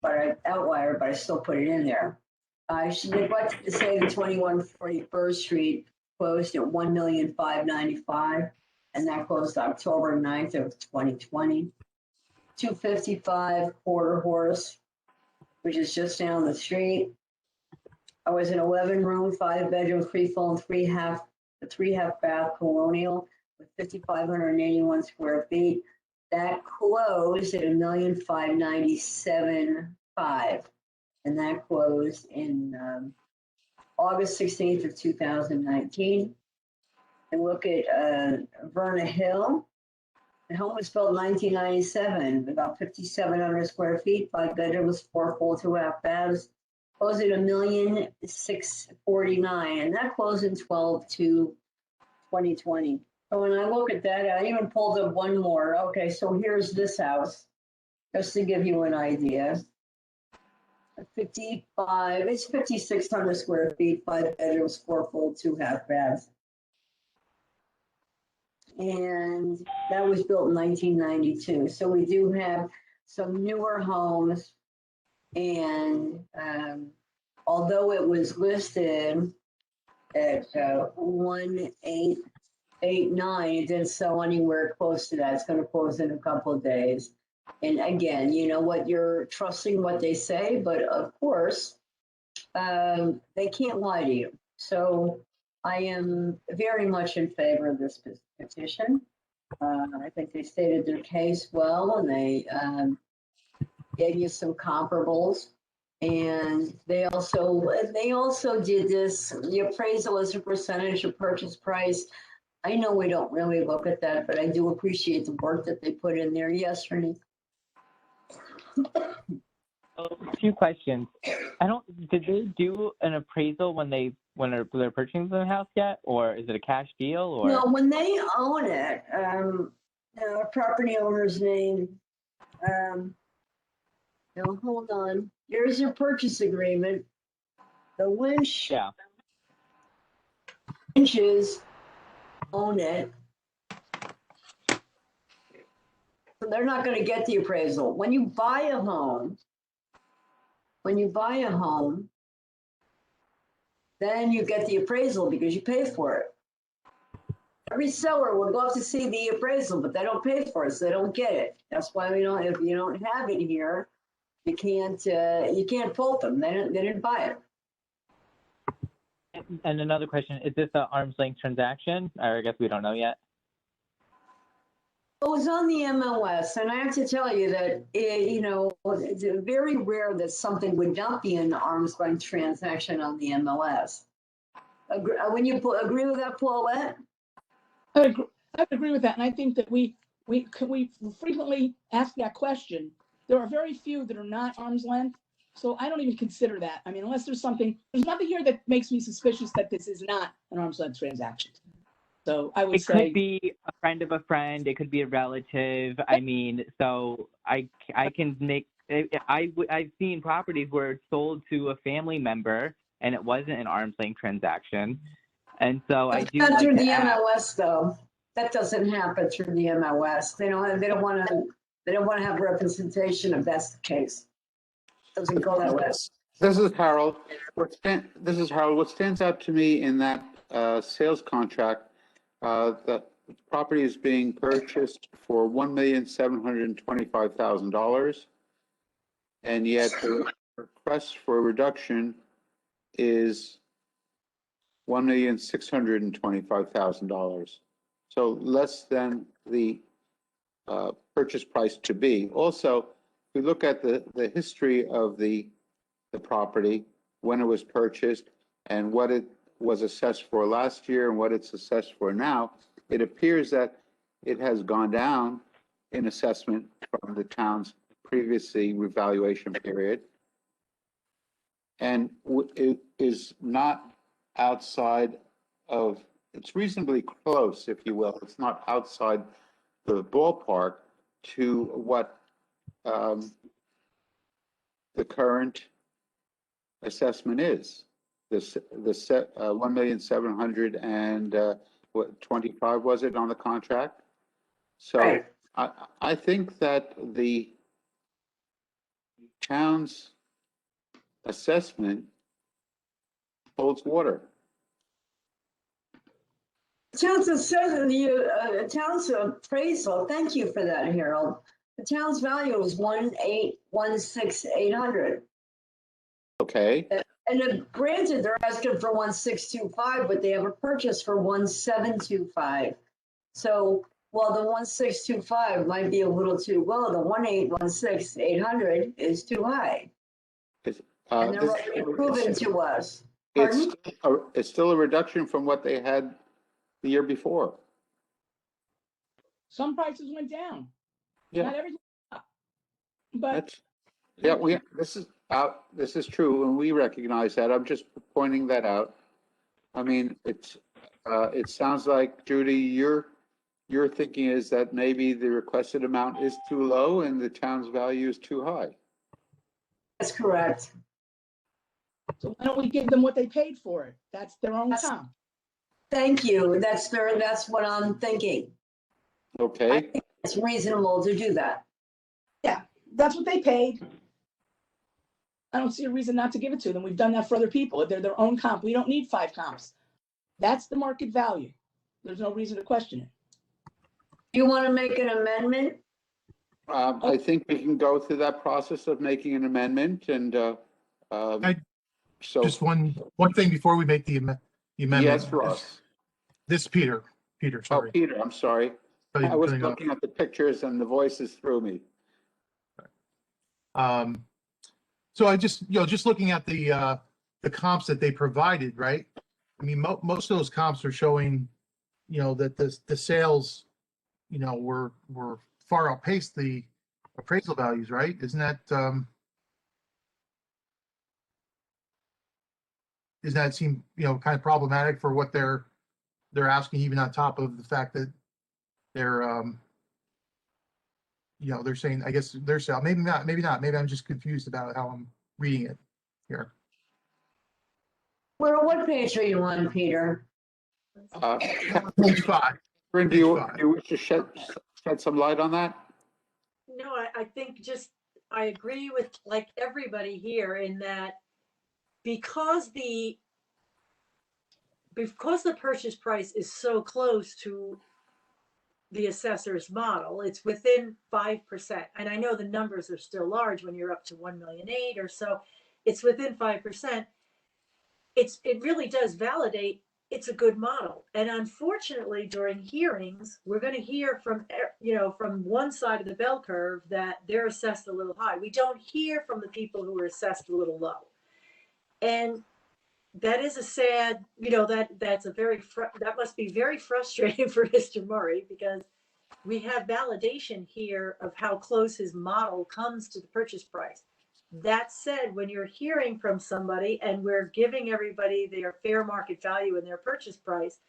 [SPEAKER 3] But I still put it in there. I should neglect to say the 2140 First Street closed at $1,595,000, and that closed October 9th of 2020. 255 Quarter Horse, which is just down the street. I was an 11-room, 5-bedroom, 3 full and 3-half bath colonial with 5,581 square feet. That closed at $1,597,500, and that closed in August 16th of 2019. And look at Verna Hill. The home was built in 1997, about 5,700 square feet, 5 bedrooms, 4 full, 2-half baths. Closed at $1,649,000, and that closed in 12/2/2020. So when I look at that, I even pulled up one more. Okay, so here's this house, just to give you an idea. 5,600 square feet, 5 bedrooms, 4 full, 2-half baths. And that was built in 1992. So we do have some newer homes. And although it was listed at 1,889, it didn't sell anywhere close to that. It's going to close in a couple of days. And again, you know what, you're trusting what they say, but of course, they can't lie to you. So I am very much in favor of this petition. I think they stated their case well, and they gave you some comparables. And they also did this, the appraisal is a percentage of purchase price.
[SPEAKER 7] I know we don't really look at that, but I do appreciate the work that they put in there. Yes, Ernie?
[SPEAKER 5] Oh, two questions. Did they do an appraisal when they're purchasing the house yet, or is it a cash deal, or?
[SPEAKER 7] No, when they own it, property owner's name, no, hold on. Here's your purchase agreement. The
[SPEAKER 5] Yeah.
[SPEAKER 7] Lynches own it. So they're not gonna get the appraisal. When you buy a home, then you get the appraisal because you pay for it. Every seller would love to see the appraisal, but they don't pay for it, so they don't get it. That's why if you don't have it here, you can't fault them. They didn't buy it.
[SPEAKER 5] And another question, is this an arm's length transaction? Or I guess we don't know yet.
[SPEAKER 7] It was on the MLS, and I have to tell you that, it's very rare that something would not be an arm's length transaction on the MLS. When you agree with that, Paulette?
[SPEAKER 9] I would agree with that, and I think that we frequently ask that question. There are very few that are not arm's length, so I don't even consider that. I mean, unless there's nothing here that makes me suspicious that this is not an arm's length transaction. So I would
[SPEAKER 5] It
[SPEAKER 9] say
[SPEAKER 5] could be a friend of a friend. It could be a relative. I mean, so I can make. I've seen properties where it's sold to a family member and it wasn't an arm's length transaction, and so I do
[SPEAKER 7] Not
[SPEAKER 5] like
[SPEAKER 7] through
[SPEAKER 5] to
[SPEAKER 7] the
[SPEAKER 5] ask.
[SPEAKER 7] MLS though. That doesn't happen through the MLS. They don't want to have representation if that's the case. Doesn't go that way.
[SPEAKER 1] This is Harold. What stands out to me in that sales contract, the property is being purchased for $1,725,000, and yet the request for a reduction is $1,625,000. So less than the purchase price to be. Also, if we look at the history of the property, when it was purchased and what it was assessed for last year and what it's assessed for now, it appears that it has gone down in assessment from the town's previously revaluation period. And it is not outside of, it's reasonably close, if you will. It's not outside the ballpark to what the current assessment is. The 1,725,000 was it on the contract? So
[SPEAKER 7] Right.
[SPEAKER 1] I think that the town's assessment holds water.
[SPEAKER 7] Town's appraisal, thank you for that, Harold. The town's value is 1,816,800.
[SPEAKER 1] Okay.
[SPEAKER 7] And granted, they're asking for 1,625, but they have a purchase for 1,725. So while the 1,625 might be a little too low, the 1,816,800 is too high. And they're already proven to us. Pardon?
[SPEAKER 1] It's still a reduction from what they had the year before.
[SPEAKER 9] some prices went down.
[SPEAKER 1] Yeah.
[SPEAKER 9] Not everything up. But
[SPEAKER 1] This is true, and we recognize that. I'm just pointing that out. I mean, it sounds like, Judy, your thinking is that maybe the requested amount is too low and the town's value is too high.
[SPEAKER 7] That's correct.
[SPEAKER 9] so why don't we give them what they paid for it? That's their own comp.
[SPEAKER 7] Thank you. That's what I'm thinking. I
[SPEAKER 1] Okay,
[SPEAKER 7] think it's reasonable to do that.
[SPEAKER 9] Yeah, that's what they paid. I don't see a reason not to give it to them. We've done that for other people. They're their own comp. We don't need 5 comps. That's the market value. There's no reason to question it.
[SPEAKER 7] Do you want to make an amendment?
[SPEAKER 1] I think we can go through that process of making an amendment and, so,
[SPEAKER 10] Just one thing before we make the amendment.
[SPEAKER 1] yes, Ross.
[SPEAKER 10] This Peter,
[SPEAKER 1] Oh,
[SPEAKER 10] sorry.
[SPEAKER 1] Peter, I'm sorry. I was looking at the pictures and the voices threw me.
[SPEAKER 10] So I just looking at the comps that they provided, right? I mean, most of those comps are showing, that the sales, were far outpaced the appraisal values, right? Isn't that seem, kind of problematic for what they're asking, even on top of the fact that they're, they're saying, I guess their sale, maybe not, maybe I'm just confused about how I'm reading it here.
[SPEAKER 7] What page are you on, Peter?
[SPEAKER 10] Page 5.
[SPEAKER 1] Catherine, do
[SPEAKER 10] Page
[SPEAKER 1] you
[SPEAKER 10] 5.
[SPEAKER 1] wish to shed some light on that?
[SPEAKER 6] No, I think I agree with like everybody here in that because the purchase price is so close to the assessor's model, it's within 5%. And I know the numbers are still large when you're up to 1.8 million or so. It's within 5%. It really does validate it's a good model. And unfortunately, during hearings, we're going to hear from one side of the bell curve that they're assessed a little high. We don't hear from the people who are assessed a little low. And that is a sad, that must be very frustrating for Mr. Murray, because we have validation here of how close his model comes to the purchase price. That said, when you're hearing from somebody and we're giving everybody their fair market value and their purchase price,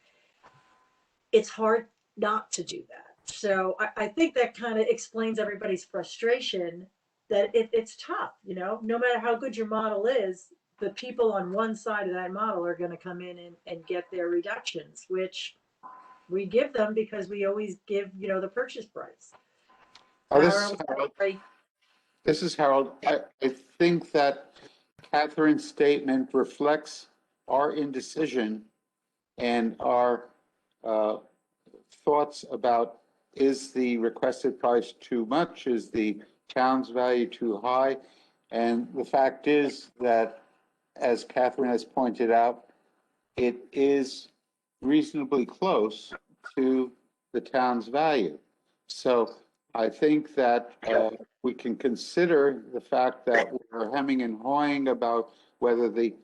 [SPEAKER 6] it's hard not to do that. So I think that kind of explains everybody's frustration that it's tough, no matter how good your model is, the people on one side of that model are going to come in and get their reductions, which we give them because we always give, the purchase price.
[SPEAKER 1] This is Harold. I think that Catherine's statement reflects our indecision and our thoughts about, is the requested price too much? Is the town's value too high? And the fact is that, as Catherine has pointed out, it is reasonably close to the town's value. So I think that we can consider the fact that we're hemming and hawing about whether the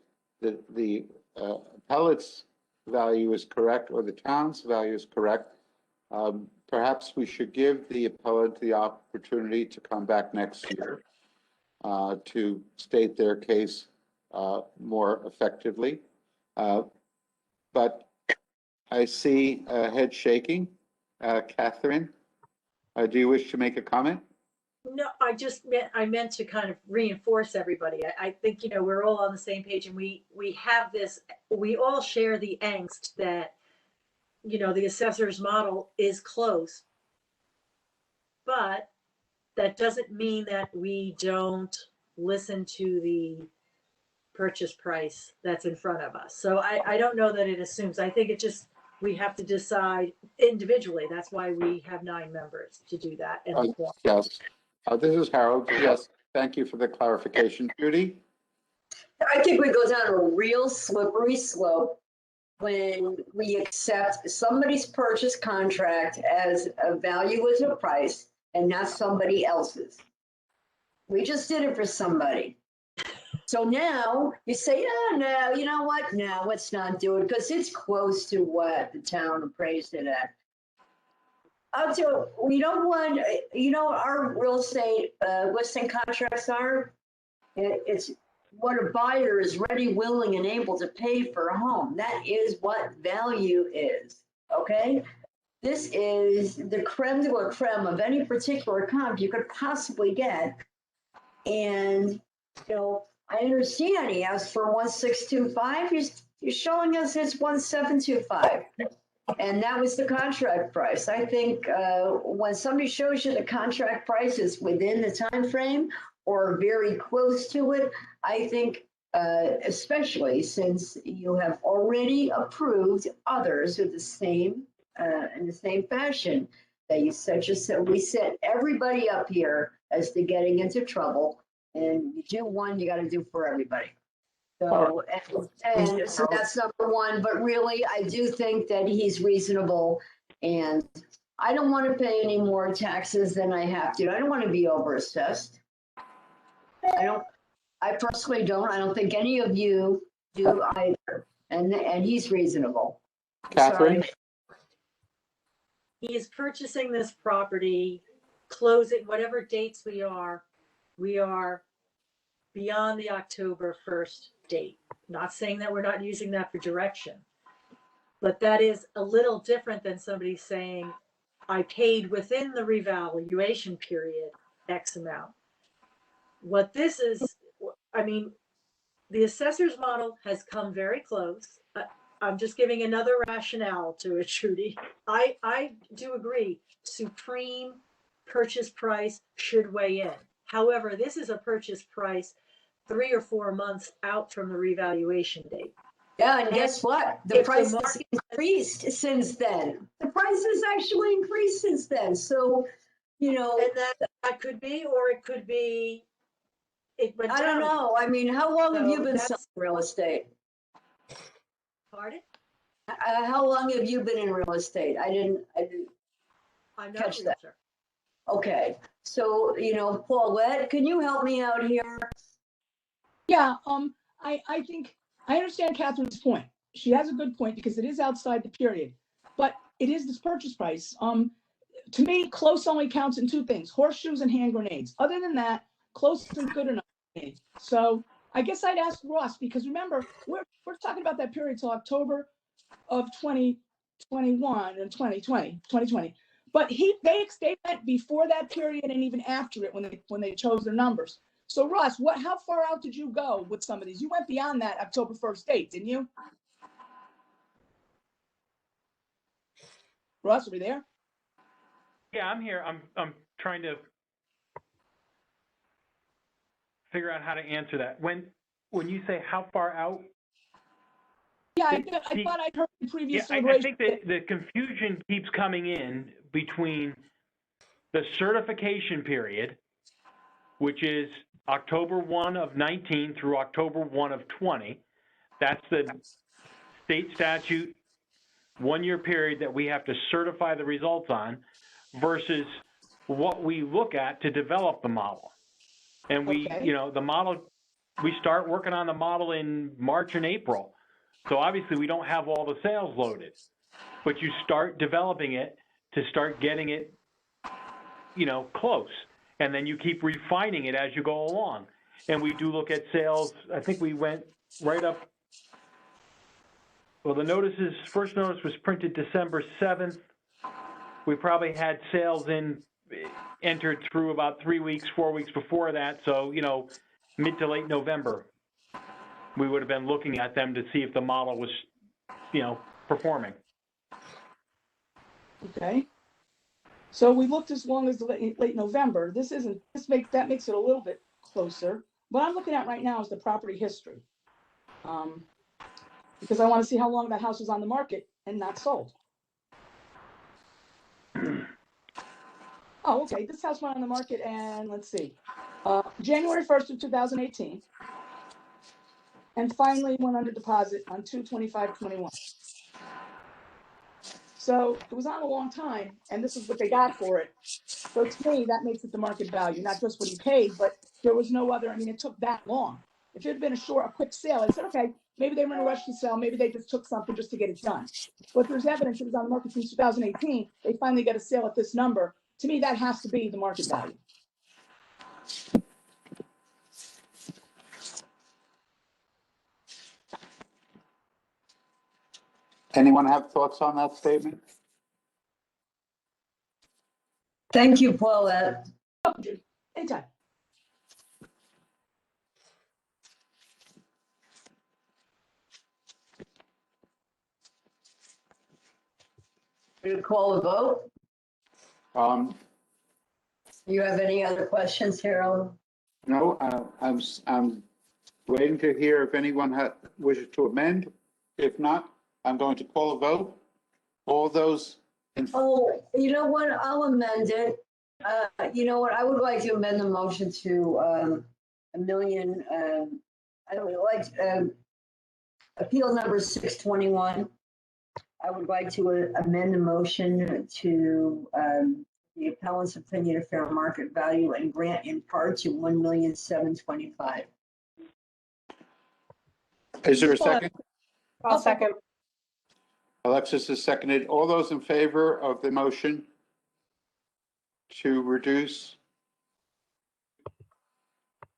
[SPEAKER 1] appellate's value is correct or the town's value is correct. Perhaps we should give the appellant the opportunity to come back next year to state their case more effectively. But I see a head shaking. Catherine, do you wish to make a comment?
[SPEAKER 6] No, I meant to kind of reinforce everybody. I think, we're all on the same page, and we have this, we all share the angst that, the assessor's model is close, but that doesn't mean that we don't listen to the purchase price that's in front of us. So I don't know that it assumes. I think we have to decide individually. That's why we have 9 members to do that. And
[SPEAKER 1] Yes. This is Harold. Yes, thank you for the clarification. Judy?
[SPEAKER 7] I think we go down a real slippery slope when we accept somebody's purchase contract as a value as a price and not somebody else's. We just did it for somebody. So now you say, oh, no, you know what? No, let's not do it because it's close to what the town appraised it at. So we don't want, our real estate listing contracts are, it's what a buyer is ready, willing, and able to pay for a home. That is what value is, okay? This is the creme de la creme of any particular comp you could possibly get. And, I understand he asked for 1,625. You're showing us it's 1,725. And that was the contract price. I think when somebody shows you the contract price is within the time frame or very close to it, I think, especially since you have already approved others with the same in the same fashion, that you we set everybody up here as to getting into trouble, and you do one, you got to do for everybody. So, and so that's number one, but really, I do think that he's reasonable, and I don't want to pay any more taxes than I have to. I don't want to be overassessed. I personally don't. I don't think any of you do either, and he's reasonable.
[SPEAKER 1] Catherine?
[SPEAKER 6] he is purchasing this property, closing, whatever dates we are beyond the October 1st date. Not saying that we're not using that for direction, but that is a little different than somebody saying, I paid within the revaluation period X amount. What this is, I mean, the assessor's model has come very close. I'm just giving another rationale to it, Trudy. I do agree, supreme purchase price should weigh in. However, this is a purchase price 3 or 4 months out from the revaluation date.
[SPEAKER 7] Yeah, and guess what? The
[SPEAKER 6] If the
[SPEAKER 7] price has
[SPEAKER 6] market-
[SPEAKER 7] increased since then. The price has actually increased since then. So, you know,
[SPEAKER 6] And that could be, or it could be, it went
[SPEAKER 7] I don't
[SPEAKER 6] down.
[SPEAKER 7] know. I mean, how long have
[SPEAKER 6] So
[SPEAKER 7] you been
[SPEAKER 6] that's-
[SPEAKER 7] selling real estate?
[SPEAKER 6] Pardon?
[SPEAKER 7] How long have you been in real estate? I didn't,
[SPEAKER 6] I'm not
[SPEAKER 7] Catch
[SPEAKER 6] a
[SPEAKER 7] that.
[SPEAKER 6] realtor.
[SPEAKER 7] okay. So, you know, Paulette, can you help me out here?
[SPEAKER 9] Yeah, I think, I understand Catherine's point. She has a good point because it is outside the period, but it is this purchase price. To me, close only counts in 2 things, horseshoes and hand grenades. Other than that, close isn't good enough for me. So I guess I'd ask Ross, because remember, we're talking about that period till October of 2021 and 2020. But they went before that period and even after it when they chose their numbers. So Ross, how far out did you go with some of these? You went beyond that October 1st date, didn't you? Ross, are we there?
[SPEAKER 8] Yeah, I'm here. I'm trying to figure out how to answer that. When you say how far out,
[SPEAKER 9] Yeah, I thought I'd heard in previous
[SPEAKER 8] I
[SPEAKER 9] deliberations.
[SPEAKER 8] think that the confusion keeps coming in between the certification period, which is October 1 of 19 through October 1 of 20. That's the state statute 1-year period that we have to certify the results on, versus what we look at to develop the model. And we,
[SPEAKER 9] Okay.
[SPEAKER 8] the model, we start working on the model in March and April. So obviously we don't have all the sales loaded, but you start developing it to start getting it, close. And then you keep refining it as you go along. And we do look at sales. I think we went right up. Well, first notice was printed December 7th. We probably had sales entered through about 3 weeks, 4 weeks before that. So, mid to late November, we would have been looking at them to see if the model was, performing.
[SPEAKER 9] Okay. So we looked as long as the late November. That makes it a little bit closer. What I'm looking at right now is the property history. Because I want to see how long that house was on the market and not sold. Oh, okay. This house went on the market and let's see, January 1st of 2018. And finally went under deposit on 2/25/21. So it was on a long time, and this is what they got for it. So to me, that makes it the market value, not just what he paid, but there was no other, it took that long. If it had been a quick sale, I said, okay, maybe they were in a rush to sell, maybe they just took something just to get it done. But there's evidence it was on the market since 2018, they finally get a sale at this number. To me, that has to be the market value.
[SPEAKER 1] Anyone have thoughts on that statement?
[SPEAKER 7] Thank you, Paulette.
[SPEAKER 9] Oh, Judy, anytime.
[SPEAKER 7] Will you call a vote? You have any other questions, Harold?
[SPEAKER 1] No, I'm waiting to hear if anyone wishes to amend. If not, I'm going to call a vote. All those in,
[SPEAKER 7] Oh, you know what? I'll amend it. You know what? I would like to amend the motion to a million, I would like appeal number 621. I would like to amend the motion to the appellant's opinion of fair market value and grant in part to 1,725,000.
[SPEAKER 1] is there a second?
[SPEAKER 2] I'll second.
[SPEAKER 1] Alexis is seconded. All those in favor of the motion to reduce?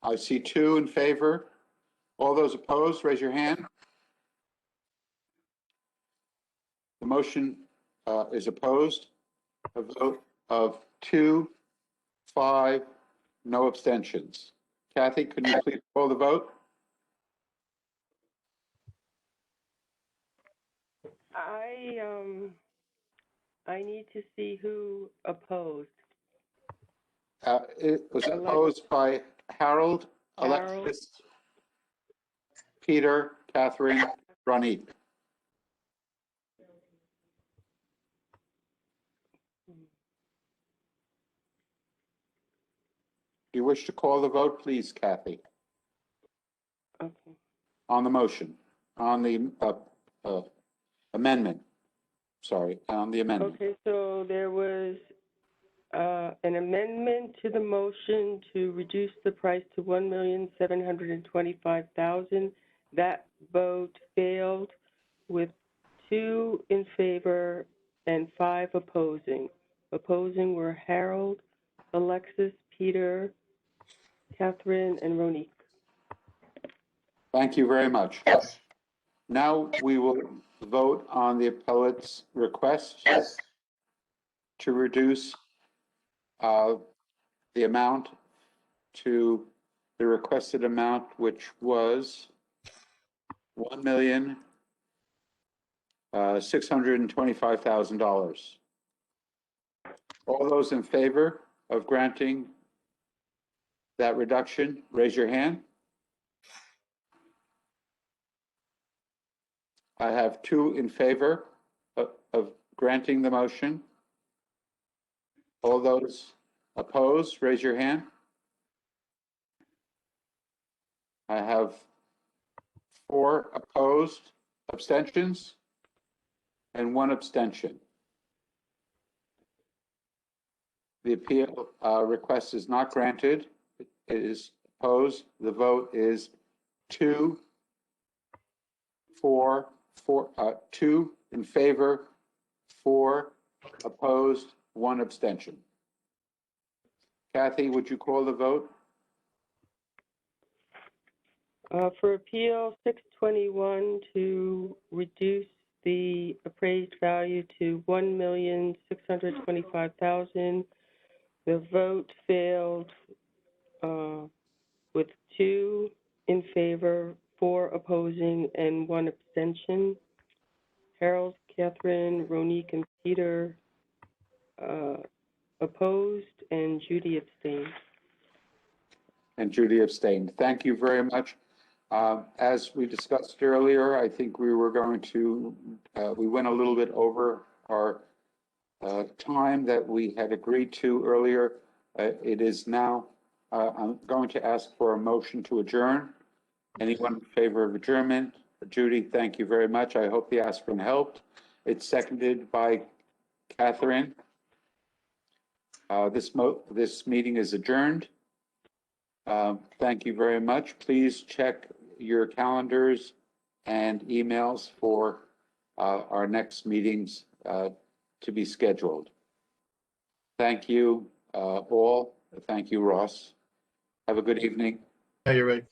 [SPEAKER 1] I see 2 in favor. All those opposed, raise your hand. The motion is opposed. A vote of 2, 5, no abstentions. Kathy, could you please call the vote?
[SPEAKER 2] I need to see who opposed.
[SPEAKER 1] It was opposed by Harold, Alexis, Peter, Catherine, Ronit. Do you wish to call the vote, please, Kathy,
[SPEAKER 2] Okay.
[SPEAKER 1] on the motion, on the amendment? Sorry, on the amendment.
[SPEAKER 2] Okay, so there was an amendment to the motion to reduce the price to $1,725,000. That vote failed with 2 in favor and 5 opposing. Opposing were Harold, Alexis, Peter, Catherine, and Ronique.
[SPEAKER 1] Thank you very much. Now we will vote on the appellate's request to reduce the amount to the requested amount, which was $1,625,000. All those in favor of granting that reduction, raise your hand. I have 2 in favor of granting the motion. All those opposed, raise your hand. I have 4 opposed, abstentions, and 1 abstention. The appeal request is not granted. It is opposed. The vote is 2 in favor, 4 opposed, 1 abstention. Kathy, would you call the vote?
[SPEAKER 2] For Appeal 621, to reduce the appraised value to $1,625,000. The vote failed with 2 in favor, 4 opposing, and 1 abstention. Harold, Catherine, Ronique, and Peter opposed, and Judy abstained.
[SPEAKER 1] And Judy abstained. Thank you very much. As we discussed earlier, I think we were going to, we went a little bit over our time that we had agreed to earlier. It is now, I'm going to ask for a motion to adjourn. Anyone in favor of adjournment? Judy, thank you very much. I hope the aspirin helped. It's seconded by Catherine. This meeting is adjourned. Thank you very much. Please check your calendars and emails for our next meetings to be scheduled. Thank you all. Thank you, Ross. Have a good evening.
[SPEAKER 10] Yeah, you're right.